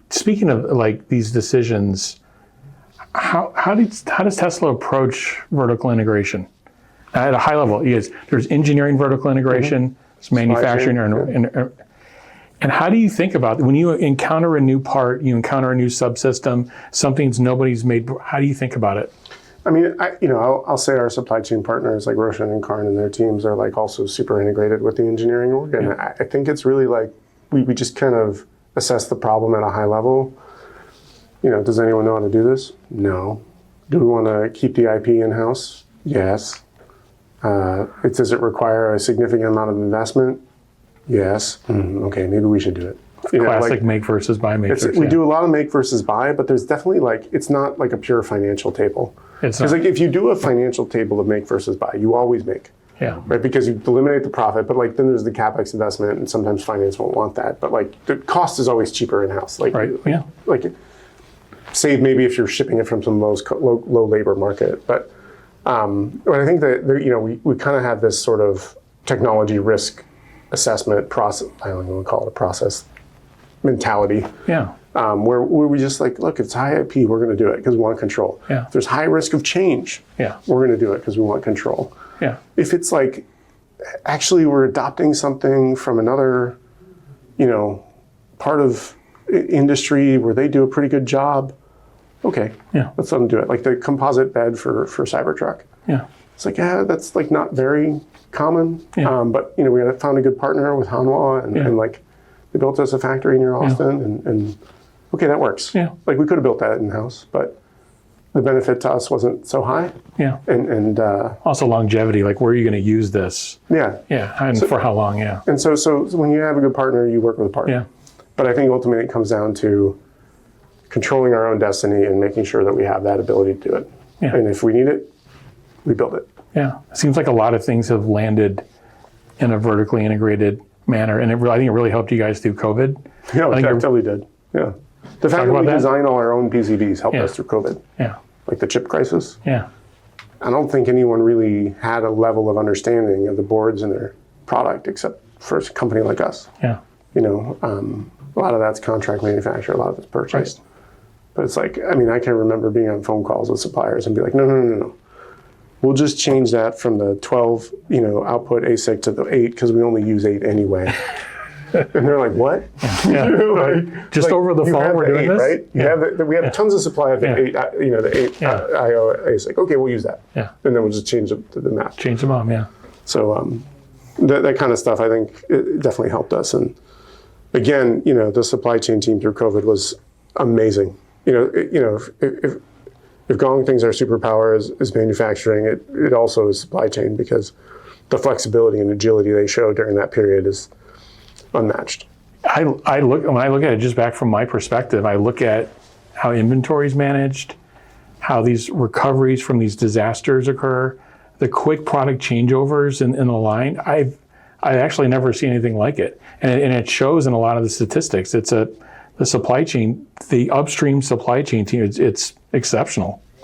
C: speaking of like these decisions, how does Tesla approach vertical integration at a high level? There's engineering vertical integration, there's manufacturing,
E: chain,
C: and how do you think about when you encounter a new part, you encounter a new subsystem, something's nobody's made? How do you think about it?
E: I mean, I'll say our supply chain partners like Roshan and Karn and their teams are like also super integrated with the engineering org, and I think it's really like we just kind of assess the problem at a high level. Does anyone know how to do this? No. Do we want to keep the IP in-house? Yes. Does it require a significant amount of investment? Yes. Okay, maybe we should do it.
C: Classic make versus buy matrix.
E: We do a lot of make versus buy, but there's definitely it's not like a pure financial table. Because like if you do a financial table of make versus buy, you always make.
C: Yeah.
E: Right, because you eliminate the profit, but like then there's the capex investment, and sometimes finance won't want that. But like the cost is always cheaper in house. Like
C: Right. Yeah.
E: like save maybe if you're shipping it from some low labor market. But I think that we kind of have this sort of technology risk assessment process. I don't even want to call it a process mentality.
C: Yeah.
E: Where we just like, look, it's high IP, we're going to do it because we want control.
C: Yeah.
E: If there's high risk of change,
C: Yeah.
E: we're going to do it because we want control.
C: Yeah.
E: If it's like, actually we're adopting something from another, part of industry where they do a pretty good job, okay,
C: Yeah.
E: let's let them do it. Like the composite bed for Cybertruck.
C: Yeah.
E: It's like, that's like not very common.
C: Yeah.
E: But we had found a good partner with Hanwha and like they built us a factory near Austin and okay, that works.
C: Yeah.
E: Like we could have built that in-house, but the benefit to us wasn't so high.
C: Yeah.
E: And
C: Also longevity, like where are you going to use this?
E: yeah.
C: Yeah. And for how long? Yeah.
E: And so when you have a good partner, you work with a partner.
C: Yeah.
E: But I think ultimately it comes down to controlling our own destiny and making sure that we have that ability to do it.
C: Yeah.
E: And if we need it, we build it.
C: Yeah. It seems like a lot of things have landed in a vertically integrated manner. And I think it really helped you guys through COVID.
E: Yeah,
C: I
E: it
C: think you're-
E: totally did. Yeah. The fact that
C: about
E: we
C: that?
E: design all our own PCBs helped
C: Yeah.
E: us through COVID.
C: Yeah.
E: Like the chip crisis.
C: Yeah.
E: I don't think anyone really had a level of understanding of the boards and their product except for a company like us.
C: Yeah.
E: A lot of that's contract manufactured, a lot of it's purchased. But it's like, I mean, I can remember being on phone calls with suppliers and be like, no. We'll just change that from the 12, output ASIC to the 8 because we only use 8 anyway. And they're like, what?
C: Yeah.
E: Like,
C: Just over the
E: you
C: phone,
E: have
C: we're
E: the
C: doing
E: 8,
C: this?
E: right? We have tons of supply of the
C: Yeah.
E: 8, the 8 IO ASIC. Okay, we'll use that.
C: Yeah.
E: And then we'll just change it to the map.
C: Change the bomb. Yeah.
E: So that kind of stuff, I think, it definitely helped us. And again, the supply chain team through COVID was amazing. If Gong thinks our superpower is manufacturing, it also is supply chain because the flexibility and agility they showed during that period is unmatched.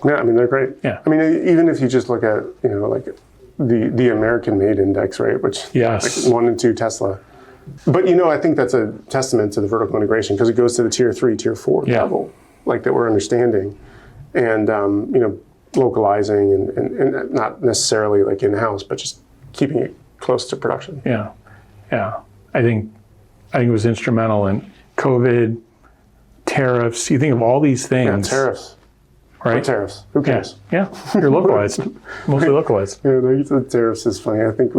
E: Yeah, I mean, they're great.
C: Yeah.
E: I mean, even if you just look at, like the American made index, right, which
C: Yes.
E: like 1 and 2 Tesla. But, I think that's a testament to the vertical integration because it goes to the tier 3, tier 4
C: Yeah.
E: level, like that we're understanding and, localizing and not necessarily like in-house, but just keeping it close to production.
C: Yeah, yeah. I think it was instrumental in COVID, tariffs. You think of all these
E: Yeah,
C: things,
E: tariffs.
C: right?
E: What tariffs? Who cares?
C: Yeah, you're localized, mostly localized.
E: Yeah, the tariffs is funny. I think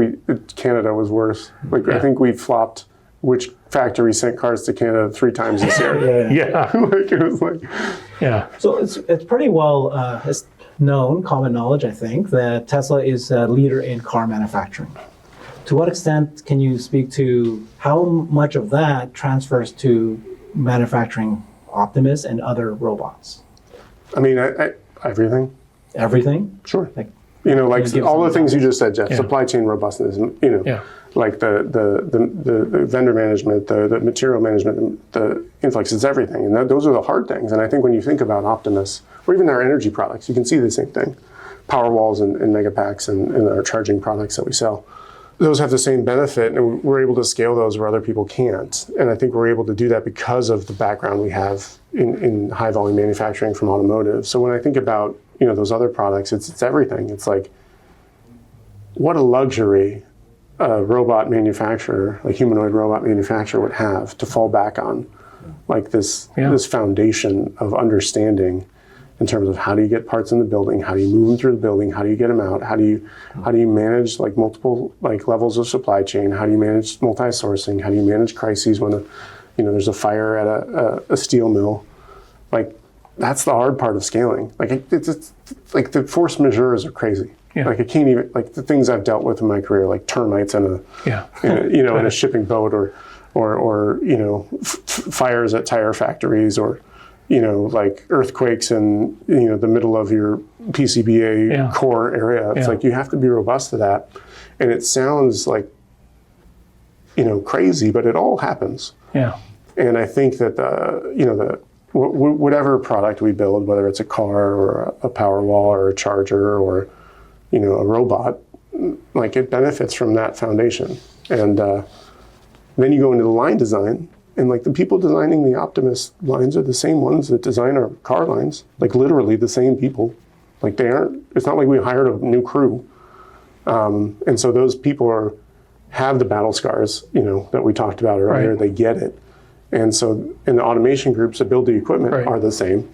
E: Canada was worse. Like I think we flopped which factory sent cars to Canada 3 times this year.
C: Yeah,
E: Like it was like
C: yeah,
G: So it's pretty well it's known, common knowledge, I think, that Tesla is a leader in car manufacturing. To what extent can you speak to how much of that transfers to manufacturing Optimus and other robots?
E: I mean, I everything.
G: Everything?
E: Sure.
G: Like,
E: Like
G: Can you give
E: all
G: some
E: the things you just said, Jeff.
C: Yeah.
E: Supply chain robustness.
C: Yeah.
E: like the vendor management, the material management, the influx, it's everything. And those are the hard things. And I think when you think about Optimus, or even our energy products, you can see the same thing. Powerwalls and Megapacks and our charging products that we sell. Those have the same benefit, and we're able to scale those where other people can't. And I think we're able to do that because of the background we have in high volume manufacturing from automotive. So when I think about those other products, it's everything. It's like, what a luxury a robot manufacturer, like humanoid robot manufacturer, would have to fall back on, like this foundation of understanding in terms of how do you get parts in the building, how do you move them through the building, how do you get them out, how do you manage like multiple like levels of supply chain, how do you manage multi-sourcing, how do you manage crises when there's a fire at a steel mill, like that's the hard part of scaling. Like it's like the force majeures are crazy.
C: Yeah.
E: Like I can't even, like the things I've dealt with in my career, like termites in a shipping boat, or fires at tire factories, or like earthquakes in the middle of your PCBA core area. It's like you have to be robust to that, and it sounds like crazy, but it all happens.
C: Yeah.
E: And I think that whatever product we build, whether it's a car or a Powerwall or a charger or a robot, like it benefits from that foundation. And then you go into the line design, and like the people designing the Optimus lines are the same ones that design our car lines, like literally the same people. Like it's not like we hired a new crew. And so those people have the battle scars, that we talked about earlier.
C: Right.
E: They get it. And so in the automation groups that build the equipment are the same.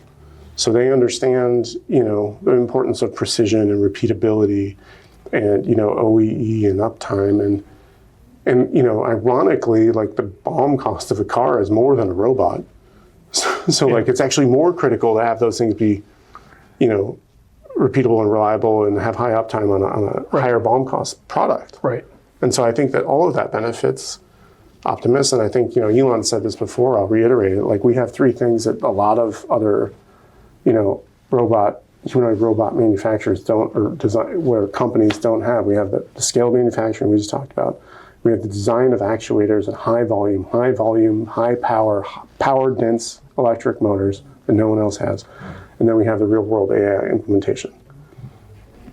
E: So they understand, the importance of precision and repeatability and, OEE and uptime. And ironically, like the BOM cost of a car is more than a robot. So like it's actually more critical to have those things be, repeatable and reliable and have high uptime on a higher BOM cost product.
C: Right.
E: And so I think that all of that benefits Optimus. And I think, Elon said this before, I'll reiterate it. Like we have three things that a lot of other humanoid robot manufacturers don't, or design, where companies don't have. We have the scale manufacturing we just talked about. We have the design of actuators and high volume, high power dense electric motors that no one else has. And then we have the real world AI implementation.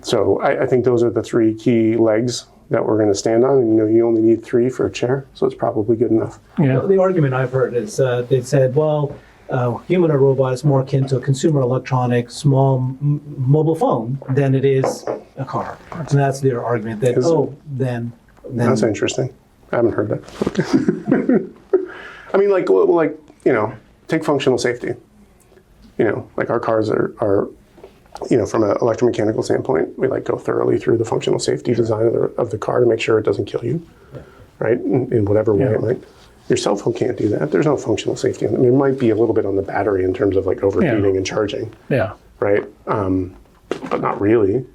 E: So I think those are the three key legs that we're going to stand on. And you only need 3 for a chair, so it's probably good enough.
C: Yeah.
G: The argument I've heard is they've said, well, humanoid robot is more akin to a consumer electronic small mobile phone than it is a car. And that's their argument that, then
E: That's interesting. I haven't heard that. I mean, take functional safety. Like our cars are from an electromechanical standpoint, we go thoroughly through the functional safety design of the car to make sure it doesn't kill you, right? In whatever way it might. Your cell phone can't do that. There's no functional safety. I mean, it might be a little bit on the battery in terms of overheating and charging.
C: Yeah.
E: Right? But not really.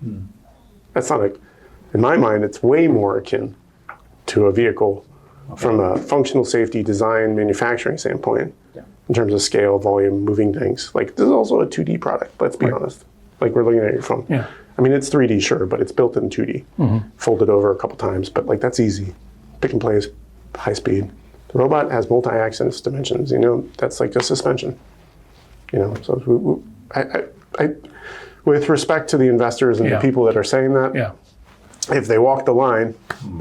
E: That's not in my mind, it's way more akin to a vehicle from a functional safety design manufacturing standpoint in terms of scale, volume, moving things. This is also a 2D product, let's be honest. We're looking at your phone.
C: Yeah.
E: I mean, it's 3D, sure, but it's built in 2D. Folded over a couple times, but that's easy. Pick and place, high speed. The robot has multi-axis dimensions, that's like a suspension. So I with respect to the investors and the people that are saying that, if they walk the line,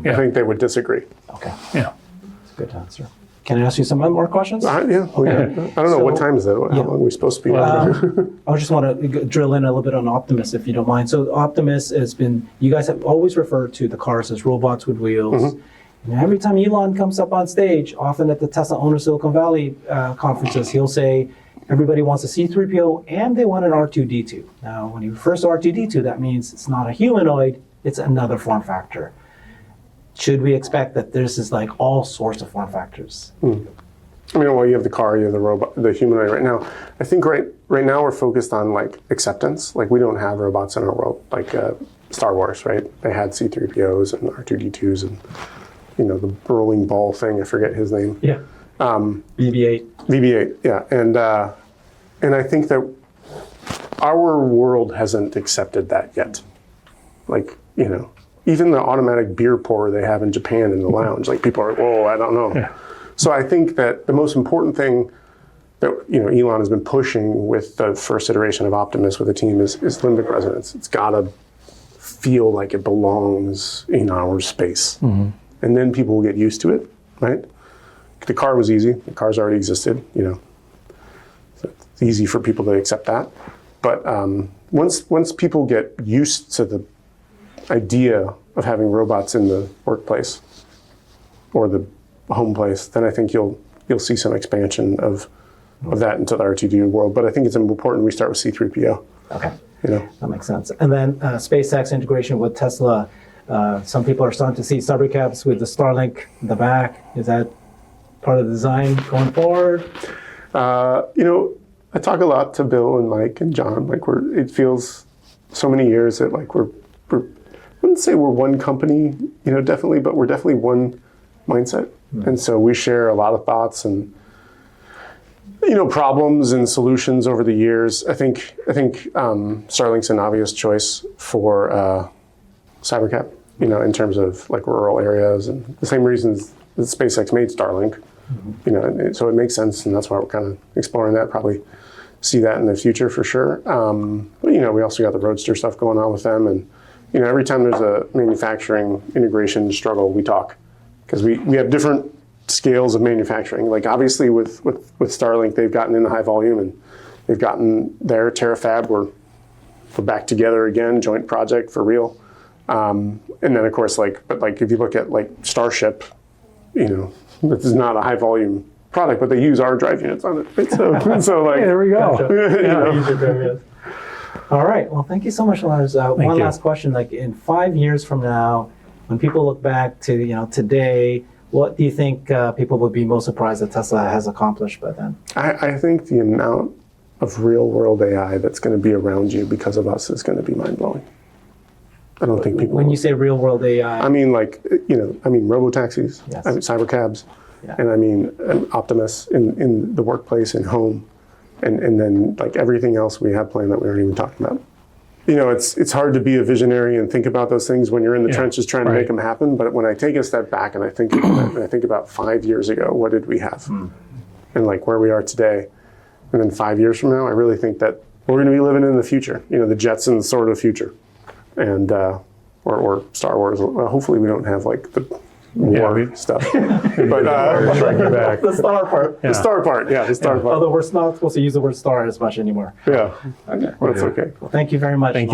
E: I think they would disagree.
G: Okay.
C: Yeah.
G: That's a good answer. Can I ask you some more questions?
E: I don't know, what time is it? How long are we supposed to be?
G: I just want to drill in a little bit on Optimus, if you don't mind. So Optimus has been, you guys have always referred to the cars as robots with wheels. And every time Elon comes up on stage, often at the Tesla Owner Silicon Valley conferences, he'll say, everybody wants a C-3PO and they want an R2-D2. Now, when he refers to R2-D2, that means it's not a humanoid, it's another form factor. Should we expect that this is all sorts of form factors?
E: I mean, well, you have the car, you have the robot, the humanoid right now. I think right now we're focused on acceptance. We don't have robots in our world, Star Wars, right? They had C-3POs and R2-D2s and, the rolling ball thing, I forget his name.
G: Yeah. BB-8.
E: BB-8, yeah. And I think that our world hasn't accepted that yet. even the automatic beer pour they have in Japan in the lounge, like people are, whoa, I don't know. So I think that the most important thing that Elon has been pushing with the first iteration of Optimus with the team is limbic resonance. It's got to feel like it belongs in our space, and then people will get used to it, right? The car was easy. The cars already existed, so it's easy for people to accept that. But once people get used to the idea of having robots in the workplace or the home place, then I think you'll see some expansion of that into the R2D2 world. But I think it's important we start with C3PO.
G: Okay. That makes sense. And then SpaceX integration with Tesla. Some people are starting to see Cybercabs with the Starlink in the back. Is that part of the design going forward?
E: I talk a lot to Bill and Mike and John. It feels so many years that we're I wouldn't say we're one company, definitely, but we're definitely one mindset. And so we share a lot of thoughts and problems and solutions over the years. I think Starlink's an obvious choice for Cybercab, in terms of rural areas and the same reasons that SpaceX made Starlink. So it makes sense, and that's why we're kind of exploring that. Probably see that in the future for sure. But we also got the Roadster stuff going on with them, and every time there's a manufacturing integration struggle, we talk because we have different scales of manufacturing. Obviously with Starlink, they've gotten into high volume and they've gotten their Terafab. We're back together again, joint project for real. And then of course, if you look at Starship, this is not a high volume product, but they use our drive units on it. Right? So
C: There we go.
G: All right. Well, thank you so much, Lars. One last question. In 5 years from now, when people look back to today, what do you think people would be most surprised that Tesla has accomplished by then?
E: I think the amount of real world AI that's going to be around you because of us is going to be mind blowing. I don't think people.
G: When you say real world AI,
E: I mean robotaxis,
G: Yes.
E: cybercabs,
G: Yeah.
E: and I mean Optimus in the workplace and home, and then everything else we have planned that we aren't even talking about. It's hard to be a visionary and think about those things when you're in the trenches trying to make them happen. But when I take a step back and I think about 5 years ago, what did we have, and where we are today, and then 5 years from now, I really think that we're going to be living in the future. The Jetsons sort of future. And or Star Wars. Well, hopefully we don't have the war stuff. But back.
G: the star part.
E: The star part, the star part.
G: Although we're not supposed to use the word star as much anymore.
E: Yeah. Okay. Well, that's okay.
G: Well, thank you very much.
C: Thank you.